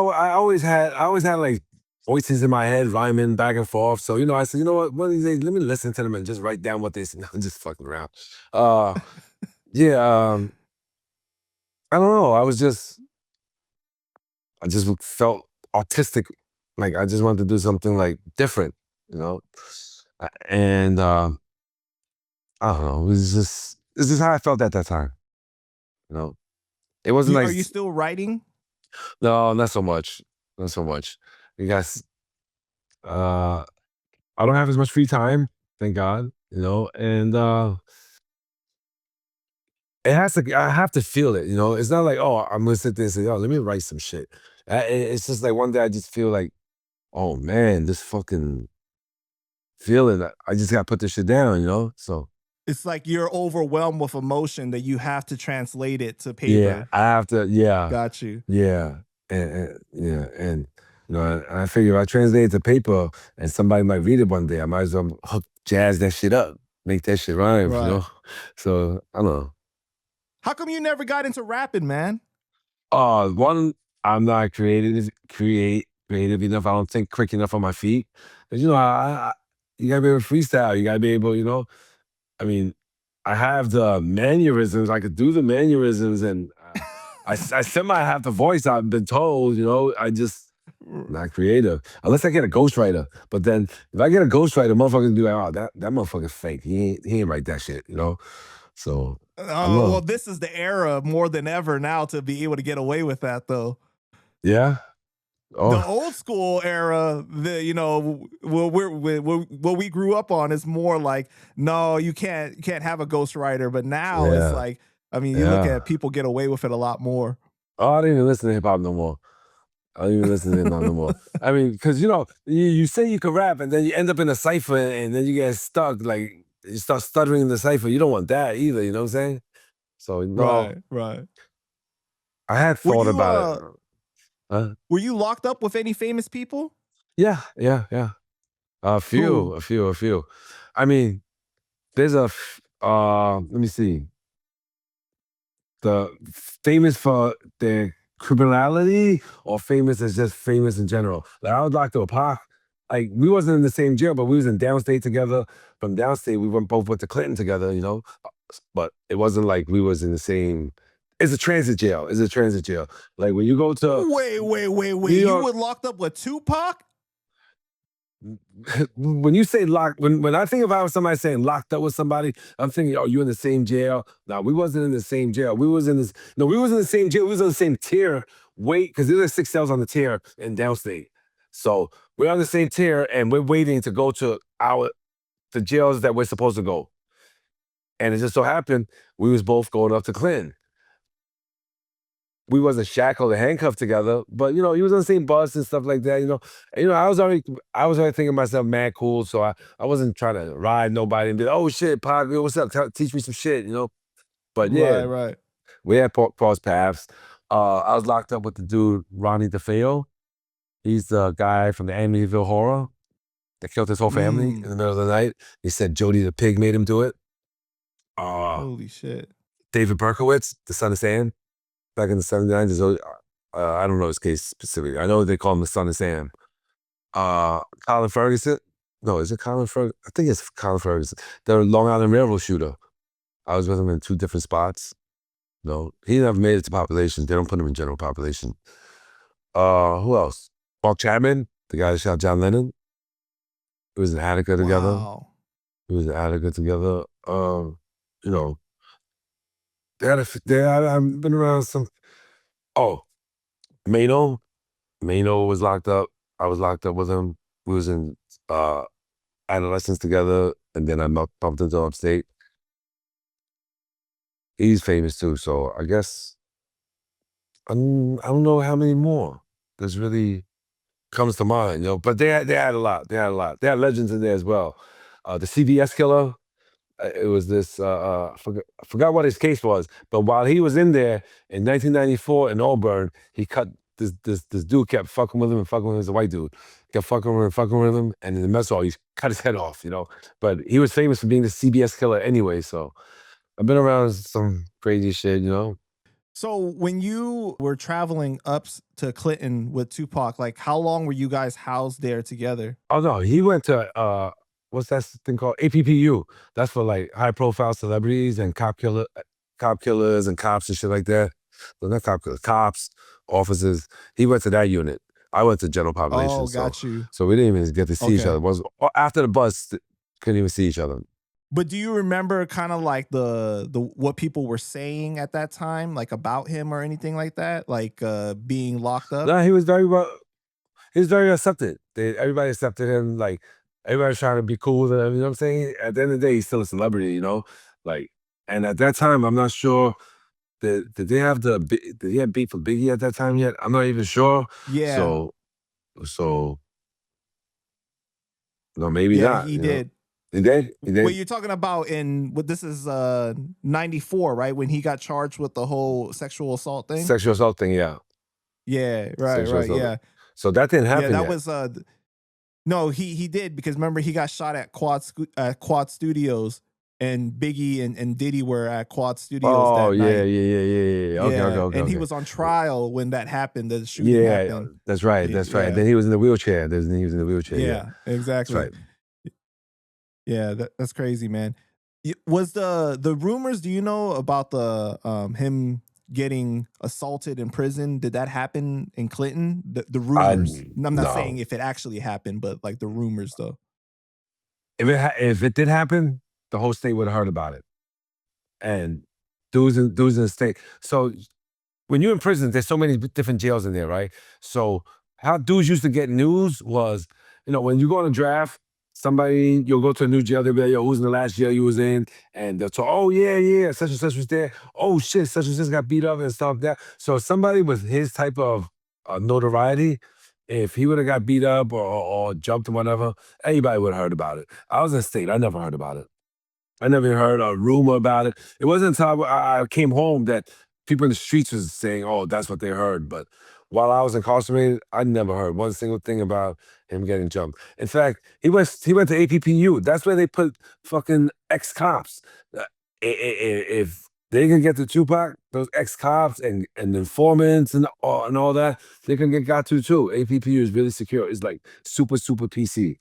I always had like voices in my head rhyming back and forth. So, I said, you know what, one of these days, let me listen to them and just write down what they said. No, I'm just fucking around. Uh yeah, I don't know. I just felt artistic. Like I just wanted to do something like different, you know? And I don't know. It's just how I felt at that time. You know, it wasn't like Are you still writing? no, not so much, not so much. Because uh, I don't have as much free time, thank God. And I have to feel it. It's not like, oh, I'm gonna sit there and say, oh, let me write some shit. It's just like one day I just feel like, oh man, this fucking feeling. I just gotta put this shit down. So It's like you're overwhelmed with emotion that you have to translate it to yeah, paper. I have to. Yeah, Got you. yeah, and yeah, and and I figure if I translate it to paper and somebody might read it one day, I might as well jazz that shit up, make that shit rhyme. Right. So I don't know. How come you never got into rapping, man? One, I'm not creative enough. I don't think quick enough on my feet. 'Cause, you gotta be able to freestyle. You gotta be able, I mean, I have the mannerisms. I could do the mannerisms, and I semi have the voice. I've been told. I just not creative. Unless I get a ghostwriter. But then if I get a ghostwriter, motherfuckers be like, oh, that motherfucker's fake. He ain't write that shit, you know? So I don't know. Well, this is the era more than ever now to be able to get away with that, though. Yeah. The Oh, old school era, what we grew up on is more like, no, you can't have a ghostwriter. But now it's yeah. like, I mean, you look Yeah. at people get away with it a lot more. Oh, I don't even listen to hip hop no more. I don't even listen to him no more. I mean, because you know, you say you can rap, and then you end up in a cipher, and then you get stuck. Like you start stuttering in the cipher. You don't want that either. You know what I'm saying? So no, Right. I had Were thought you about it. were you locked up with any famous people? Yeah. A Who? few. I mean, there's let me see. The famous for their criminality or famous as just famous in general. Like I was locked up with Pac. Like we wasn't in the same jail, but we was in downstate together. From downstate, we both went to Clinton together, you know. But it wasn't like we was in the same. It's a transit jail. It's a transit jail. Like when you go to Wait. New You York, were locked up with Tupac? when you say locked, when I think about somebody saying locked up with somebody, I'm thinking, oh, you in the same jail? No, we wasn't in the same jail. We was in this. No, we was in the same jail. We was on the same tier. Wait, because there's 6 cells on the tier in downstate. So we're on the same tier, and we're waiting to go to the jails that we're supposed to go. And it just so happened we was both going up to Clinton. We wasn't shackled or handcuffed together, but you know, he was on the same bus and stuff like that. I was already thinking myself mad cool, so I wasn't trying to ride nobody and be like, oh shit, Pac, what's up? Teach me some shit, you know. But yeah, Right. we had crossed paths. I was locked up with the dude Ronnie DeFeo. He's the guy from the Amityville Horror that killed his whole family in the middle of the night. He said Jody the pig made him do it. Holy shit. David Berkowitz, the son of Sam. Back in the 79s, I don't know his case specifically. I know they call him the son of Sam. Colin Ferguson. No, is it Colin Ferguson? I think it's Colin Ferguson. The Long Island Railroad shooter. I was with him in 2 different spots. No, he never made it to population. They don't put him in general population. Who else? Mark Chapman, the guy that shot John Lennon. It was in Attica together. Wow. It was in Attica together. You know, I've been around some. Oh, Mano was locked up. I was locked up with him. We was in adolescence together, and then I bumped into upstate. He's famous too, so I guess I don't know how many more. There's really comes to mind, you know. But they had a lot. They had legends in there as well. The CVS killer. It was this. I forgot what his case was, but while he was in there in 1994 in Auburn, he cut this dude kept fucking with him and fucking with him. He's a white dude, kept fucking with him, and in the mess hall he cut his head off. You know, but he was famous for being the CBS killer anyway. So I've been around some crazy shit. You know. So when you were traveling up to Clinton with Tupac, like how long were you guys housed there together? Oh no, he went to what's that thing called? APPU. That's for like high profile celebrities and cop killers and cops and shit like that. Well, not cop killers, cops, officers. He went to that unit. I went to general population. Oh, got you. So we didn't even get to see each Okay. other. After the bus, couldn't even see each other. But do you remember kind of like the what people were saying at that time, like about him or anything like that, like being locked up? No, he was very well. He was very accepted. Everybody accepted him. Like everybody was trying to be cool with him. You know what I'm saying? At the end of the day, he's still a celebrity. You know, like, and at that time, I'm not sure. Did they have did he have beef with Biggie at that time yet? I'm not even sure. Yeah. So no, maybe Yeah, not. he You know? did. He did. What you're talking about in what this is 94, right? When he got charged with the whole sexual assault thing? Sexual assault thing, yeah. Yeah, Sexual right, assault. yeah. So that didn't happen Yeah, that yet. was no, he did because remember he got shot at Quad Studios and Biggie and Diddy were at Quad Studios Oh that yeah, night. yeah. Okay. And he was on trial when that happened, the shooting Yeah, happened. that's right. Yeah. And then he was in the wheelchair. He was in the wheelchair. Yeah, exactly. That's right. Yeah, that's crazy, man. Was the rumors? Do you know about the him getting assaulted in prison. Did that happen in Clinton? The I rumors. I'm not saying no. if it actually happened, but like the rumors though. If it did happen, the whole state would have heard about it. And dudes in the state. So when you're in prison, there's so many different jails in there, right? So how dudes used to get news was, when you go on a draft, you'll go to a new jail, they'll be like, yo, who's in the last jail you was in? And they'll talk, oh, yeah, yeah, such and such was there. Oh, shit, such and such got beat up and stuff like that. So somebody with his type of notoriety, if he would have got beat up or jumped or whatever, anybody would have heard about it. I was in state, I never heard about it. I never heard a rumor about it. It wasn't until I came home that people in the streets was saying, "Oh, that's what they heard." But while I was incarcerated, I never heard one single thing about him getting jumped. In fact, he went to APPU. That's where they put fucking ex cops. If they can get to Tupac, those ex cops and informants and all that, they can get got to too. APPU is really secure. It's like super PC.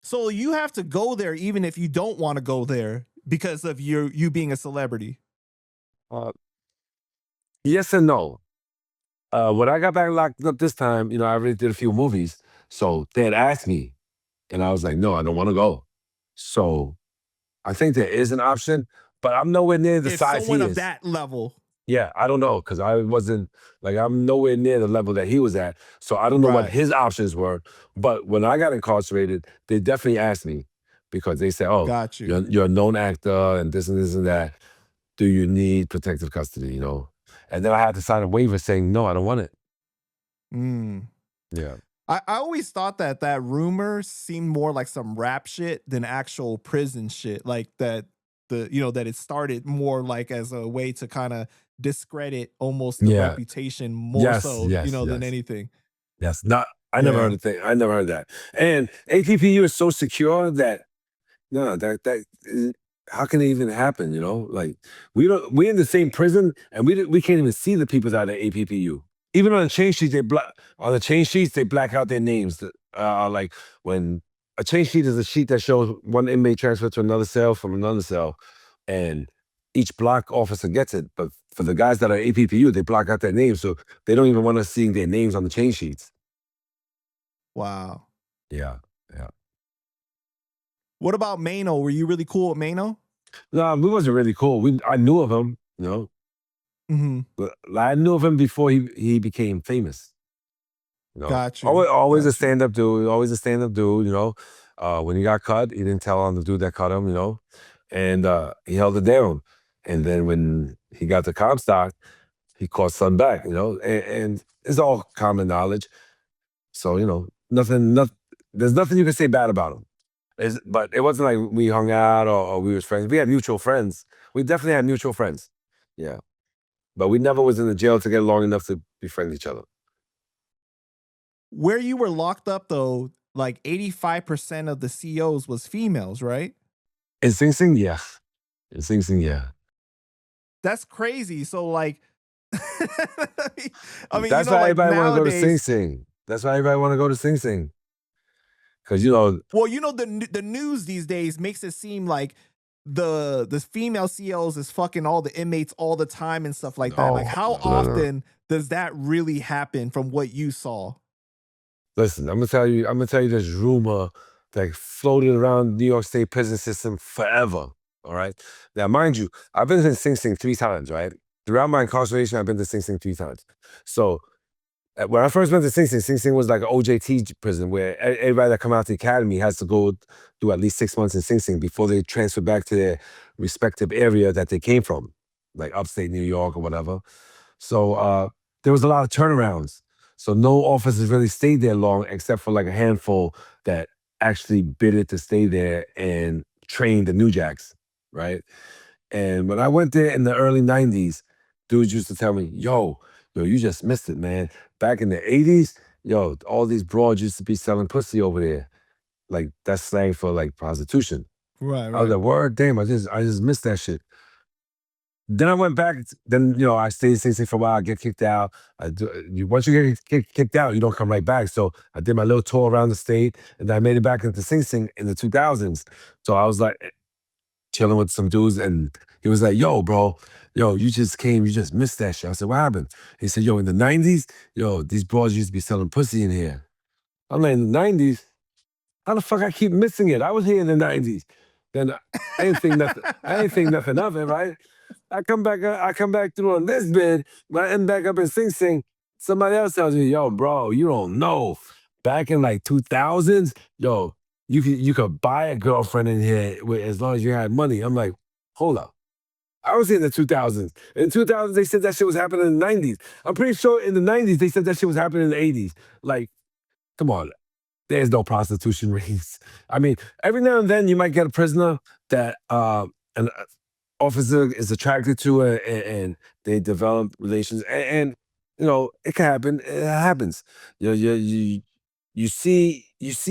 So you have to go there even if you don't want to go there because of you being a celebrity. Uh, yes and no. When I got back locked up this time, I already did a few movies. So they had asked me, and I was like, no, I don't want to go. So I think there is an option, but I'm nowhere near the If size he someone of is. that level. Yeah, I don't know, because I wasn't, like, I'm nowhere near the level that he was at. So I don't know what Right. his options were. But when I got incarcerated, they definitely asked me because they said, oh, Got you. you're a known actor and this and that. Do you need protective custody, And then I had to sign a waiver saying, no, I don't want it. Mm. Yeah. I always thought that rumor seemed more like some rap shit than actual prison shit. Like that that it started more like as a way to kind of discredit almost the Yeah. reputation more Yes, so, yes, than yes. anything. Yes. Not I never heard Yeah. a thing. I never heard that. And APPU is so secure that no, how can it even happen, Like we're in the same prison and we can't even see the people that are at APPU. Even on the chain sheets, they black out their names. Like when a chain sheet is a sheet that shows one inmate transferred to another cell from another cell, and each block officer gets it. But for the guys that are APPU, they block out their names, so they don't even want us seeing their names on the chain sheets. Wow. Yeah, yeah. What about Mano? Were you really cool with Mano? No, we wasn't really cool. I knew of him, Mm-hmm. but I knew of him before he became famous. Got you. Always a Got you. stand-up dude. Always a stand-up dude. When he got cut, he didn't tell on the dude that cut him. And he held it down. And then when he got the Comstock, he caught Son back. And it's all common knowledge. So nothing. There's nothing you can say bad about him. But it wasn't like we hung out or we was friends. We had mutual friends. We definitely had mutual friends. Yeah. But we never was in the jail together long enough to befriend each other. Where you were locked up though, like 85% of the COs was females, right? In Sing Sing, yeah. In Sing Sing, yeah. That's crazy. So like I mean, That's why like everybody want to go to Sing nowadays, Sing. That's why everybody want to go to Sing Sing. Because well, the news these days makes it seem like the female COs is fucking all the inmates all the time and stuff like that. Like no, how no. often does that really happen from what you saw? Listen, I'm gonna tell you this rumor that floated around New York State prison system forever. All right. Now, mind you, I've been to Sing Sing 3 times, right? Throughout my incarceration, I've been to Sing Sing 3 times. So when I first went to Sing Sing was like an OJT prison where everybody that come out to the academy has to go do at least 6 months in Sing Sing before they transfer back to their respective area that they came from, like upstate New York or whatever. So there was a lot of turnarounds. So no officers really stayed there long except for like a handful that actually bid it to stay there and train the new jacks, right? And when I went there in the early 90s, dudes used to tell me, yo, you just missed it, man. Back in the 80s, yo, all these broads used to be selling pussy over there. Like that's slang for like prostitution. Right, I was right. like, word, damn, I just missed that shit. Then I went back. Then I stayed in Sing Sing for a while. I get kicked out. Once you get kicked out, you don't come right back. So I did my little tour around the state, and I made it back into Sing Sing in the 2000s. So I was like, chilling with some dudes, and he was like, "Yo, bro, yo, you just came, you just missed that shit." I said, "What happened?" He said, "Yo, in the '90s, yo, these bros used to be selling pussy in here." I'm like, "In the '90s? How the fuck I keep missing it? I was here in the '90s." Then I didn't think nothing. I didn't think nothing of it, right? I come back through on this bid, but I end back up in Sing Sing. Somebody else tells me, "Yo, bro, you don't know. Back in like 2000s, yo, you could buy a girlfriend in here as long as you had money." I'm like, hold up. I was here in the 2000s. In 2000s, they said that shit was happening in the '90s. I'm pretty sure in the '90s, they said that shit was happening in the '80s. Like, come on. There's no prostitution rings. I mean, every now and then you might get a prisoner that an officer is attracted to, and they develop relations, and you know it can happen. It happens. You see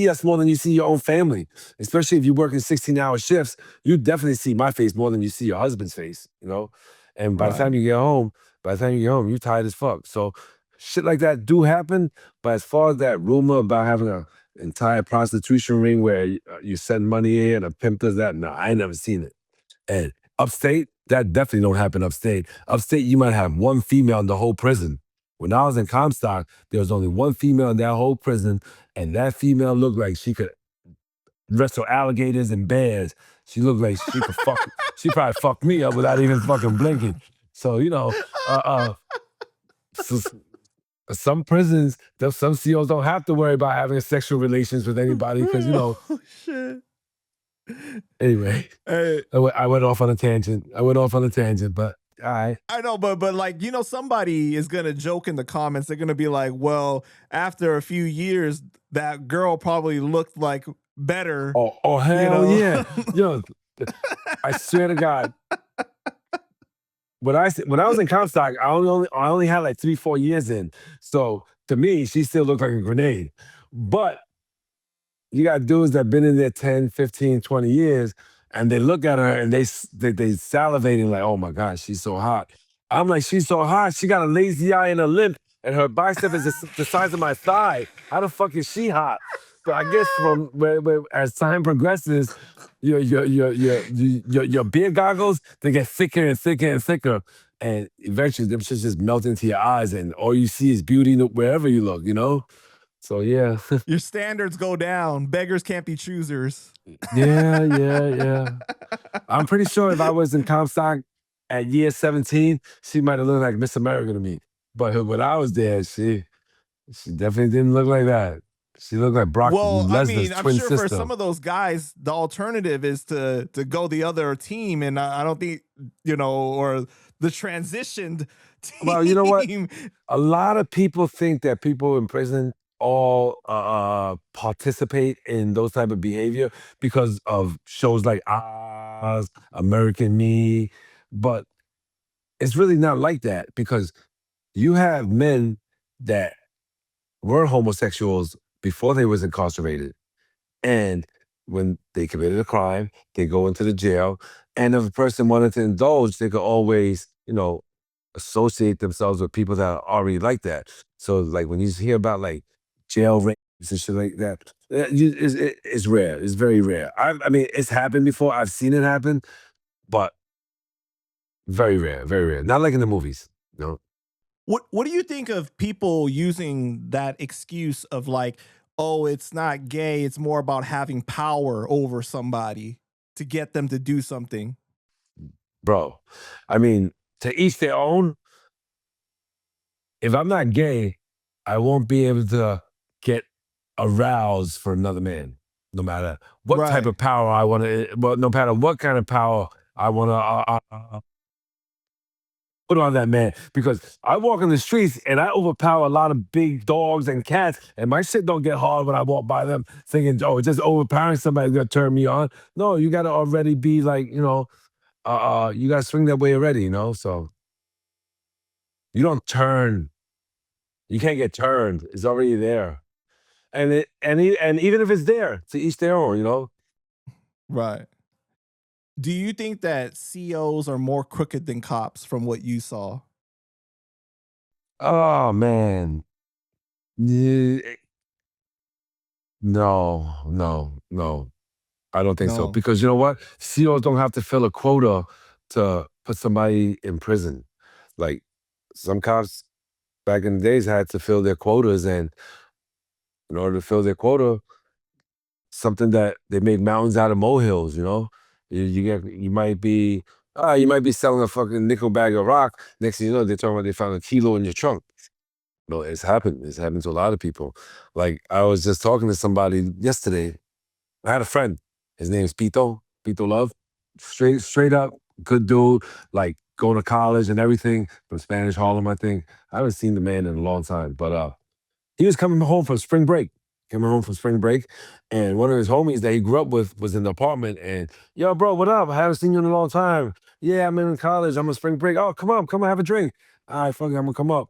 us more than you see your own family, especially if you work in 16-hour shifts. You definitely see my face more than you see your husband's face. You know, and by the Right. time you get home, you're tired as fuck. So shit like that do happen. But as far as that rumor about having a entire prostitution ring where you send money in, a pimp does that, no, I ain't never seen it. And upstate, that definitely don't happen upstate. Upstate, you might have one female in the whole prison. When I was in Comstock, there was only one female in that whole prison, and that female looked like she could wrestle alligators and bears. She looked like she could fuck. She probably fucked me up without even fucking blinking. So uh, uh, so, some prisons, some COs don't have to worry about having sexual relations with anybody because Oh shit. Anyway, Hey, I went off on a tangent. But all right. I know, but like somebody is gonna joke in the comments. They're gonna be like, "Well, after a few years, that girl probably looked like better." Oh You hell know. yeah. Yo, I swear to God, when I was in Comstock, I only had like 3-4 years in. So to me, she still looked like a grenade. But you got dudes that been in there 10, 15, 20 years, and they look at her and they salivating like, "Oh my God, she's so hot." I'm like, "She's so hot. She got a lazy eye and a limp, and her bicep is the size of my thigh. How the fuck is she hot?" But I guess from as time progresses, your beer goggles, they get thicker and thicker and thicker, and eventually them shit just melt into your eyes, and all you see is beauty wherever you look. So yeah. Your standards go down. Beggars can't be choosers. Yeah. I'm pretty sure if I was in Comstock at year 17, she might have looked like Miss America to me. But when I was there, she definitely didn't look like that. She looked like Brock Well, I Lesnar's mean, I'm twin sure for sister. some of those guys, the alternative is to go the other team, and I don't think or the transitioned Well, you know what? team. A lot of people think that people in prison all participate in those type of behavior because of shows like Oz, American Me, but it's really not like that because you have men that were homosexuals before they was incarcerated. And when they committed a crime, they go into the jail. And if a person wanted to indulge, they could always, associate themselves with people that are already like that. So like when you hear about like jail rapes and shit like that, it's rare. It's very rare. I mean, it's happened before. I've seen it happen, but very rare, very rare. Not like in the movies. What do you think of people using that excuse of like, oh, it's not gay, it's more about having power over somebody to get them to do something? Bro. I mean, to each their own. If I'm not gay, I won't be able to get aroused for another man, no matter what type Right. of power I want to. Well, no matter what kind of power I want to put on that man, because I walk in the streets and I overpower a lot of big dogs and cats, and my shit don't get hard when I walk by them, thinking, "Oh, just overpowering somebody's gonna turn me on." No, you got to already be like, you got to swing that way already, So you don't turn. You can't get turned. It's already there. And even if it's there, to each their own. Right. Do you think that COs are more crooked than cops from what you saw? Oh man. Yeah, no, no, no. I don't think so. No. Because you know what? CEOs don't have to fill a quota to put somebody in prison. Like some cops back in the days had to fill their quotas, and in order to fill their quota, something that they make mountains out of molehills. You might be selling a fucking nickel bag of rock. Next thing you know, they're talking about they found a kilo in your trunk. No, it's happened. It's happened to a lot of people. Like I was just talking to somebody yesterday. I had a friend. His name's Pito Love. Straight up, good dude. Like going to college and everything from Spanish Harlem, I think. I haven't seen the man in a long time, but he was coming home from spring break. Coming home from spring break, and one of his homies that he grew up with was in the apartment. And yo, bro, what up? I haven't seen you in a long time. Yeah, I'm in college. I'm on spring break. Oh, come on, have a drink. All right, fuck it, I'm gonna come up.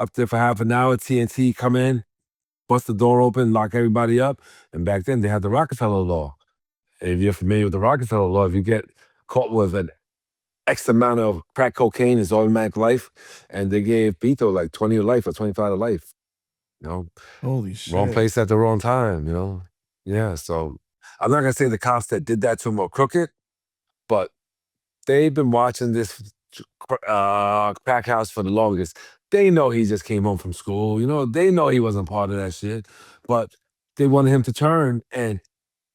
Up there for half an hour. TNT come in, bust the door open, lock everybody up. And back then they had the Rockefeller law. And if you're familiar with the Rockefeller law, if you get caught with an X amount of crack cocaine, it's automatic life. And they gave Pito like 20 to life or 25 to life. You know, Holy wrong shit. place at the wrong time. Yeah, so I'm not gonna say the cops that did that to him are crooked, but they've been watching this crack house for the longest. They know he just came home from school. They know he wasn't part of that shit, but they wanted him to turn, and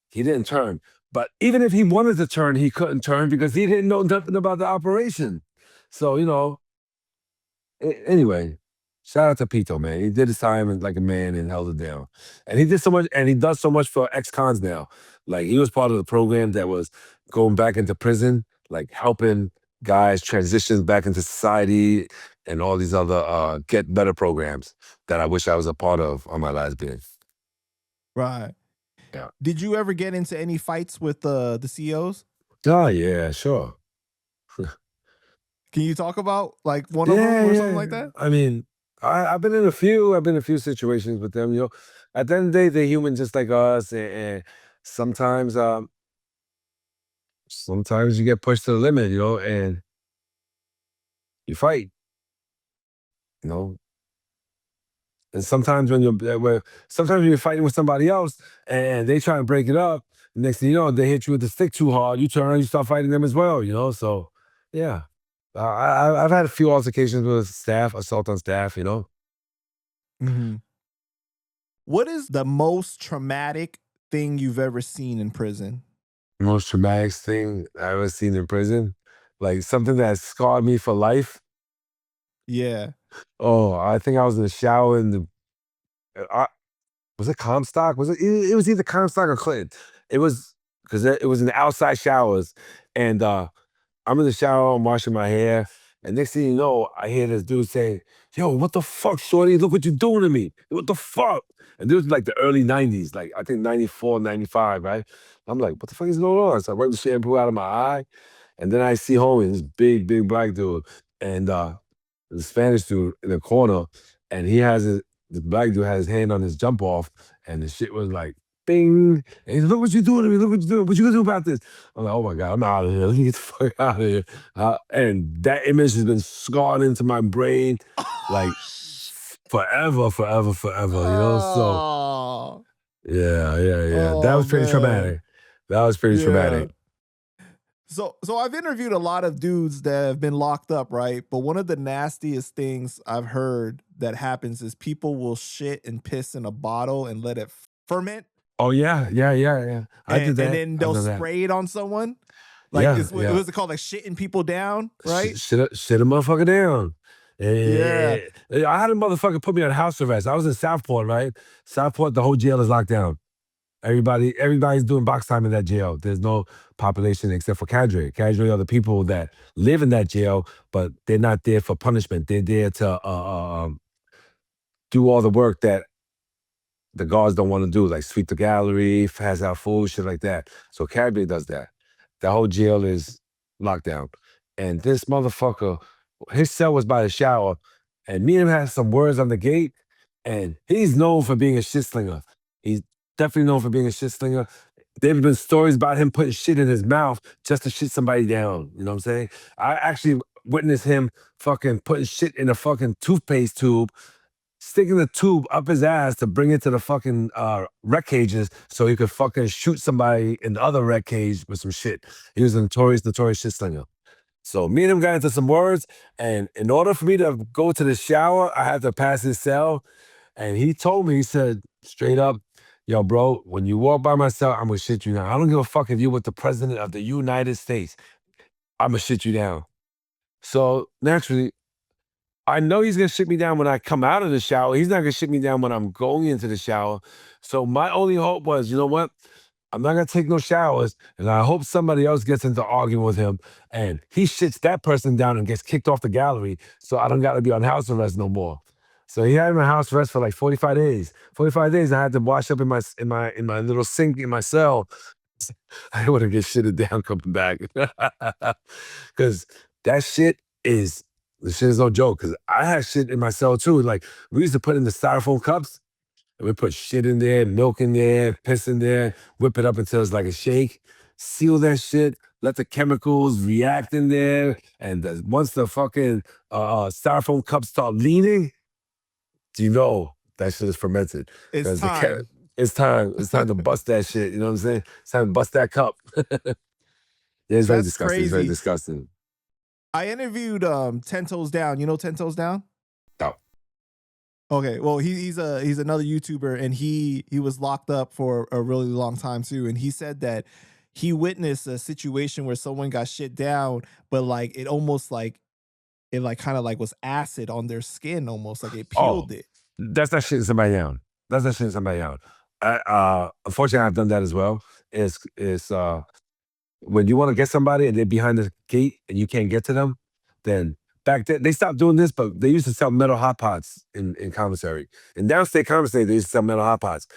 he didn't turn. But even if he wanted to turn, he couldn't turn because he didn't know nothing about the operation. So, anyway, shout out to Pito, man. He did his time like a man and held it down. And he did so much, and he does so much for ex-cons now. Like he was part of the program that was going back into prison, like helping guys transition back into society and all these other get better programs that I wish I was a part of on my last bid. Right. Yeah. Did you ever get into any fights with the CEOs? Oh yeah, sure. Can you talk about like one of them or something like that? I mean, I've been in a few. I've been in a few situations with them. At the end of the day, they're human just like us, and sometimes, sometimes you get pushed to the limit, and you fight, you know. And sometimes sometimes when you're fighting with somebody else and they try and break it up, next thing you know, they hit you with the stick too hard. You turn around, you start fighting them as well. So yeah, I've had a few altercations with staff, assault on staff. Mm-hmm. What is the most traumatic thing you've ever seen in prison? Most traumatic thing I ever seen in prison, like something that scarred me for life. Yeah. Oh, I think I was in the shower and was it Comstock? Was it? It was either Comstock or Clinton. It was because it was in the outside showers, and I'm in the shower, I'm washing my hair, and next thing you know, I hear this dude say, "Yo, what the fuck, shorty? Look what you're doing to me. What the fuck?" And this was like the early 90s, like I think 94, 95, right? I'm like, what the fuck is going on? So I wipe the shampoo out of my eye, and then I see homie, this big black dude, and the Spanish dude in the corner, and the black dude has his hand on his jump off, and the shit was like, bing. And he's like, look what you doing to me. Look what you doing. What you gonna do about this? I'm like, oh my God, I'm out of here. Let me get the fuck out of here. And that image has been scarred into my brain like forever. So Oh, yeah. That oh was pretty man. traumatic. That was pretty Yeah. traumatic. So I've interviewed a lot of dudes that have been locked up, right? But one of the nastiest things I've heard that happens is people will shit and piss in a bottle and let it ferment. Oh yeah. I did And that. then I've they'll done that. spray it on someone. Like Yeah, what yeah. was it called? Like shitting people down, right? Shit a motherfucker down. Yeah. I had a motherfucker put me on house arrest. I was in Southport, right? Southport, the whole jail is locked down. Everybody's doing box time in that jail. There's no population except for cadre. Cadre are the people that live in that jail, but they're not there for punishment. They're there to do all the work that the guards don't want to do, like sweep the gallery, pass out food, shit like that. So Cadre does that. The whole jail is locked down. And this motherfucker, his cell was by the shower, and me and him had some words on the gate, and he's known for being a shit slinger. He's definitely known for being a shit slinger. There have been stories about him putting shit in his mouth just to shit somebody down. You know what I'm saying? I actually witnessed him fucking putting shit in a fucking toothpaste tube sticking the tube up his ass to bring it to the fucking wreck cages so he could fucking shoot somebody in the other wreck cage with some shit. He was a notorious shit slinger. So me and him got into some words, and in order for me to go to the shower, I had to pass his cell. And he told me, he said straight up, yo, bro, when you walk by my cell, I'm gonna shit you down. I don't give a fuck if you with the president of the United States. I'm gonna shit you down. So naturally, I know he's gonna shit me down when I come out of the shower. He's not gonna shit me down when I'm going into the shower. So my only hope was, you know what? I'm not gonna take no showers, and I hope somebody else gets into arguing with him, and he shits that person down and gets kicked off the gallery, so I don't gotta be on house arrest no more. So he had me on house arrest for like 45 days. 45 days, I had to wash up in my little sink in my cell. I didn't want to get shitted down coming back, because that shit is the shit is no joke. Because I had shit in my cell too. Like we used to put in the styrofoam cups. And we put shit in there, milk in there, piss in there, whip it up until it's like a shake, seal that shit, let the chemicals react in there. And once the fucking styrofoam cups start leaning, you know that shit is fermented. It's time. It's time. It's time to bust that shit. You know what I'm saying? It's time to bust that cup. Yeah, it's very That's disgusting. It's very crazy. disgusting. I interviewed 10 Toes Down. You know 10 Toes Down? No. Okay, well he's another YouTuber, and he was locked up for a really long time too, and he said that he witnessed a situation where someone got shit down, but like it almost like it like kind of like was acid on their skin, almost like it peeled it. That's not shitting somebody down. That's not shitting somebody down. Unfortunately, I've done that as well. It's when you want to get somebody and they're behind the gate and you can't get to them, then back then they stopped doing this, but they used to sell metal hot pots in commissary. In downstate commissary, they used to sell metal hot pots.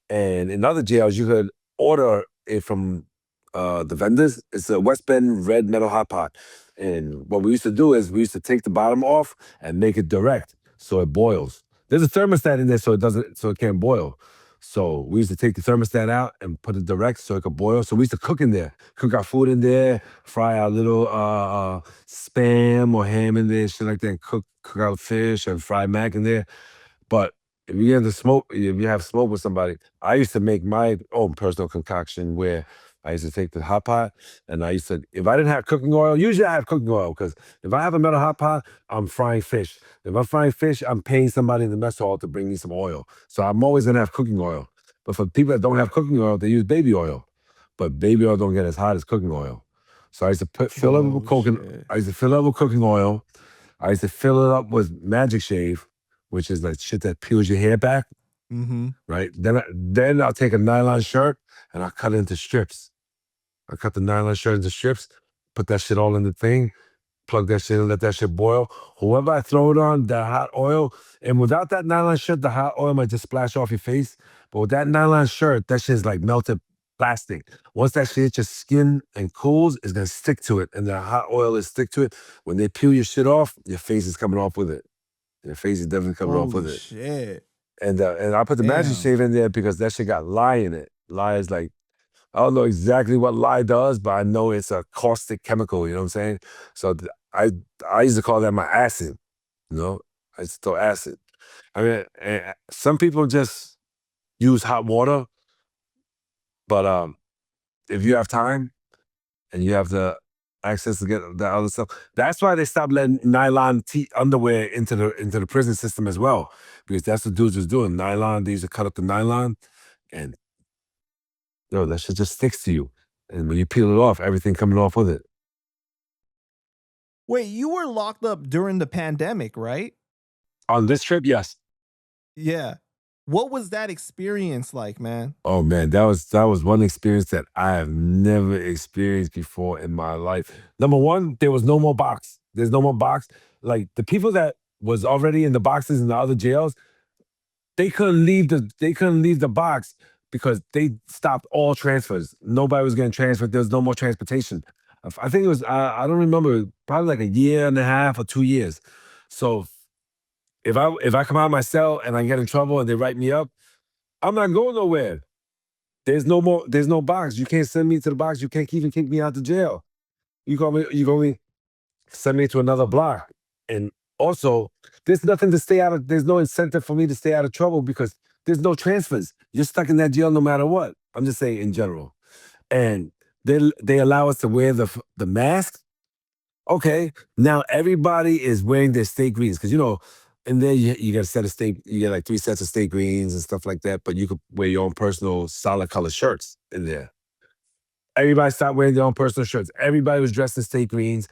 And in other jails, you could order it from the vendors. It's a West Bend red metal hot pot. And what we used to do is we used to take the bottom off and make it direct so it boils. There's a thermostat in there so it can't boil. So we used to take the thermostat out and put it direct so it could boil. So we used to cook in there, cook our food in there, fry our little spam or ham in there, shit like that, and cook out fish and fried mac in there. But if you have smoke with somebody, I used to make my own personal concoction where I used to take the hot pot and I used to, if I didn't have cooking oil, usually I have cooking oil because if I have a metal hot pot, I'm frying fish. If I'm frying fish, I'm paying somebody in the mess hall to bring me some oil. So I'm always gonna have cooking oil. But for people that don't have cooking oil, they use baby oil. But baby oil don't get as hot as cooking oil. So I used to fill it with coconut. I used to fill it up with cooking oil. I used to fill it up with Magic Shave, which is like shit that peels your hair back. Mm-hmm. Right? Then I'll take a nylon shirt and I'll cut it into strips. I cut the nylon shirt into strips, put that shit all in the thing, plug that shit in, let that shit boil. Whoever I throw it on, that hot oil, and without that nylon shirt, the hot oil might just splash off your face. But with that nylon shirt, that shit's like melted plastic. Once that shit hits your skin and cools, it's gonna stick to it. And the hot oil is stick to it. When they peel your shit off, your face is coming off with it. Your face is definitely coming off with it. Shit. And I put the Magic Shave in there because that shit got lye in it. Lye is like, I don't know exactly what lye does, but I know it's a caustic chemical, you know what I'm saying? So I used to call that my acid, you know? I used to throw acid. I mean, some people just use hot water, but if you have time and you have the access to get the other stuff, that's why they stopped letting nylon underwear into the prison system as well, because that's what dudes was doing. Nylon, they used to cut up the nylon, and that shit just sticks to you. And when you peel it off, everything coming off with it. Wait, you were locked up during the pandemic, right? On this trip, yes. Yeah. What was that experience like, man? Oh man, that was one experience that I have never experienced before in my life. Number one, there was no more box. There's no more box. Like the people that was already in the boxes in the other jails, they couldn't leave the box because they stopped all transfers. Nobody was getting transferred. There was no more transportation. I think it was, I don't remember, probably like a year and a half or 2 years. So if I come out of my cell and I get in trouble and they write me up, I'm not going nowhere. There's no box. You can't send me to the box. You can't even kick me out the jail. You gonna send me to another block. And Also, there's nothing to stay out of. There's no incentive for me to stay out of trouble because there's no transfers. You're stuck in that jail no matter what. I'm just saying in general. And they allow us to wear the mask. Okay, now everybody is wearing their state greens because in there you got a set of state. You get like 3 sets of state greens and stuff like that. But you could wear your own personal solid color shirts in there. Everybody stopped wearing their own personal shirts. Everybody was dressed in state greens.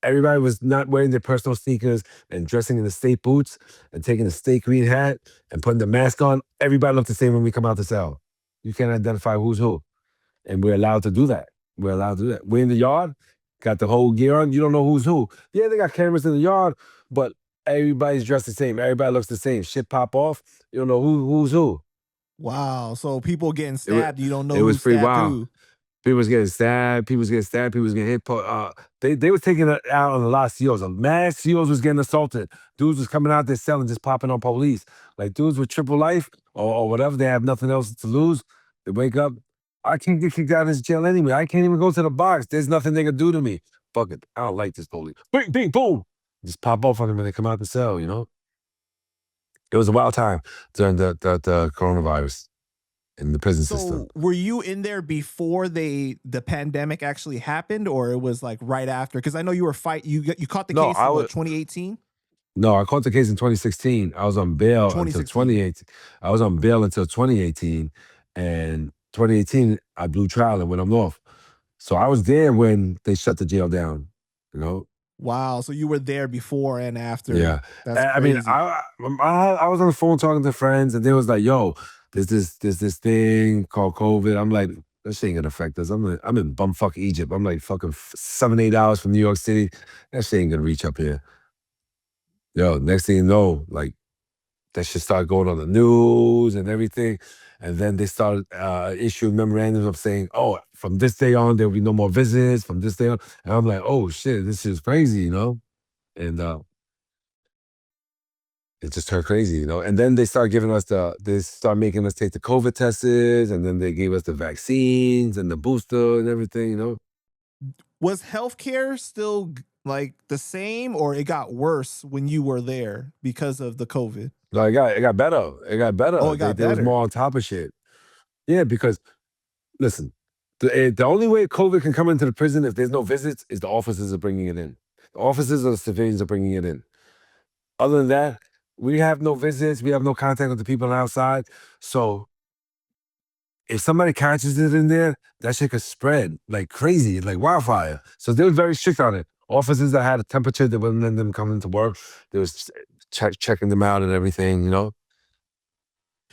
Everybody was not wearing their personal sneakers and dressing in the state boots and taking the state green hat and putting the mask on. Everybody looked the same when we come out the cell. You can't identify who's who. And we're allowed to do that. We're allowed to do that. We're in the yard, got the whole gear on. You don't know who's who. Yeah, they got cameras in the yard, but everybody's dressed the same. Everybody looks the same. Shit pop off. You don't know who's who. Wow. So people getting It was, stabbed, you don't know it who was pretty stabbed wild. who. People was getting stabbed. People was getting stabbed. People was getting hit. They were taking it out on a lot of COs. A mad COs was getting assaulted. Dudes was coming out there selling, just popping on police. Like dudes with triple life or whatever. They have nothing else to lose. They wake up. I can't get kicked out of this jail anyway. I can't even go to the box. There's nothing they can do to me. Fuck it. I don't like this police. Bing, bing, boom. Just pop off on them when they come out the cell. It was a wild time during the coronavirus in the prison system. So were you in there before the pandemic actually happened, or it was like right after? Because I know you were you caught the No, case I in was. what, 2018? No, I caught the case in 2016. I was on bail until 2016. 2018. I was on bail until 2018. And 2018, I blew trial and went up north. So I was there when they shut the jail down, you know? Wow. So you were there before and after. Yeah. That's I mean, crazy. I was on the phone talking to friends and they was like, yo, there's this thing called COVID. I'm like, that shit ain't gonna affect us. I'm in bumfuck Egypt. I'm like fucking 7, 8 hours from New York City. That shit ain't gonna reach up here. Yo, next thing you know, like that shit started going on the news and everything. And then they started issuing memorandums of saying, oh, from this day on, there'll be no more visits from this day on. And I'm like, oh shit, this is crazy. And it just turned crazy. And then they started they started making us take the COVID tests, and then they gave us the vaccines and the booster and everything. Was healthcare still like the same, or it got worse when you were there because of the COVID? No, it got better. It got better. Oh, it got They was better. more on top of shit. Yeah, because listen, the only way COVID can come into the prison if there's no visits is the officers are bringing it in. The officers or the civilians are bringing it in. Other than that, we have no visits. We have no contact with the people outside. So if somebody catches it in there, that shit could spread like crazy, like wildfire. So they were very strict on it. Officers that had a temperature, they wouldn't let them come into work. They was checking them out and everything. Because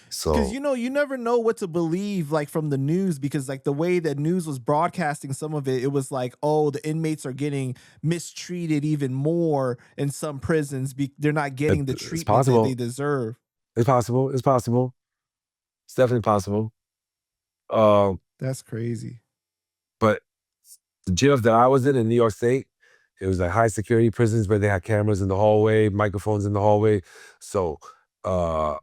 So you never know what to believe, like from the news, because like the way that news was broadcasting some of it, it was like, oh, the inmates are getting mistreated even more in some prisons. They're not getting the it's treatment that they possible. deserve. It's possible. It's possible. It's definitely possible. Um, That's crazy. but the jails that I was in New York State, it was like high security prisons where they had cameras in the hallway, microphones in the hallway. So uh,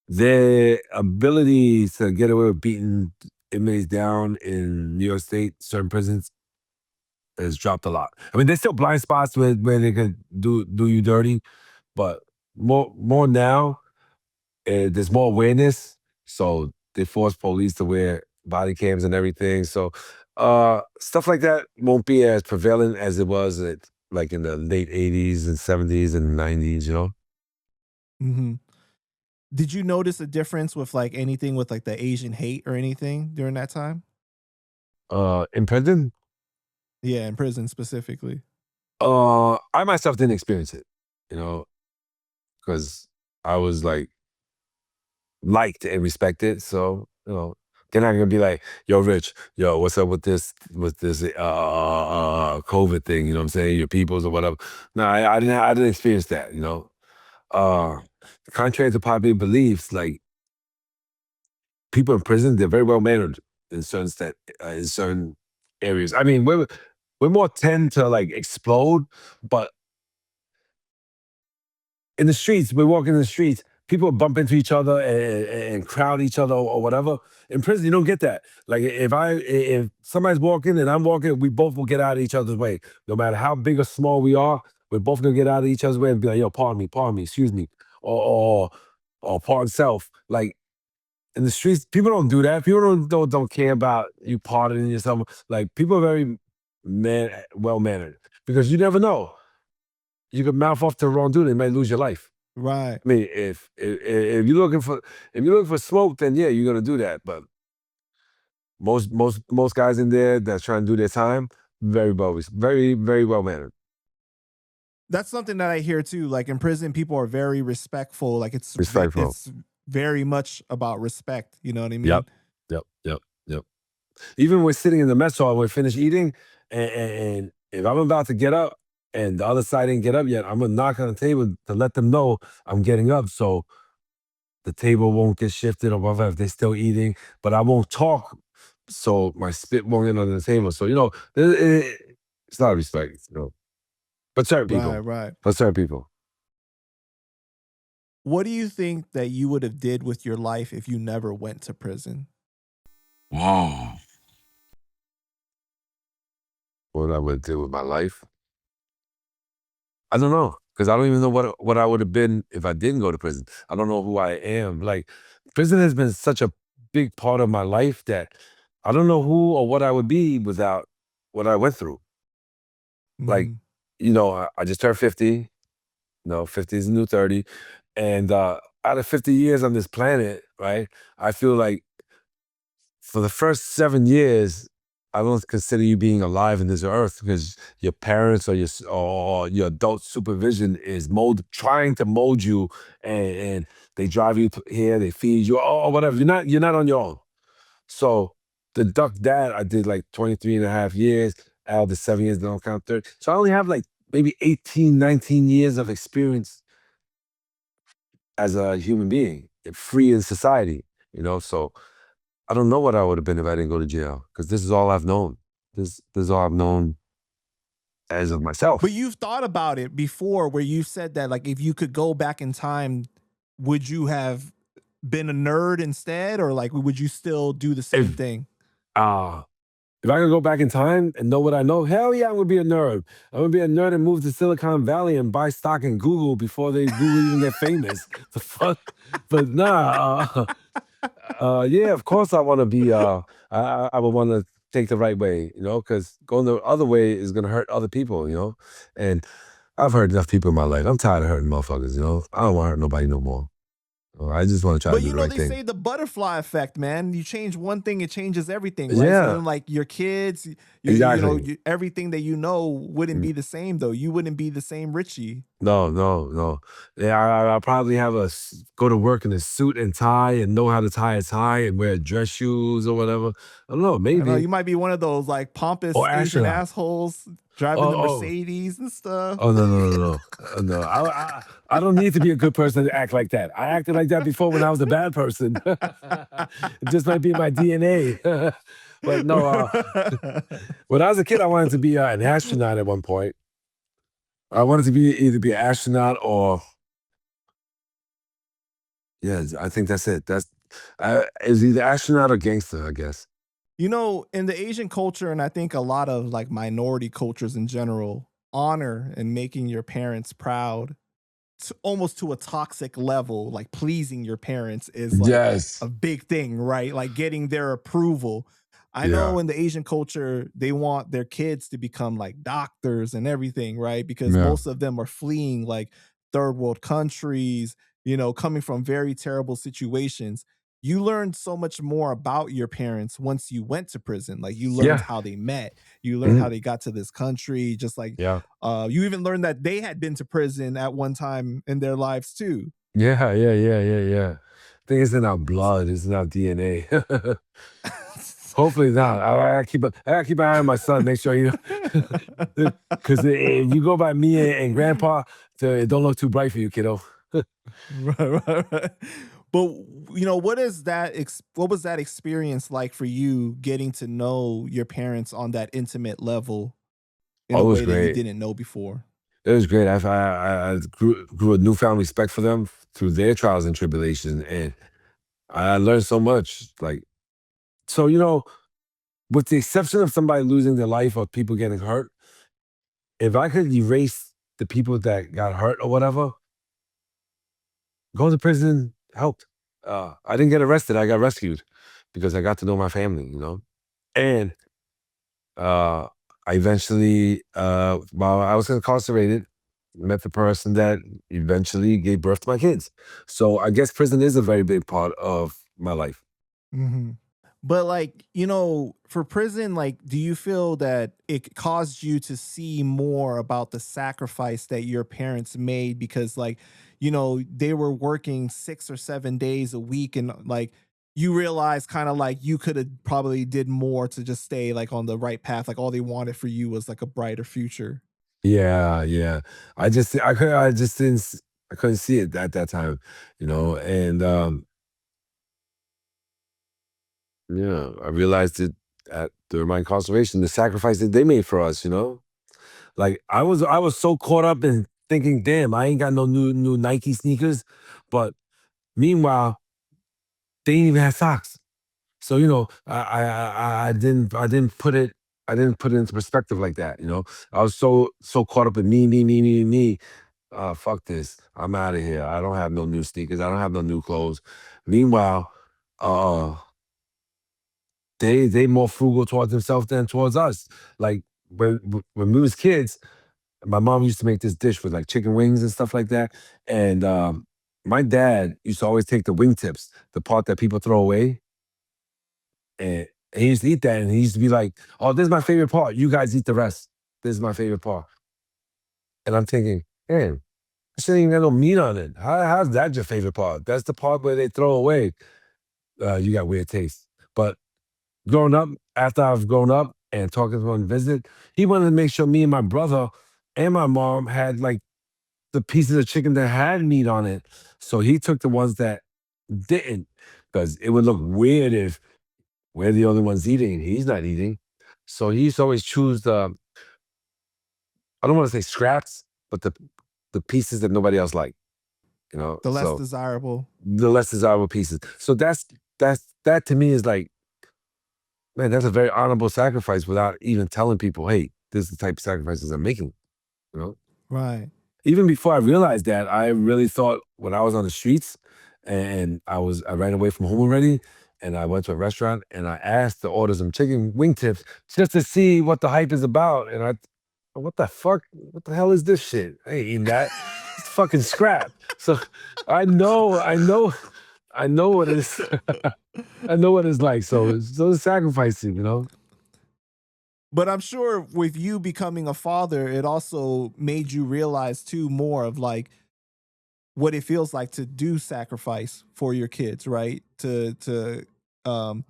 their ability to get away with beating inmates down in New York State, certain prisons, has dropped a lot. I mean, there's still blind spots where they could do you dirty, but more now. There's more awareness, so they force police to wear body cams and everything. So stuff like that won't be as prevalent as it was like in the late 80s and 70s and 90s. Hmm. Did you notice a difference with like anything with like the Asian hate or anything during that time? In prison, Yeah, in prison specifically. I myself didn't experience it, you know, because I was like liked and respected. So, they're not gonna be like, yo, Rich, yo, what's up with this COVID thing? You know what I'm saying? Your peoples or whatever. No, I didn't experience that. Uh Contrary to popular beliefs, like people in prison, they're very well mannered in certain areas. I mean, we're more tend to like explode, but in the streets, we're walking in the streets, people bump into each other and crowd each other or whatever. In prison, you don't get that. Like if somebody's walking and I'm walking, we both will get out of each other's way. No matter how big or small we are, we're both gonna get out of each other's way and be like, yo, pardon me, excuse me, or pardon self. Like in the streets, people don't do that. People don't care about you pardoning yourself. Like people are very well mannered because you never know. You could mouth off to the wrong dude, and might lose your life. Right. I mean, if you're looking for smoke, then yeah, you're gonna do that. But most guys in there that's trying to do their time, very well mannered, That's something that I hear too. Like in prison, people are very respectful. Like respectful. it's very much about respect. You know what I Yep, mean? yep. Even when we're sitting in the mess hall, we're finished eating, and if I'm about to get up and the other side didn't get up yet, I'm gonna knock on the table to let them know I'm getting up, so the table won't get shifted or whatever if they're still eating. But I won't talk, so my spit won't get under the table. So it's not respect, But certain Right, people, right. but certain people. What do you think that you would have did with your life if you never went to prison? Wow. What I would do with my life? I don't know, because I don't even know what I would have been if I didn't go to prison. I don't know who I am. Like, prison has been such a big part of my life that I don't know who or what I would be without what I went through. Like, Mhm. I just turned 50. 50 is the new 30. And out of 50 years on this planet, right, I feel like for the first 7 years, I don't consider you being alive in this earth because your parents or your adult supervision is trying to mold you, and they drive you here, they feed you, or whatever. You're not on your own. So the duck dad, I did like 23 and a half years out of the 7 years, don't count 30. So I only have like maybe 18, 19 years of experience as a human being, free in society. So I don't know what I would have been if I didn't go to jail because this is all I've known. This is all I've known as of But myself. you've thought about it before where you said that like if you could go back in time, would you have been a nerd instead or like would you still do the same If thing? uh if I could go back in time and know what I know, hell yeah, I'm gonna be a nerd. I'm gonna be a nerd and move to Silicon Valley and buy stock in Google before Google even get famous. The fuck? But nah, yeah, of course I want to be. I would want to take the right way, because going the other way is gonna hurt other people. And I've hurt enough people in my life. I'm tired of hurting motherfuckers. I don't want to hurt nobody no more. I just want to try to But do you the know, right they thing. say the butterfly effect, man. You change one thing, it changes everything, right? So Yeah, then, like your kids, exactly. everything that you know wouldn't be the same, though. You wouldn't be the same Richie. No, no, no. Yeah, I'll probably go to work in a suit and tie and know how to tie a tie and wear dress shoes or whatever. I don't know, I know maybe. you might be one of those like Or pompous Asian astronaut. assholes driving Oh, the oh, Mercedes and stuff. oh, no, no, no, no. No, I don't need to be a good person to act like that. I acted like that before when I was a bad person. It just might be in my DNA. But no, when I was a kid, I wanted to be an astronaut at one point. I wanted to either be an astronaut or, yeah, I think that's it. It was either astronaut or gangster, I guess. In the Asian culture, and I think a lot of like minority cultures in general, honor and making your parents proud almost to a toxic level, like pleasing your parents is like Yes. a big thing, right? Like getting their approval. I Yeah. know in the Asian culture, they want their kids to become like doctors and everything, right? Because Yeah. most of them are fleeing like third world countries, coming from very terrible situations. You learned so much more about your parents once you went to prison. Like you learned Yeah. how they met, you learned how Mhm. they got to this country, just like Yeah. you even learned that they had been to prison at one time in their lives too. Yeah. I think it's in our blood. It's in our DNA. Hopefully not. I gotta keep an eye on my son. Make sure because if you go by me and Grandpa, it don't look too bright for you, kiddo. Right. But what was that experience like for you getting to know your parents on that intimate level in a Oh, it was way that you great. didn't know before? It was great. I grew a newfound respect for them through their trials and tribulations, and I learned so much. So, with the exception of somebody losing their life or people getting hurt, if I could erase the people that got hurt or whatever, going to prison helped. I didn't get arrested. I got rescued because I got to know my family, you know? And uh, I eventually, while I was incarcerated, met the person that eventually gave birth to my kids. So I guess prison is a very big part of my life. Hmm. But like, for prison, like, do you feel that it caused you to see more about the sacrifice that your parents made because like, they were working 6 or 7 days a week and like you realize kind of like you could have probably did more to just stay like on the right path. Like all they wanted for you was like a brighter future. Yeah, yeah. I just didn't I couldn't see it at that time, you know. And yeah, I realized it at during my incarceration, the sacrifice that they made for us, you know. Like I was so caught up in thinking, damn, I ain't got no new Nike sneakers. But meanwhile, they didn't even have socks. So, you know, I didn't put it into perspective like that, you know. I was so caught up in me. Fuck this. I'm out of here. I don't have no new sneakers. I don't have no new clothes. Meanwhile, uh they more frugal towards themselves than towards us. Like when we was kids, my mom used to make this dish with like chicken wings and stuff like that. And my dad used to always take the wingtips, the part that people throw away, and he used to eat that, and he used to be like, "Oh, this is my favorite part. You guys eat the rest. This is my favorite part." And I'm thinking, man, this ain't even got no meat on it. How's that your favorite part? That's the part where they throw away. You got weird taste. But growing up, after I've grown up and talking to him on visit, he wanted to make sure me and my brother and my mom had like the pieces of chicken that had meat on it. So he took the ones that didn't, because it would look weird if we're the only ones eating and he's not eating. So he used to always choose the, I don't want to say scraps, but the pieces that nobody else liked, you know. The less So desirable. the less desirable pieces. So that to me is like, man, that's a very honorable sacrifice without even telling people, hey, this is the type of sacrifices I'm making, you know. Right. Even before I realized that, I really thought when I was on the streets and I ran away from home already, and I went to a restaurant and I asked to order some chicken wingtips just to see what the hype is about. And what the fuck? What the hell is this shit? I ain't eating that. It's fucking scrap. So I know what it is. I know what it's like. So it's sacrificing, you know? But I'm sure with you becoming a father, it also made you realize too more of like what it feels like to do sacrifice for your kids, right? To um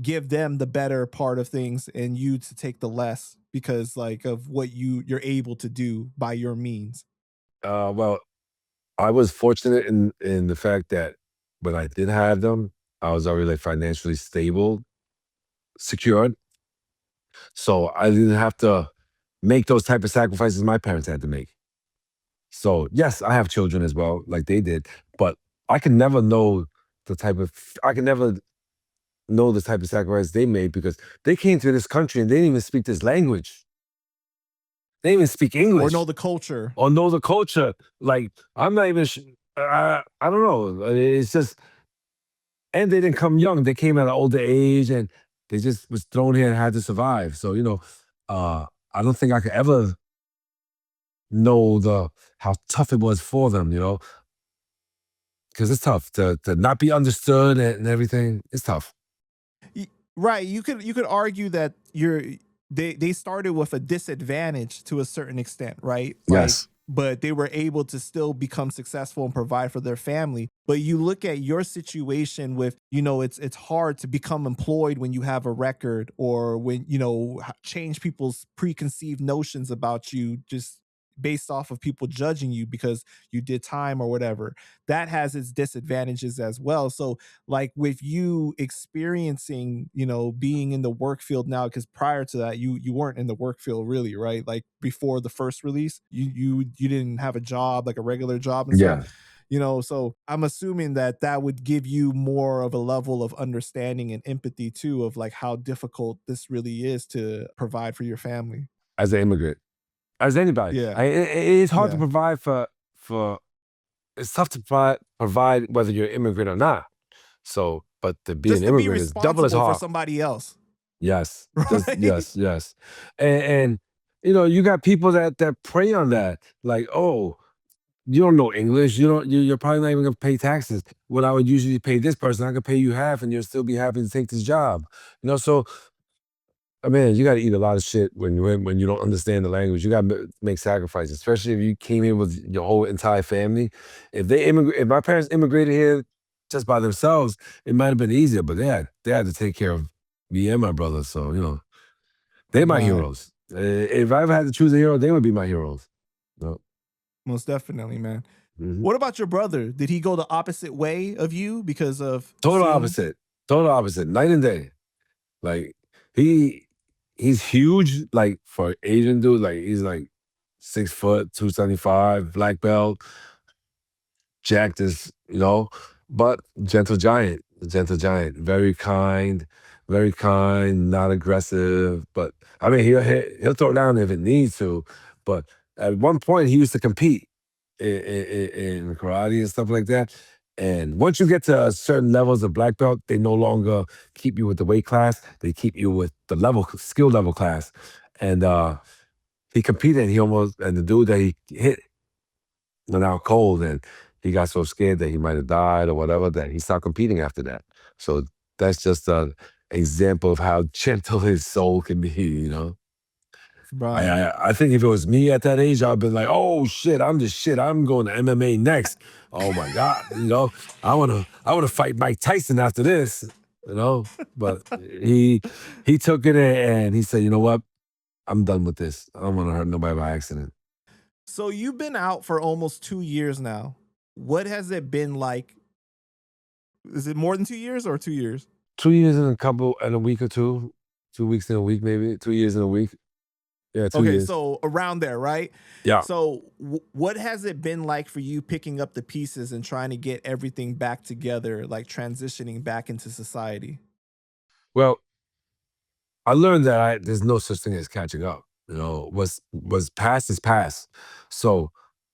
give them the better part of things and you to take the less because like of what you're able to do by your means. Well, I was fortunate in the fact that when I did have them, I was already like financially stable, secured. So I didn't have to make those type of sacrifices my parents had to make. So yes, I have children as well, like they did, but I can never know I can never know the type of sacrifice they made because they came to this country and they didn't even speak this language. They didn't even speak Or know English the culture. or know the culture. Like I'm not even. I don't know. It's just, and they didn't come young. They came at an older age, and they just was thrown here and had to survive. So you know, I don't think I could ever know the how tough it was for them. You know, because it's tough to not be understood and everything. It's tough. Right. You could argue that they started with a disadvantage to a certain extent, right? Like, Yes. but they were able to still become successful and provide for their family. But you look at your situation with, it's hard to become employed when you have a record or when, change people's preconceived notions about you just based off of people judging you because you did time or whatever. That has its disadvantages as well. So like with you experiencing, being in the work field now, because prior to that, you weren't in the work field really, right? Like before the first release, you didn't have a job, like a regular job and stuff. Yeah. So I'm assuming that that would give you more of a level of understanding and empathy too of like how difficult this really is to provide for your family. As an immigrant. as anybody. Yeah. It's hard to Yeah. provide for. It's tough to provide whether you're an immigrant or not. So, but to be an Just to be immigrant is double as responsible for hard. somebody else. Yes, just Right? yes, and you got people that prey on that. Like, oh, you don't know English. You don't. You're probably not even gonna pay taxes. What I would usually pay this person, I could pay you half, and you'll still be happy to take this job. So I mean, you got to eat a lot of shit when you don't understand the language. You got to make sacrifices, especially if you came here with your whole entire family. If my parents immigrated here just by themselves, it might have been easier. But they had to take care of me and my brother. So they're my Right. heroes. If I ever had to choose a hero, they would be my heroes. No. Most definitely, man. Mhm. What about your brother? Did he go the opposite way of you because of Total seeing? opposite. Total opposite. Night and day. Like he's huge. Like for an Asian dude, like he's like 6 foot, 275, black belt, jacked as, but gentle giant, very kind, not aggressive. But I mean, he'll throw down if it needs to. But at one point, he used to compete in karate and stuff like that. And once you get to certain levels of black belt, they no longer keep you with the weight class; they keep you with the skill level class. And he competed, and the dude that he hit went out cold, and he got so scared that he might have died or whatever that he stopped competing after that. So that's just an example of how gentle his soul can be. Right. I think if it was me at that age, I'd been like, oh shit, I'm the shit. I'm going to MMA next. Oh my God, I wanna fight Mike Tyson after this. But he took it and he said, you know what? I'm done with this. I don't want to hurt nobody by accident. So you've been out for almost 2 years now. What has it been like? Is it more than 2 years or 2 years? 2 years in a week or two. 2 weeks in a week, maybe. 2 years in a week. Yeah, 2 Okay, years. so around there, right? Yeah. So what has it been like for you picking up the pieces and trying to get everything back together, like transitioning back into society? Well, I learned that there's no such thing as catching up. Was past is past. So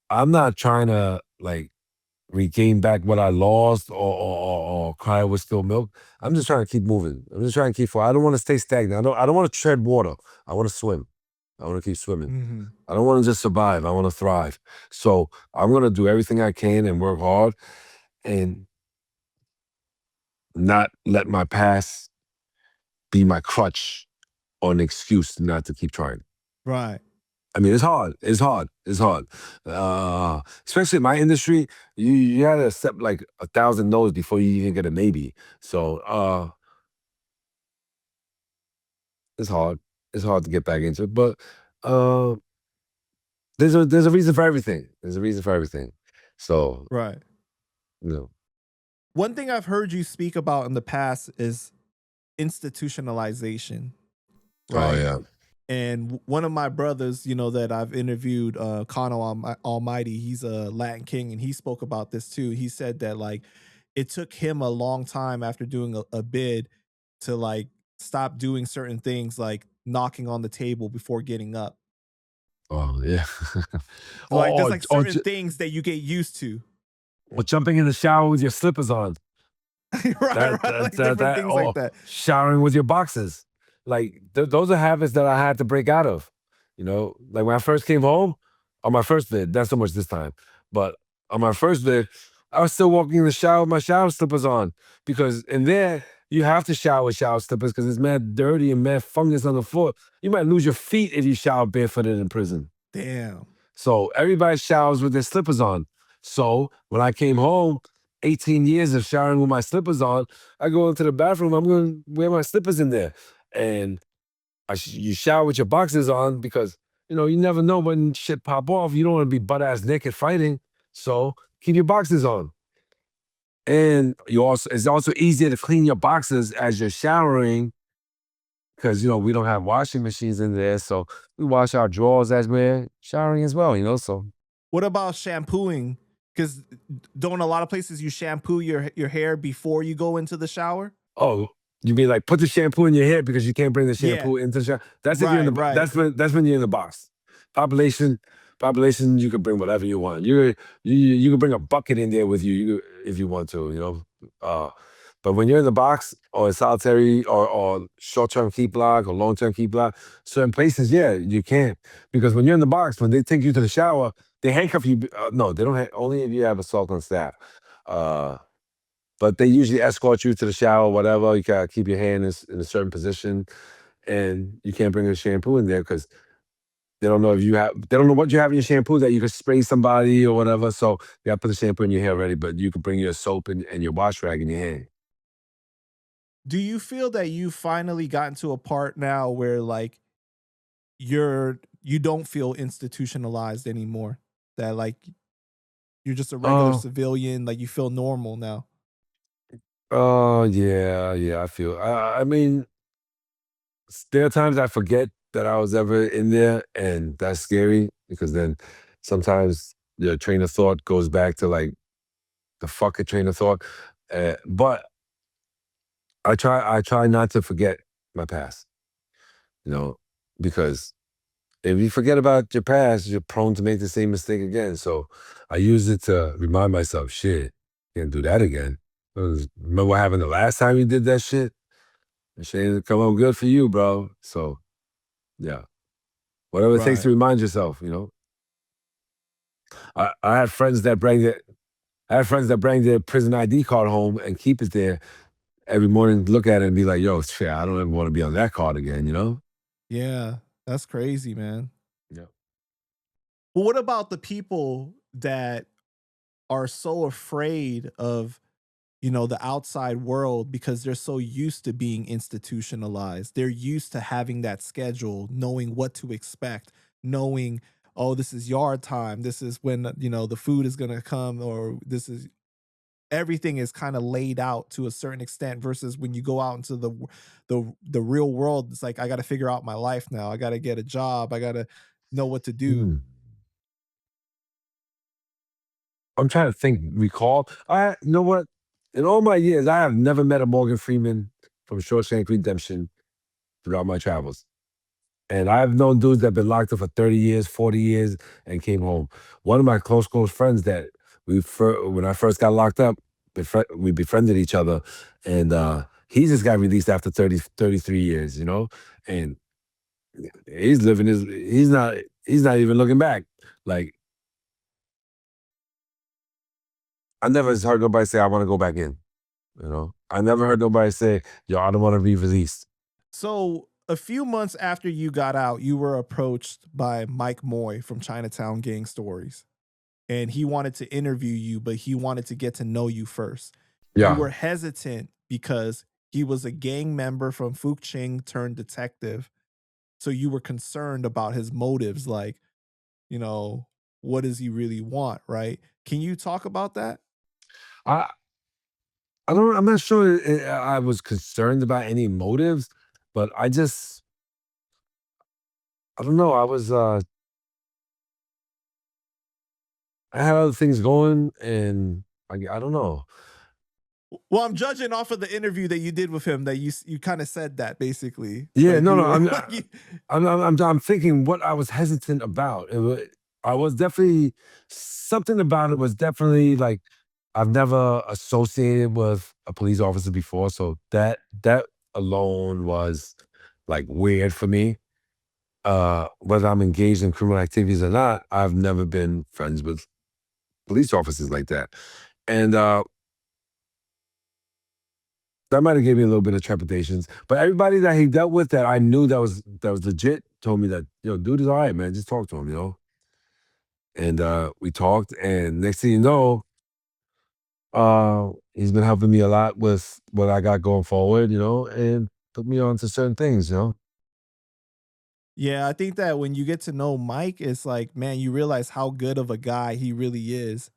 I'm not trying to like regain back what I lost or cry with spilled milk. I'm just trying to keep moving. I'm just trying to keep forward. I don't want to stay stagnant. I don't want to tread water. I want to swim. I want to keep swimming. Mm-hmm. I don't want to just survive. I want to thrive. So I'm gonna do everything I can and work hard and not let my past be my crutch or an excuse not to keep trying. Right. I mean, it's hard. It's hard. It's hard. Especially in my industry, you had to accept like 1,000 no's before you even get a maybe. So it's hard. It's hard to get back into it. But uh, there's a reason for everything. There's a reason for everything. So Right. you know, One thing I've heard you speak about in the past is institutionalization, oh right? yeah. And one of my brothers, that I've interviewed, Connell Almighty, he's a Latin king, and he spoke about this too. He said that like it took him a long time after doing a bid to like stop doing certain things like knocking on the table before getting up. Oh yeah. Like there's or, like or, certain things that you get used to. or jumping in the shower with your slippers on. Right, That right. that Like that, different that things like or that. showering with your boxes. Like those are habits that I had to break out of. Like when I first came home on my first vid, not so much this time, but on my first vid, I was still walking in the shower with my shower slippers on because in there you have to shower with shower slippers because it's mad dirty and mad fungus on the floor. You might lose your feet if you shower barefooted in prison. Damn. So everybody showers with their slippers on. So when I came home, 18 years of showering with my slippers on, I go into the bathroom, I'm going to wear my slippers in there. And you shower with your boxers on because, you never know when shit pop off. You don't want to be butt-ass naked fighting. So keep your boxers on. And it's also easier to clean your boxers as you're showering because, we don't have washing machines in there. So we wash our drawers as we're showering as well, so. What about shampooing? Because don't a lot of places you shampoo your hair before you go into the shower? Oh, you mean like put the shampoo in your hair because you can't bring the Yeah. shampoo into the shower? That's if you're in Right, the right. that's when you're in the box. population, population, you could bring whatever you want. You can bring a bucket in there with you, if you want to, you know. But when you're in the box or a solitary or short-term keep block or long-term keep block, certain places, yeah, you can't. Because when you're in the box, when they take you to the shower, they handcuff you. No, they don't. Only if you have assault on staff. Uh, but they usually escort you to the shower, whatever. You gotta keep your hand in a certain position, and you can't bring a shampoo in there because they don't know if you have. They don't know what you have in your shampoo that you could spray somebody or whatever. So you gotta put the shampoo in your hair already, but you can bring your soap and your wash rag in your hand. Do you feel that you finally gotten to a part now where like you don't feel institutionalized anymore? That like you're just a regular Oh, civilian, like you feel normal now? oh yeah, yeah. I feel. I mean, there are times I forget that I was ever in there, and that's scary because then sometimes your train of thought goes back to like the fucking train of thought. But I try not to forget my past, you know, because if you forget about your past, you're prone to make the same mistake again. So I use it to remind myself, shit, can't do that again. Remember what happened the last time you did that shit? That shit didn't come out good for you, bro. So yeah, whatever it takes Right. to remind yourself, you know. I had friends that bring their I had friends that bring their prison ID card home and keep it there every morning, look at it and be like, yo, shit, I don't ever want to be on that card again, you know? Yeah. That's crazy, man. Yeah. But what about the people that are so afraid of, the outside world because they're so used to being institutionalized. They're used to having that schedule, knowing what to expect, knowing, oh, this is yard time. This is when, the food is going to come, or this is everything is kind of laid out to a certain extent versus when you go out into the real world. It's like I got to figure out my life now. I got to get a job. I got to know what to do. Hmm. I'm trying to think, recall. You know what? In all my years, I have never met a Morgan Freeman from Shawshank Redemption throughout my travels. And I've known dudes that have been locked up for 30 years, 40 years, and came home. One of my close friends that when I first got locked up, we befriended each other. And he just got released after 33 years, you know? And he's not even looking back. Like, I never heard nobody say, I want to go back in. You know, I never heard nobody say, "Yo, I don't want to be released." So a few months after you got out, you were approached by Mike Moy from Chinatown Gang Stories, and he wanted to interview you, but he wanted to get to know you first. You Yeah. were hesitant because he was a gang member from Fuq Ching turned detective. So you were concerned about his motives, like, you know, what does he really want, right? Can you talk about that? I I don't. I'm not sure. I was concerned about any motives, but I don't know. I had other things going, and I don't know. Well, I'm judging off of the interview that you did with him that you kind of said that basically, Yeah, like no, you no. were like you, I'm thinking what I was hesitant about. I was definitely something about it was definitely like I've never associated with a police officer before, so that alone was like weird for me. Whether I'm engaged in criminal activities or not, I've never been friends with police officers like that, and that might have gave me a little bit of trepidations. But everybody that he dealt with that I knew that was legit told me that, yo, dude is all right, man. Just talk to him, you know. And we talked, and next thing you know, he's been helping me a lot with what I got going forward, you know, and put me on to certain things, you know. yeah, I think that when you get to know Mike, it's like, man, you realize how good of a guy he really is.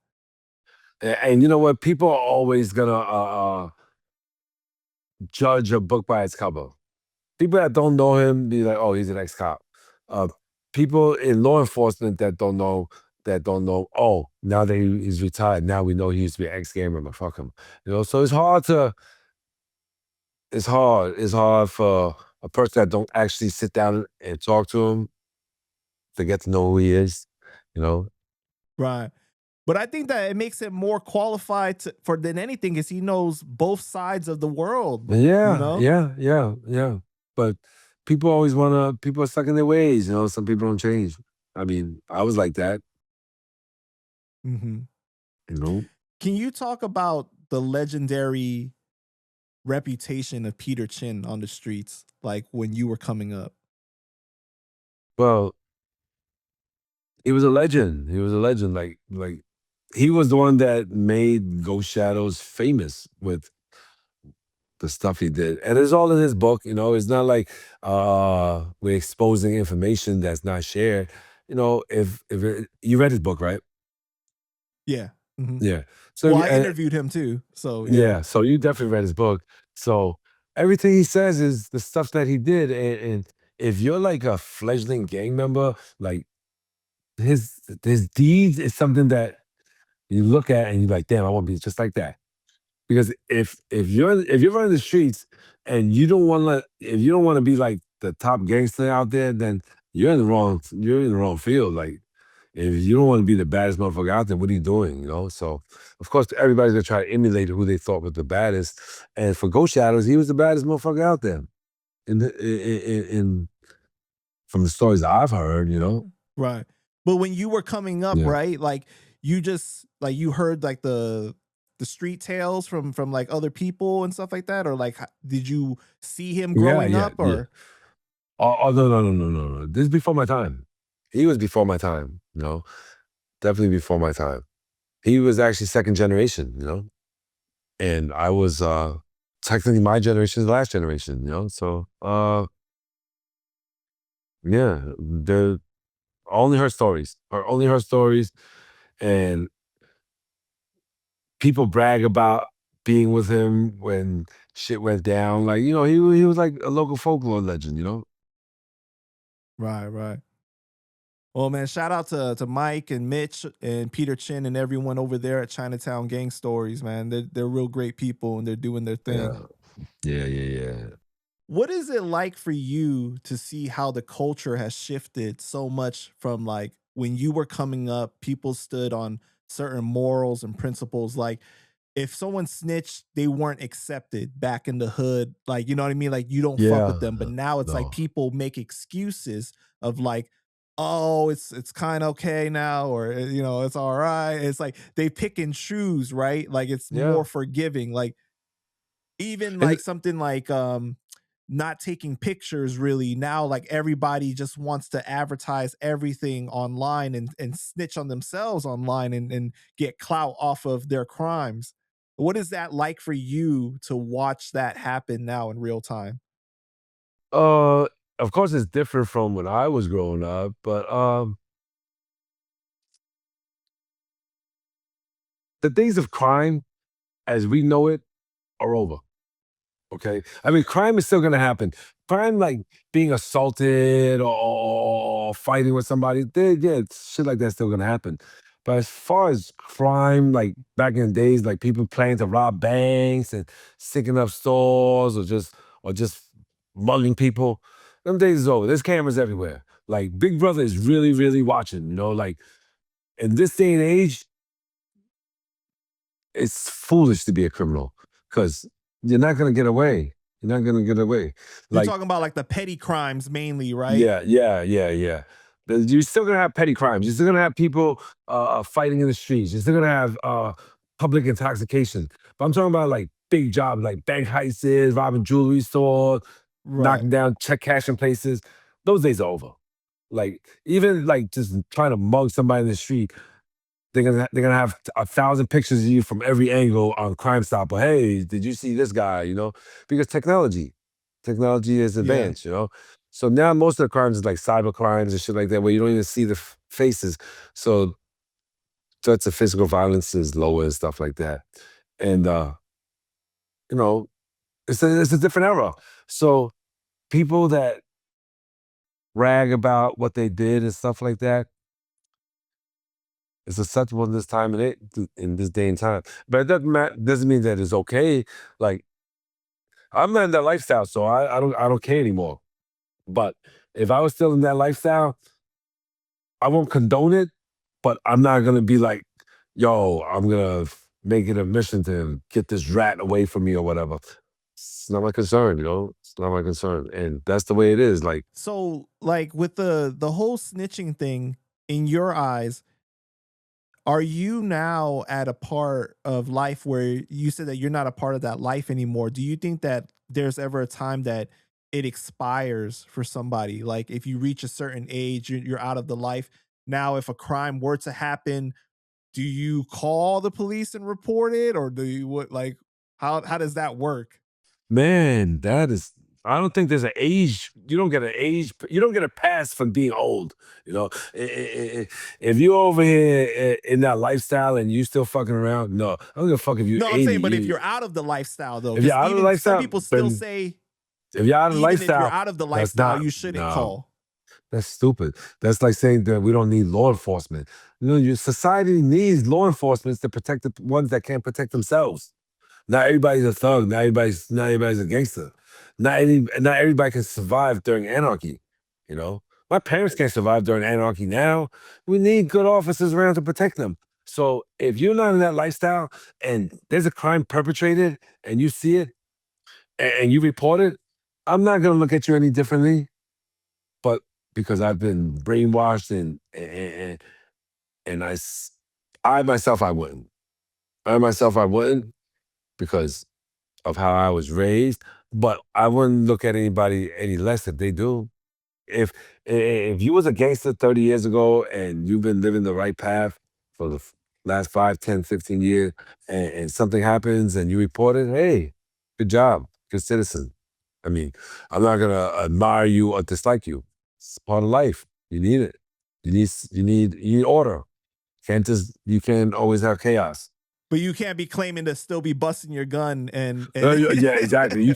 And you know what? People are always gonna judge a book by its cover. People that don't know him be like, "Oh, he's an ex-cop." Uh, People in law enforcement that don't know. Oh, now that he's retired, now we know he used to be an ex-gang member. Fuck him, you know. So it's hard. It's hard for a person that don't actually sit down and talk to him to get to know who he is, you know. Right. But I think that it makes it more qualified for than anything is he knows both sides of the world, you Yeah, know? yeah, yeah, yeah. But people always wanna people are stuck in their ways, you know. Some people don't change. I mean, I was like that, Hmm. you know. Can you talk about the legendary reputation of Peter Chin on the streets, like when you were coming up? Well, he was a legend. He was a legend. Like he was the one that made Ghost Shadows famous with the stuff he did. And it's all in his book, you know. It's not like we're exposing information that's not shared. You know, you read his book, right? Yeah. Hmm. Yeah. So Well, if you, I interviewed him too, so yeah. yeah, so you definitely read his book. So everything he says is the stuff that he did. And if you're like a fledgling gang member, like his deeds is something that you look at and you're like, damn, I want to be just like that. Because if you're running the streets and you don't want to be like the top gangster out there, then you're in the wrong field. Like if you don't want to be the baddest motherfucker out there, what are you doing? You know? So of course everybody's gonna try to emulate who they thought was the baddest. And for Ghost Shadows, he was the baddest motherfucker out there. In from the stories I've heard, you know. Right. But when you were coming up, Yeah. right? Like you just like you heard like the street tales from like other people and stuff like that, or like did you see him Yeah, growing yeah, up yeah. or Oh, no, no, no, no, no, no. This is before my time. He was before my time, you know. Definitely before my time. He was actually second generation, you know, and I was technically my generation is the last generation, you know. So yeah, the only her stories, or only her stories, and people brag about being with him when shit went down. Like, you know, he was like a local folklore legend, you know. right, right. Well, man, shout out to Mike and Mitch and Peter Chin and everyone over there at Chinatown Gang Stories, man. They're real great people and they're doing their thing. Yeah, yeah, yeah, yeah. What is it like for you to see how the culture has shifted so much from like when you were coming up, people stood on certain morals and principles like if someone snitched, they weren't accepted back in the hood. Like, you know what I mean? Like, you don't fuck with Yeah, them. But now it's like no, people make excuses of like, oh, it's kind of okay now, or you know, it's all right. It's like they pick and choose, right? Like it's more yeah. forgiving. Like even Is like something like not taking pictures really now like everybody just wants to advertise everything online and snitch on themselves online and get clout off of their crimes. What is that like for you to watch that happen now in real time? Uh, of course, it's different from when I was growing up, but the days of crime as we know it are over. Okay, I mean, crime is still gonna happen. Crime, like being assaulted or fighting with somebody, yeah, shit like that's still gonna happen. But as far as crime, like back in the days, like people planning to rob banks and sticking up stores or just mugging people, them days is over. There's cameras everywhere. Like Big Brother is really, really watching. You know, like in this day and age, it's foolish to be a criminal because you're not gonna get away. You're not gonna get away. You're Like, talking about like the petty crimes mainly, right? yeah, yeah, yeah, yeah. You're still gonna have petty crimes. You're still gonna have people fighting in the streets. You're still gonna have public intoxication. But I'm talking about like big jobs, like bank heists, robbing jewelry stores, Right. knocking down check cashing places. Those days are over. Like even like just trying to mug somebody in the street, they're gonna have 1,000 pictures of you from every angle on Crime Stopper. Hey, did you see this guy? You know, because technology is Yeah. advanced. You know, so now most of the crimes is like cyber crimes and shit like that, where you don't even see the faces. So threats of physical violence is lower and stuff like that. And you know, it's a different era. So people that brag about what they did and stuff like that, it's acceptable in this time and in this day and time. But it doesn't mean that it's okay. Like I'm not in that lifestyle, so I don't care anymore. But if I was still in that lifestyle, I won't condone it, but I'm not gonna be like, yo, I'm gonna make it a mission to get this rat away from me or whatever. It's not my concern, you know. It's not my concern, and that's the way it is. Like, So, like with the whole snitching thing, in your eyes, are you now at a part of life where you said that you're not a part of that life anymore? Do you think that there's ever a time that it expires for somebody? Like if you reach a certain age, you're out of the life. Now, if a crime were to happen, do you call the police and report it, or do you what? Like, how does that work? man, that is. I don't think there's an age. You don't get an age. You don't get a pass for being old. You know, if you're over here in that lifestyle and you still fucking around, no, I don't give a fuck if you're No, I'm 80. saying, but if you're out of the lifestyle though, If you're because out of the even some lifestyle, people still then say if you're out of the even if you're lifestyle, out of the that's lifestyle, not you shouldn't no. call. That's stupid. That's like saying that we don't need law enforcement. You know, your society needs law enforcement to protect the ones that can't protect themselves. Not everybody's a thug. Not everybody's a gangster. Not everybody can survive during anarchy. You know, my parents can't survive during anarchy now. We need good officers around to protect them. So if you're not in that lifestyle and there's a crime perpetrated and you see it and you report it, I'm not gonna look at you any differently. But because I've been brainwashed and I myself I wouldn't. I myself I wouldn't because of how I was raised, but I wouldn't look at anybody any less if they do. If if you was a gangster 30 years ago and you've been living the right path for the last 5, 10, 15 years and something happens and you report it, hey, good job, good citizen. I mean, I'm not gonna admire you or dislike you. It's part of life. You need it. You need order. You can't always have chaos. But you can't be claiming to still be busting your gun and Yeah, exactly. You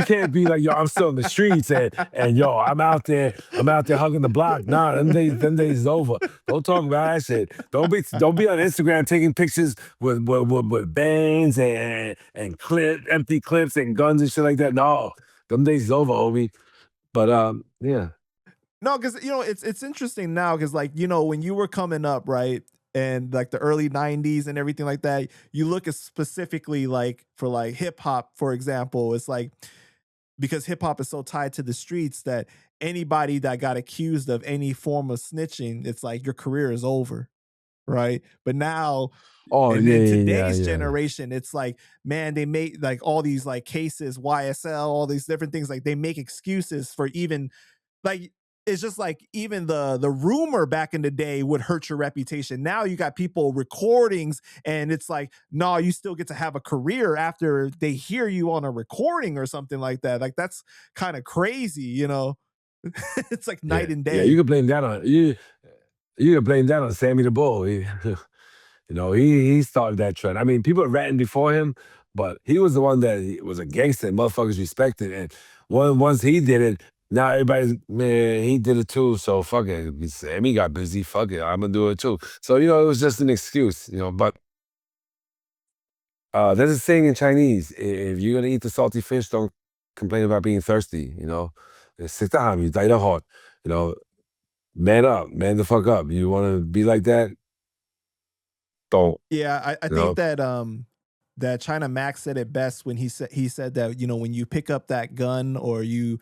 can't be like, yo, I'm still in the streets and yo, I'm out there hugging the block. Nah, them days is over. Don't talk about that shit. Don't be on Instagram taking pictures with bands and empty clips and guns and shit like that. No, them days is over, homie. But yeah. No, because it's interesting now because like when you were coming up, right, and like the early '90s and everything like that, you look at specifically like for like hip hop, for example, it's like because hip hop is so tied to the streets that anybody that got accused of any form of snitching, it's like your career is over, right? But now Oh and yeah, then yeah, yeah, today's yeah. generation, it's like, man, they make like all these like cases, YSL, all these different things, like they make excuses for even like it's just like even the rumor back in the day would hurt your reputation. Now you got people recordings and it's like, no, you still get to have a career after they hear you on a recording or something like that. Like that's kind of crazy. It's like Yeah, night and yeah. You day. can blame that on you. You can blame that on Sammy the Bull. He started that trend. I mean, people were ratting before him, but he was the one that was a gangster and motherfuckers respected. And once he did it, now everybody's man, he did it too. So fuck it. Sammy got busy. Fuck it. I'm gonna do it too. So it was just an excuse. But there's a saying in Chinese: if you're gonna eat the salty fish, don't complain about being thirsty. Sit down, you die the heart. You know, man up, man the fuck up. You want to be like that? Don't. Yeah, I You think know. that China Max said it best when he said that when you pick up that gun or you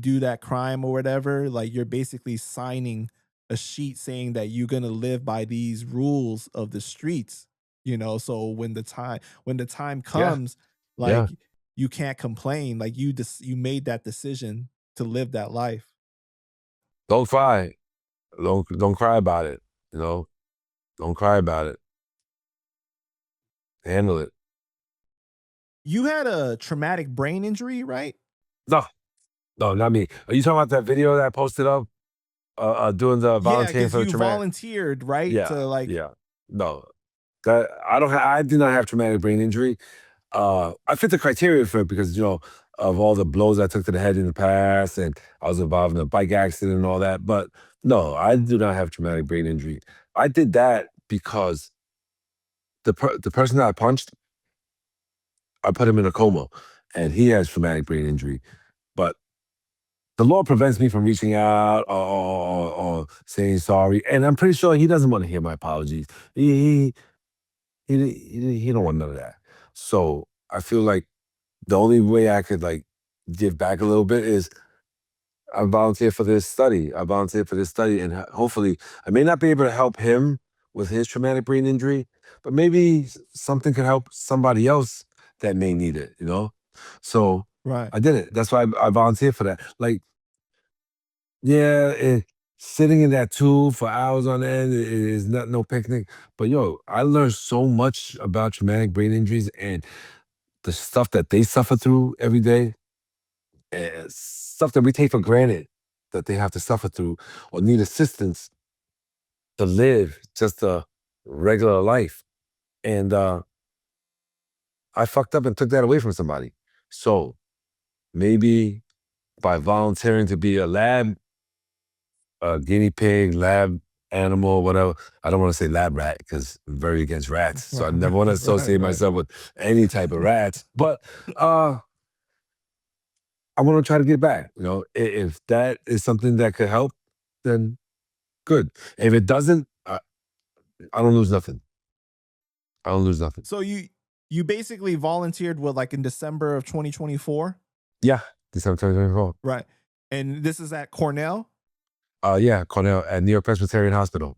do that crime or whatever, like you're basically signing a sheet saying that you're gonna live by these rules of the streets. So when the time Yeah. comes, Yeah. like you can't complain. Like you made that decision to live that life. Don't cry. Don't cry about it. You know. Don't cry about it. Handle it. You had a traumatic brain injury, right? No, no, not me. Are you talking about that video that I posted up? Doing the Yeah, volunteering because for the you traumatic. volunteered, right? Yeah, To like yeah. No, that I don't. I do not have traumatic brain injury. I fit the criteria for it because of all the blows I took to the head in the past, and I was involved in a bike accident and all that. But no, I do not have traumatic brain injury. I did that because the person that I punched, I put him in a coma, and he has traumatic brain injury. But the law prevents me from reaching out or saying sorry, and I'm pretty sure he doesn't want to hear my apologies. He don't want none of that. So I feel like the only way I could like give back a little bit is I volunteer for this study. I volunteer for this study, and hopefully, I may not be able to help him with his traumatic brain injury, but maybe something could help somebody else that may need it. You know, so Right. I did it. That's why I volunteered for that. Like, yeah, sitting in that tube for hours on end is not no picnic. But yo, I learned so much about traumatic brain injuries and the stuff that they suffer through every day, and stuff that we take for granted that they have to suffer through or need assistance to live just a regular life. And I fucked up and took that away from somebody. So maybe by volunteering to be a lab, a guinea pig, lab animal, whatever. I don't want to say lab rat because I'm very against rats. So I never want to associate myself with any type of rats. But I want to try to get back. You know, if that is something that could help, then good. If it doesn't, I don't lose nothing. I don't lose nothing. So you basically volunteered with like in December of 2024? Yeah, December 2024. Right. And this is at Cornell? Yeah, Cornell at New York Presbyterian Hospital.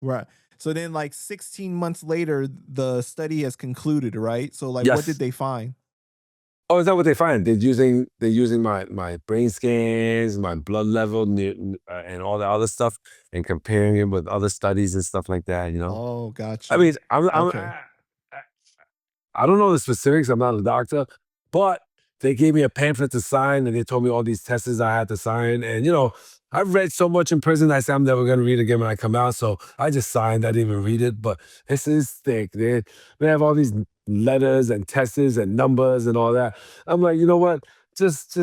Right. So then like 16 months later, the study has concluded, right? So like what Yes. did they find? Oh, is that what they find? They're using my brain scans, my blood level, and all the other stuff, and comparing it with other studies and stuff like that. You know. Oh, gotcha. I mean, Okay. I don't know the specifics. I'm not a doctor, but they gave me a pamphlet to sign, and they told me all these tests I had to sign. And you know, I've read so much in prison. I said I'm never going to read again when I come out, so I just signed. I didn't even read it, but this is thick. They have all these letters and tests and numbers and all that. I'm like, you know what? Just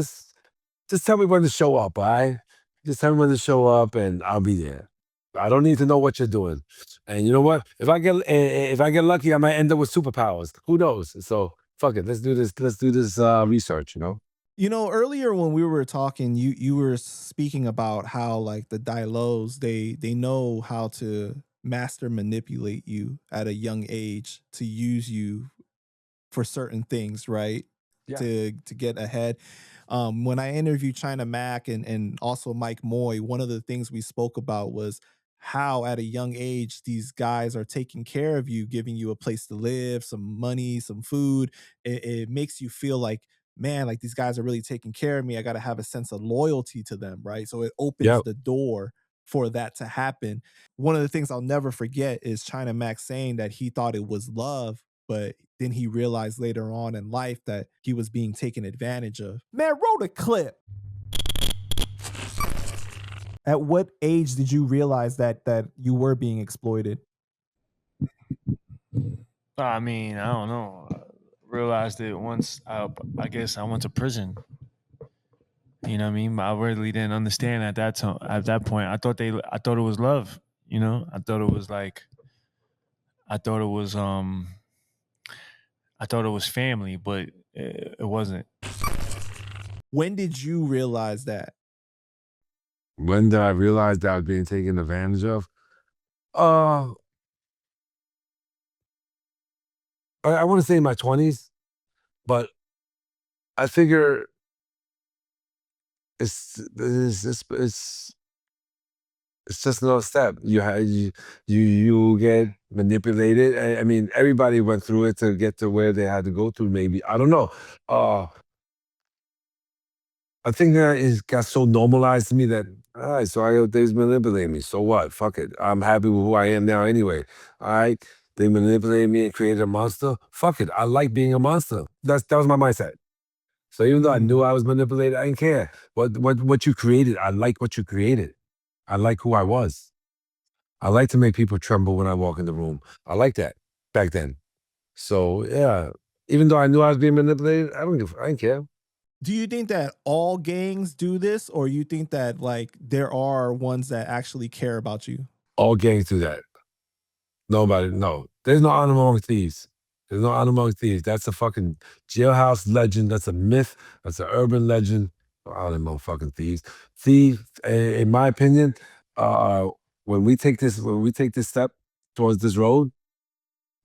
tell me when to show up. All right? Just tell me when to show up, and I'll be there. I don't need to know what you're doing. And you know what? If I get lucky, I might end up with superpowers. Who knows? So fuck it. Let's do this. Let's do this research. You know. You know, earlier when we were talking, you were speaking about how like the Dailos, they know how to master manipulate you at a young age to use you for certain things, right? Yeah. To get ahead. When I interviewed China Mac and also Mike Moy, one of the things we spoke about was how at a young age these guys are taking care of you, giving you a place to live, some money, some food. It makes you feel like, man, like these guys are really taking care of me. I got to have a sense of loyalty to them, right? So it opens Yeah. the door for that to happen. One of the things I'll never forget is China Mac saying that he thought it was love, but then he realized later on in life that he was being taken advantage of. Man, roll the clip. At what age did you realize that you were being exploited? I mean, I don't know. I realized it once. I guess I went to prison. You know what I mean? I really didn't understand at that time. At that point, I thought it was love. You know, I thought it was like, I thought it was I thought it was family, but it wasn't. When did you realize that? When did I realize that I was being taken advantage of? I want to say in my 20s, but I figure it's just another step. You get manipulated. I mean, everybody went through it to get to where they had to go through. Maybe I don't know. I think that it got so normalized to me that all right, so they was manipulating me. So what? Fuck it. I'm happy with who I am now anyway. All right. They manipulated me and created a monster. Fuck it. I like being a monster. That was my mindset. So even though I knew I was manipulated, I didn't care. What you created, I like what you created. I like who I was. I like to make people tremble when I walk in the room. I like that back then. So yeah, even though I knew I was being manipulated, I didn't care. Do you think that all gangs do this, or you think that like there are ones that actually care about you? All gangs do that. No. There's no honor among thieves. There's no honor among thieves. That's a fucking jailhouse legend. That's a myth. That's an urban legend. all them motherfucking thieves. Thief, in my opinion, when we take this step towards this road,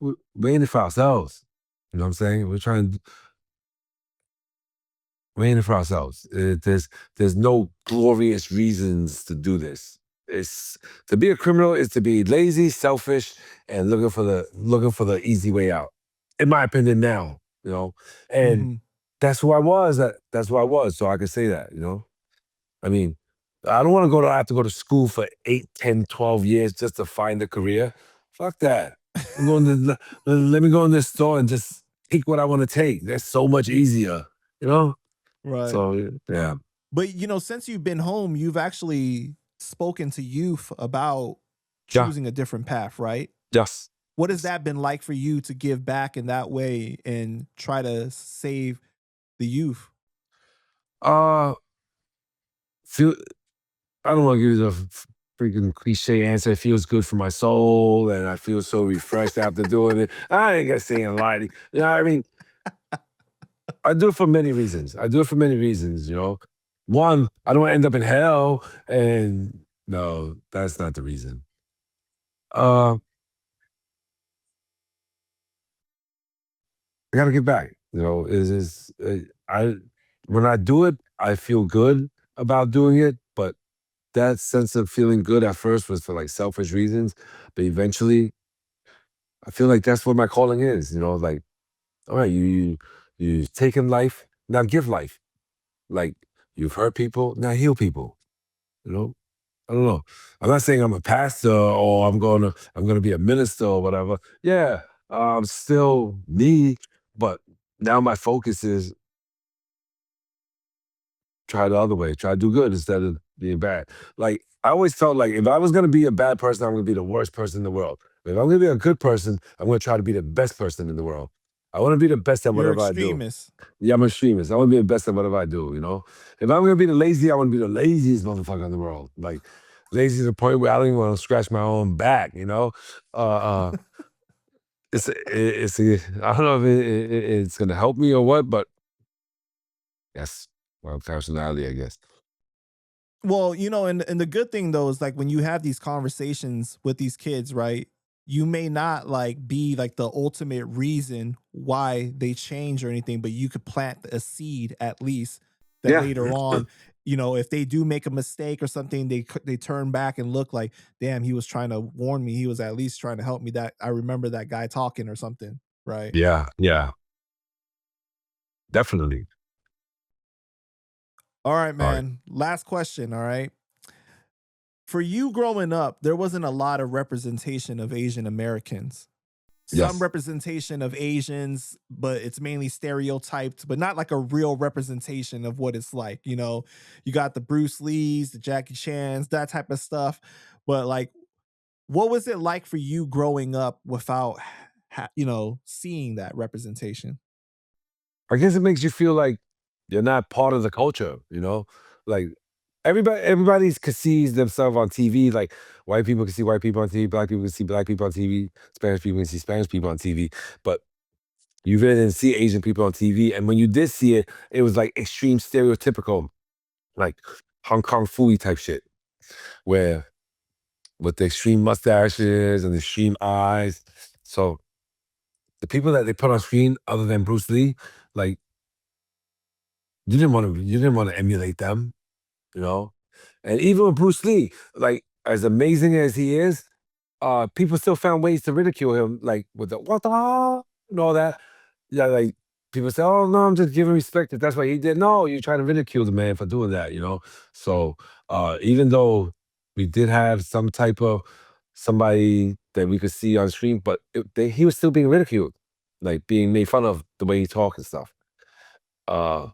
we're in it for ourselves. You know what I'm saying? We're in it for ourselves. There's no glorious reasons to do this. It's to be a criminal is to be lazy, selfish, and looking for the easy way out. In my opinion, now, and Mhm. that's who I was. That's who I was. So I could say that. I mean, I don't want to I have to go to school for 8, 10, 12 years just to find a career. Fuck that. I'm going to let me go in this store and just take what I want to take. That's so much easier, you know. Right. So yeah, But since you've been home, you've actually spoken to youth about yeah, choosing a different path, right? yes. What has that been like for you to give back in that way and try to save the youth? Uh, feel I don't want to give you the freaking cliche answer. It feels good for my soul, and I feel so refreshed after doing it. I ain't gonna say a lie. You know what I mean? I do it for many reasons. One, I don't want to end up in hell, and no, that's not the reason. Uh, I gotta give back. Is I when I do it, I feel good about doing it, but that sense of feeling good at first was for like selfish reasons, but eventually I feel like that's what my calling is. Like, all right, you've taken life, now give life. Like, you've hurt people, now heal people. You know, I don't know. I'm not saying I'm a pastor or I'm gonna be a minister or whatever. Yeah, I'm still me, but now my focus is try the other way, try to do good instead of being bad. Like, I always felt like if I was gonna be a bad person, I'm gonna be the worst person in the world. If I'm gonna be a good person, I'm gonna try to be the best person in the world. I want to be the best at You're whatever I do. extremist. Yeah, I'm a extremist. I want to be the best at whatever I do. If I'm gonna be the lazy, I want to be the laziest motherfucker in the world. Like, lazy to the point where I don't even want to scratch my own back. Uh, I don't know if it's gonna help me or what, but that's my personality, I guess. Well, and the good thing though is like when you have these conversations with these kids, right? You may not like be like the ultimate reason why they change or anything, but you could plant a seed at least that Yeah, later on, if they do make a mistake or something, they turn back and look like, damn, he was trying to warn me. He was at least trying to help me. That I remember that guy talking or something, right? yeah, yeah, definitely. All right, All right. man. Last question. All right. For you growing up, there wasn't a lot of representation of Asian Americans. Some Yes. representation of Asians, but it's mainly stereotyped, but not like a real representation of what it's like. You got the Bruce Lees, the Jackie Chans, that type of stuff. But like, what was it like for you growing up without, seeing that representation? I guess it makes you feel like you're not part of the culture. Like, everybody sees themselves on TV. Like, white people can see white people on TV, black people can see black people on TV, Spanish people can see Spanish people on TV. But you really didn't see Asian people on TV. And when you did see it, it was like extreme stereotypical, like Hong Kong Phooey type shit, where with the extreme mustaches and the extreme eyes. So the people that they put on screen, other than Bruce Lee, like, you didn't want to emulate them, you know. And even with Bruce Lee, like, as amazing as he is, people still found ways to ridicule him, like with the what the and all that. Yeah, like, people say, "Oh no, I'm just giving respect. If that's what he did." No, you're trying to ridicule the man for doing that. So even though we did have some type of somebody that we could see on screen, but he was still being ridiculed, like being made fun of the way he talked and stuff. Uh,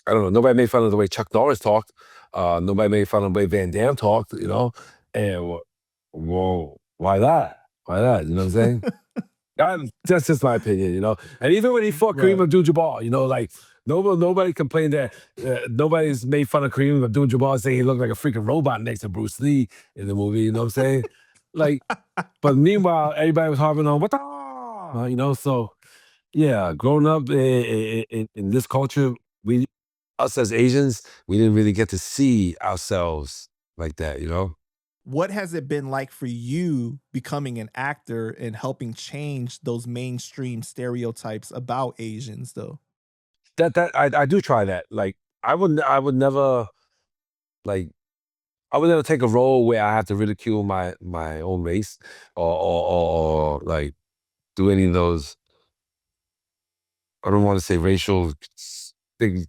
I don't know. Nobody made fun of the way Chuck Norris talked. Nobody made fun of the way Van Damme talked. And whoa, why that? Why that? You know what I'm saying? That's just my opinion. And even when he fought Kareem Right. Abdul-Jabbar, like, nobody complained that nobody's made fun of Kareem Abdul-Jabbar saying he looked like a freaking robot next to Bruce Lee in the movie. You know what I'm saying? Like, but meanwhile, everybody was harping on what the. So yeah, growing up in this culture, we us as Asians, we didn't really get to see ourselves like that, you know? What has it been like for you becoming an actor and helping change those mainstream stereotypes about Asians, though? I do try that. Like I would never like I would never take a role where I have to ridicule my own race or like do any of those. I don't want to say racial big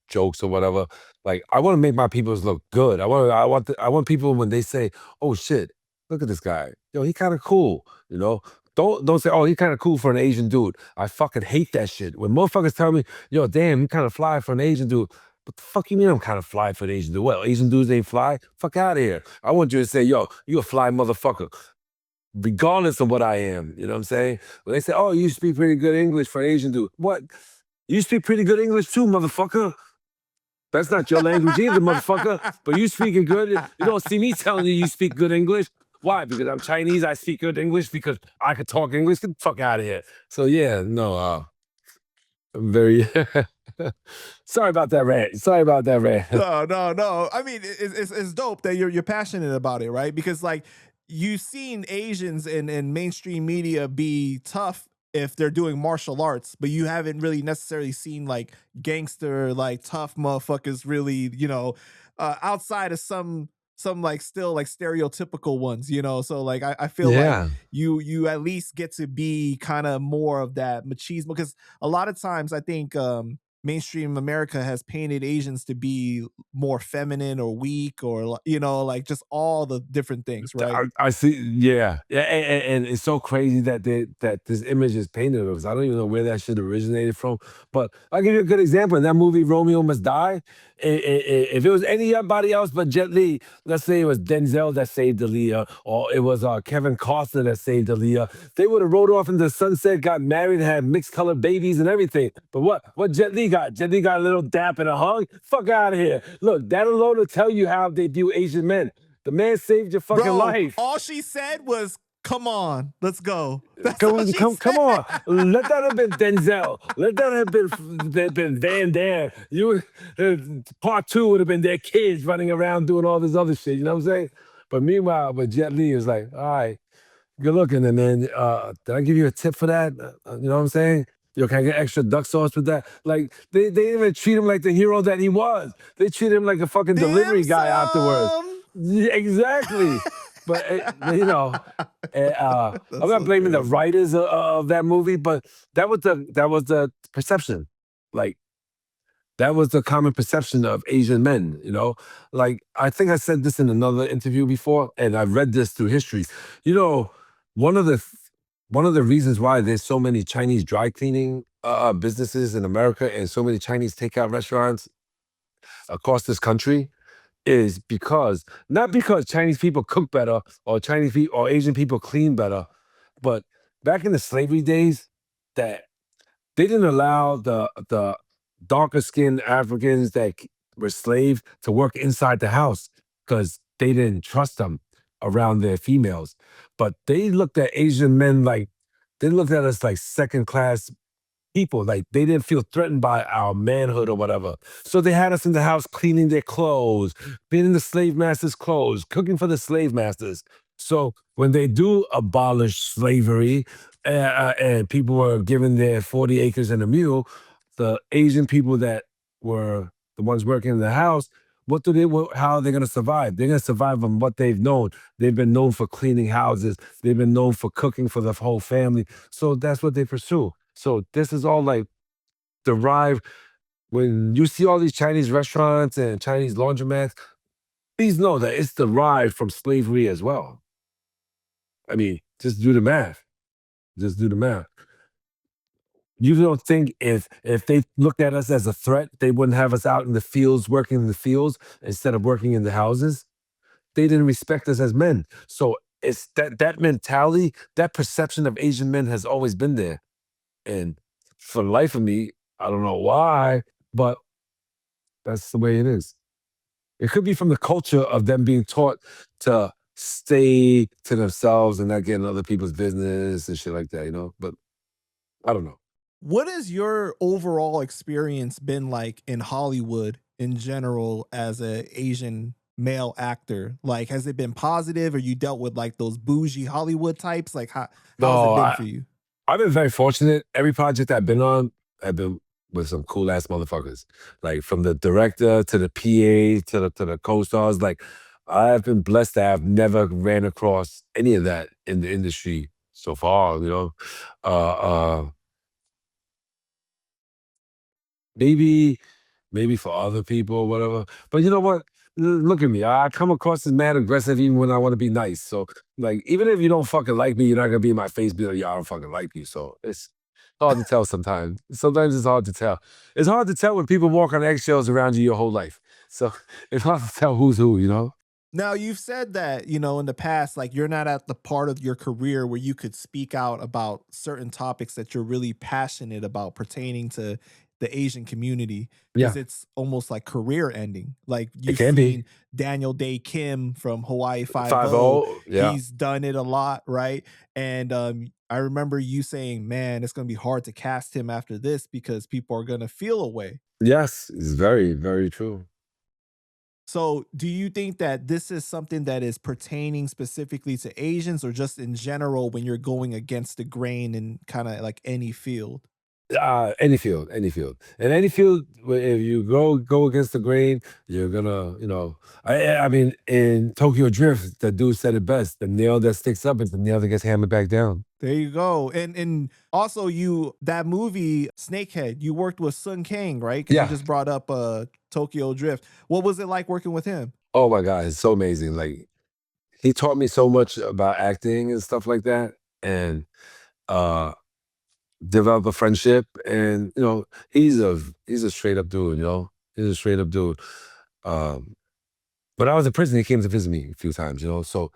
jokes or whatever. Like I want to make my peoples look good. I want people when they say, "Oh shit, look at this guy. Yo, he kind of cool." You know, don't say, "Oh, he kind of cool for an Asian dude." I fucking hate that shit. When motherfuckers tell me, "Yo, damn, you kind of fly for an Asian dude." What the fuck you mean I'm kind of fly for an Asian dude? Well, Asian dudes ain't fly. Fuck out of here. I want you to say, "Yo, you a fly motherfucker." Regardless of what I am. You know what I'm saying? When they say, "Oh, you speak pretty good English for an Asian dude," what? You speak pretty good English too, motherfucker. That's not your language either, motherfucker. But you speaking good. You don't see me telling you you speak good English. Why? Because I'm Chinese. I speak good English because I could talk English. Get the fuck out of here. So yeah, no, I'm very sorry about that rant. Sorry about that rant. No. I mean, it's dope that you're passionate about it, right? Because like you've seen Asians in mainstream media be tough if they're doing martial arts, but you haven't really necessarily seen like gangster, like tough motherfuckers really, outside of some like still like stereotypical ones, So like I feel like Yeah. you at least get to be kind of more of that machismo because a lot of times I think mainstream America has painted Asians to be more feminine or weak or like just all the different things, right? I see. Yeah, yeah, and it's so crazy that that this image is painted of us. I don't even know where that shit originated from. But I'll give you a good example. In that movie, Romeo Must Die, if it was anybody else but Jet Li, let's say it was Denzel that saved Aaliyah, or it was Kevin Costner that saved Aaliyah, they would have rode off into the sunset, got married, and had mixed colored babies and everything. But what Jet Li got? Jet Li got a little dap and a hug. Fuck out of here. Look, that alone will tell you how they view Asian men. The man saved your fucking Bro, life. all she said was, "Come on, let's go." That's Come all on, she said. come on. Let that have been Denzel. Let that have been Van Damme. Part two would have been their kids running around doing all this other shit. You know what I'm saying? But meanwhile, Jet Li is like, all right, good looking. And then, did I give you a tip for that? You know what I'm saying? Yo, can I get extra duck sauce with that? Like, they didn't even treat him like the hero that he was. They treated him like a fucking delivery Dim guy afterwards. sum. Yeah, exactly. But, I'm That's not so blaming the crazy. writers of that movie, but that was the perception. Like, that was the common perception of Asian men, you know? Like, I think I said this in another interview before, and I've read this through history. You know, one of the one of the reasons why there's so many Chinese dry cleaning businesses in America and so many Chinese takeout restaurants across this country is because not because Chinese people cook better or Chinese people or Asian people clean better, but back in the slavery days, that they didn't allow the darker skinned Africans that were slaves to work inside the house because they didn't trust them around their females. But they looked at Asian men like they looked at us like second class people. Like they didn't feel threatened by our manhood or whatever. So they had us in the house cleaning their clothes, cleaning the slave masters' clothes, cooking for the slave masters. So when they do abolish slavery and people were given their 40 acres and a mule, the Asian people that were the ones working in the house, how are they going to survive? They're going to survive on what they've known. They've been known for cleaning houses. They've been known for cooking for the whole family. So that's what they pursue. So this is all like derived when you see all these Chinese restaurants and Chinese laundromats, please know that it's derived from slavery as well. I mean, just do the math. Just do the math. You don't think if they looked at us as a threat, they wouldn't have us out in the fields working in the fields instead of working in the houses? They didn't respect us as men. So it's that mentality, that perception of Asian men has always been there. And for the life of me, I don't know why, but that's the way it is. It could be from the culture of them being taught to stay to themselves and not get in other people's business and shit like that, you know? But I don't know. What has your overall experience been like in Hollywood in general as a Asian male actor? Like, has it been positive, or you dealt with like those bougie Hollywood types? Like, how's it No, been for you? I've been very fortunate. Every project I've been on, I've been with some cool ass motherfuckers. Like from the director to the PA to the co-stars. Like I've been blessed that I've never ran across any of that in the industry so far. Uh, uh, maybe maybe for other people or whatever. But you know what? Look at me. I come across as mad aggressive even when I want to be nice. So like even if you don't fucking like me, you're not gonna be in my face be like, yeah, I don't fucking like you. So it's hard to tell sometimes. Sometimes it's hard to tell. It's hard to tell when people walk on eggshells around you your whole life. So it's hard to tell who's who, you know? Now, you've said that, you know, in the past, like you're not at the part of your career where you could speak out about certain topics that you're really passionate about pertaining to the Asian community because Yeah, it's almost like career ending. Like it you've can be. seen Daniel Day Kim from Hawaii Five Five O, O. Yeah. he's done it a lot, right? And I remember you saying, man, it's going to be hard to cast him after this because people are going to feel away. Yes, it's very, very true. So, do you think that this is something that is pertaining specifically to Asians or just in general when you're going against the grain in kind of like any field? Any field, any field, and any field. If you go against the grain, you're gonna, I mean, in Tokyo Drift, the dude said it best: the nail that sticks up is the nail that gets hammered back down. There you go. And also you that movie Snakehead, you worked with Sun Kang, right? Because you Yeah. just brought up Tokyo Drift. What was it like working with him? Oh my God, it's so amazing. Like he taught me so much about acting and stuff like that, and uh, develop a friendship. And he's a straight up dude. He's a straight up dude. Um, When I was in prison, he came to visit me a few times, so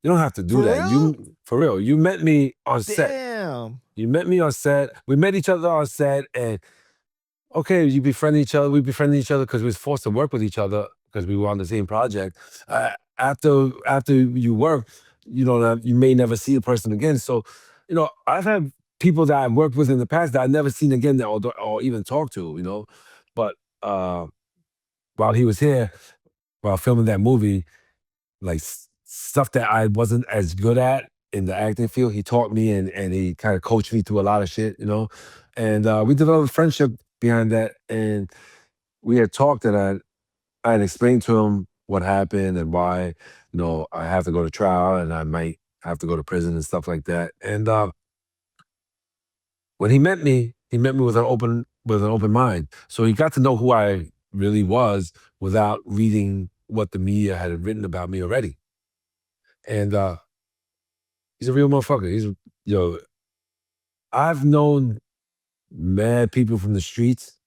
you don't have to do For that. real? For real, you met me on set. Damn. You met me on set. We met each other on set, and okay, you befriended each other. We befriended each other because we was forced to work with each other because we were on the same project. After you work, you may never see the person again. So, I've had people that I've worked with in the past that I've never seen again or even talked to. But while he was here, while filming that movie, like stuff that I wasn't as good at in the acting field. He taught me and he kind of coached me through a lot of shit. And we developed a friendship behind that. And we had talked and I had explained to him what happened and why, I have to go to trial and I might have to go to prison and stuff like that. And when he met me with an open mind. So he got to know who I really was without reading what the media had written about me already. And he's a real motherfucker. Yo, I've known mad people from the streets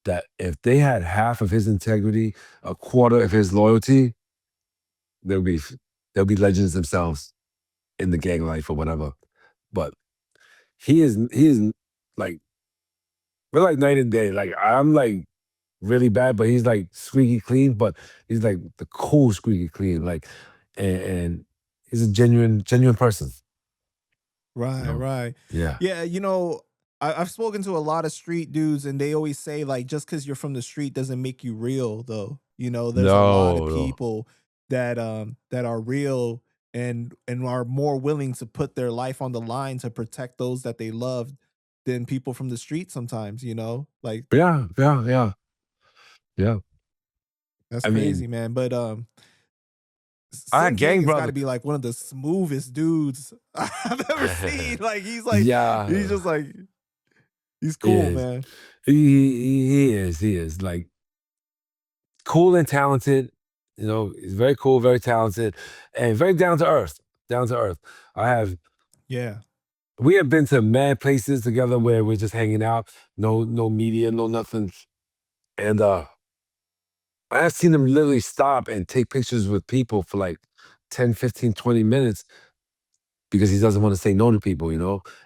that if they had half of his integrity, a quarter of his loyalty, they'll be they'll be legends themselves in the gang life or whatever. But he is like we're like night and day. Like I'm like really bad, but he's like squeaky clean, but he's like the cool squeaky clean. Like and he's a genuine person. Right, No. right. Yeah. Yeah, I've spoken to a lot of street dudes, and they always say like just because you're from the street doesn't make you real, though. There's a lot of No, no. people that are real and are more willing to put their life on the line to protect those that they love than people from the street sometimes. Like Yeah, yeah, yeah, yeah. that's I mean, crazy, man. But I had Sun King gang has got to brother. be like one of the smoothest dudes I've ever seen. Like he's Yeah, just like he's he cool, is. man. He is like cool and talented. He's very cool, very talented, and very down to earth. Down to earth. I have. Yeah. We have been to mad places together where we're just hanging out. No media, no nothing. And I have seen him literally stop and take pictures with people for like 10, 15, 20 minutes because he doesn't want to say no to people.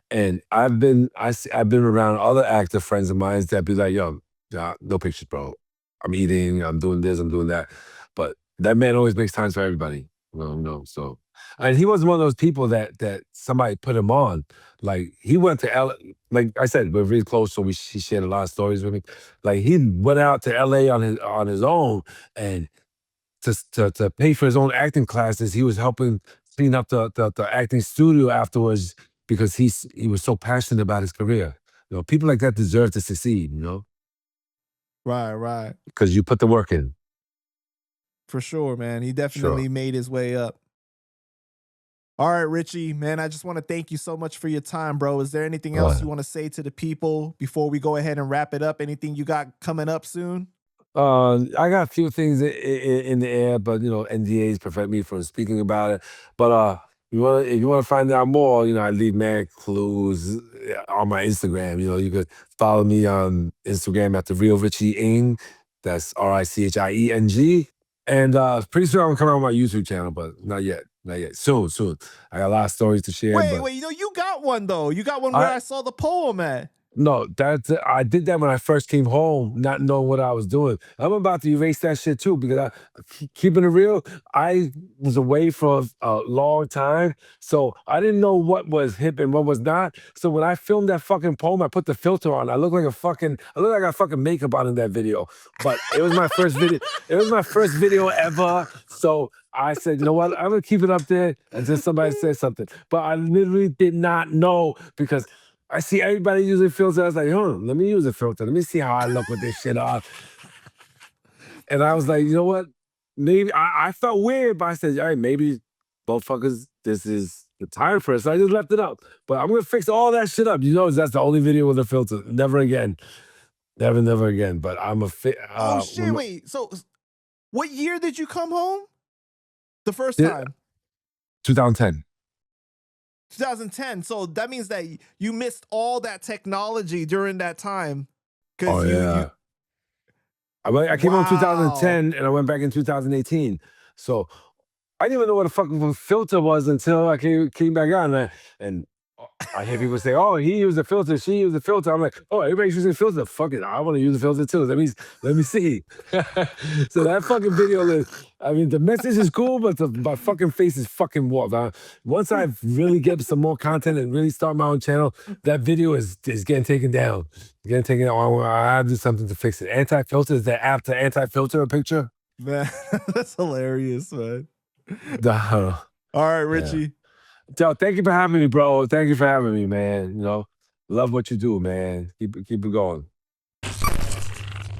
And I've been around other actor friends of mine that be like, yo, nah, no pictures, bro. I'm eating, I'm doing this, I'm doing that. But that man always makes time for everybody. No. So, and he was one of those people that somebody put him on. Like he went to L. Like I said, we're really close, so he shared a lot of stories with me. Like he went out to LA on his own, and to pay for his own acting classes, he was helping clean up the acting studio afterwards because he was so passionate about his career. You know, people like that deserve to succeed. You know, Right. because you put the work in. For sure, man. He definitely Sure. made his way up. All right, Richie, man, I just want to thank you so much for your time, bro. Is there anything else you want to say to the people before we go ahead and wrap it up? Anything you got coming up soon? I got a few things in the air, but NDAs prevent me from speaking about it. But if you want to find out more, I leave mad clues on my Instagram. You could follow me on Instagram at the real Richie Ng. That's RICHIENG. And pretty soon I'm gonna come out with my YouTube channel, but not yet. Not yet. Soon. I got a lot of stories to share. Wait, you got one though. You got one where I saw the poem at. No, I did that when I first came home, not knowing what I was doing. I'm about to erase that shit too because keeping it real, I was away for a long time, so I didn't know what was hip and what was not. So when I filmed that fucking poem, I put the filter on. I look like I got fucking makeup on in that video. But it was my first video. It was my first video ever. So I said, you know what? I'm gonna keep it up there until somebody says something. But I literally did not know because I see everybody using filters. I was like, let me use a filter. Let me see how I look with this shit on. And I was like, you know what? Maybe I felt weird, but I said, all right, maybe motherfuckers, this is the time for it. So I just left it up. But I'm gonna fix all that shit up. That's the only video with a filter. Never again. Never again. But I'm a oh shit, wait. So what year did you come home? The first time? 2010. 2010. So that means that you missed all that technology during that time. Oh, yeah. I came home in 2010 and I went back in 2018. So I didn't even know what a fucking filter was until I came back on. And I hear people say, oh, he used a filter, she used a filter. I'm like, oh, everybody's using a filter. Fuck it, I want to use a filter too. Let me see. So that fucking video, the message is cool, but my fucking face is fucking warped. Once I really get some more content and really start my own channel, that video is getting taken down. Getting taken down. I have to do something to fix it. Anti-filter, is that app to anti-filter a picture? Man, that's hilarious, man. All right, Richie. Yeah. Joe, thank you for having me, bro. Thank you for having me, man. Love what you do, man. Keep it going.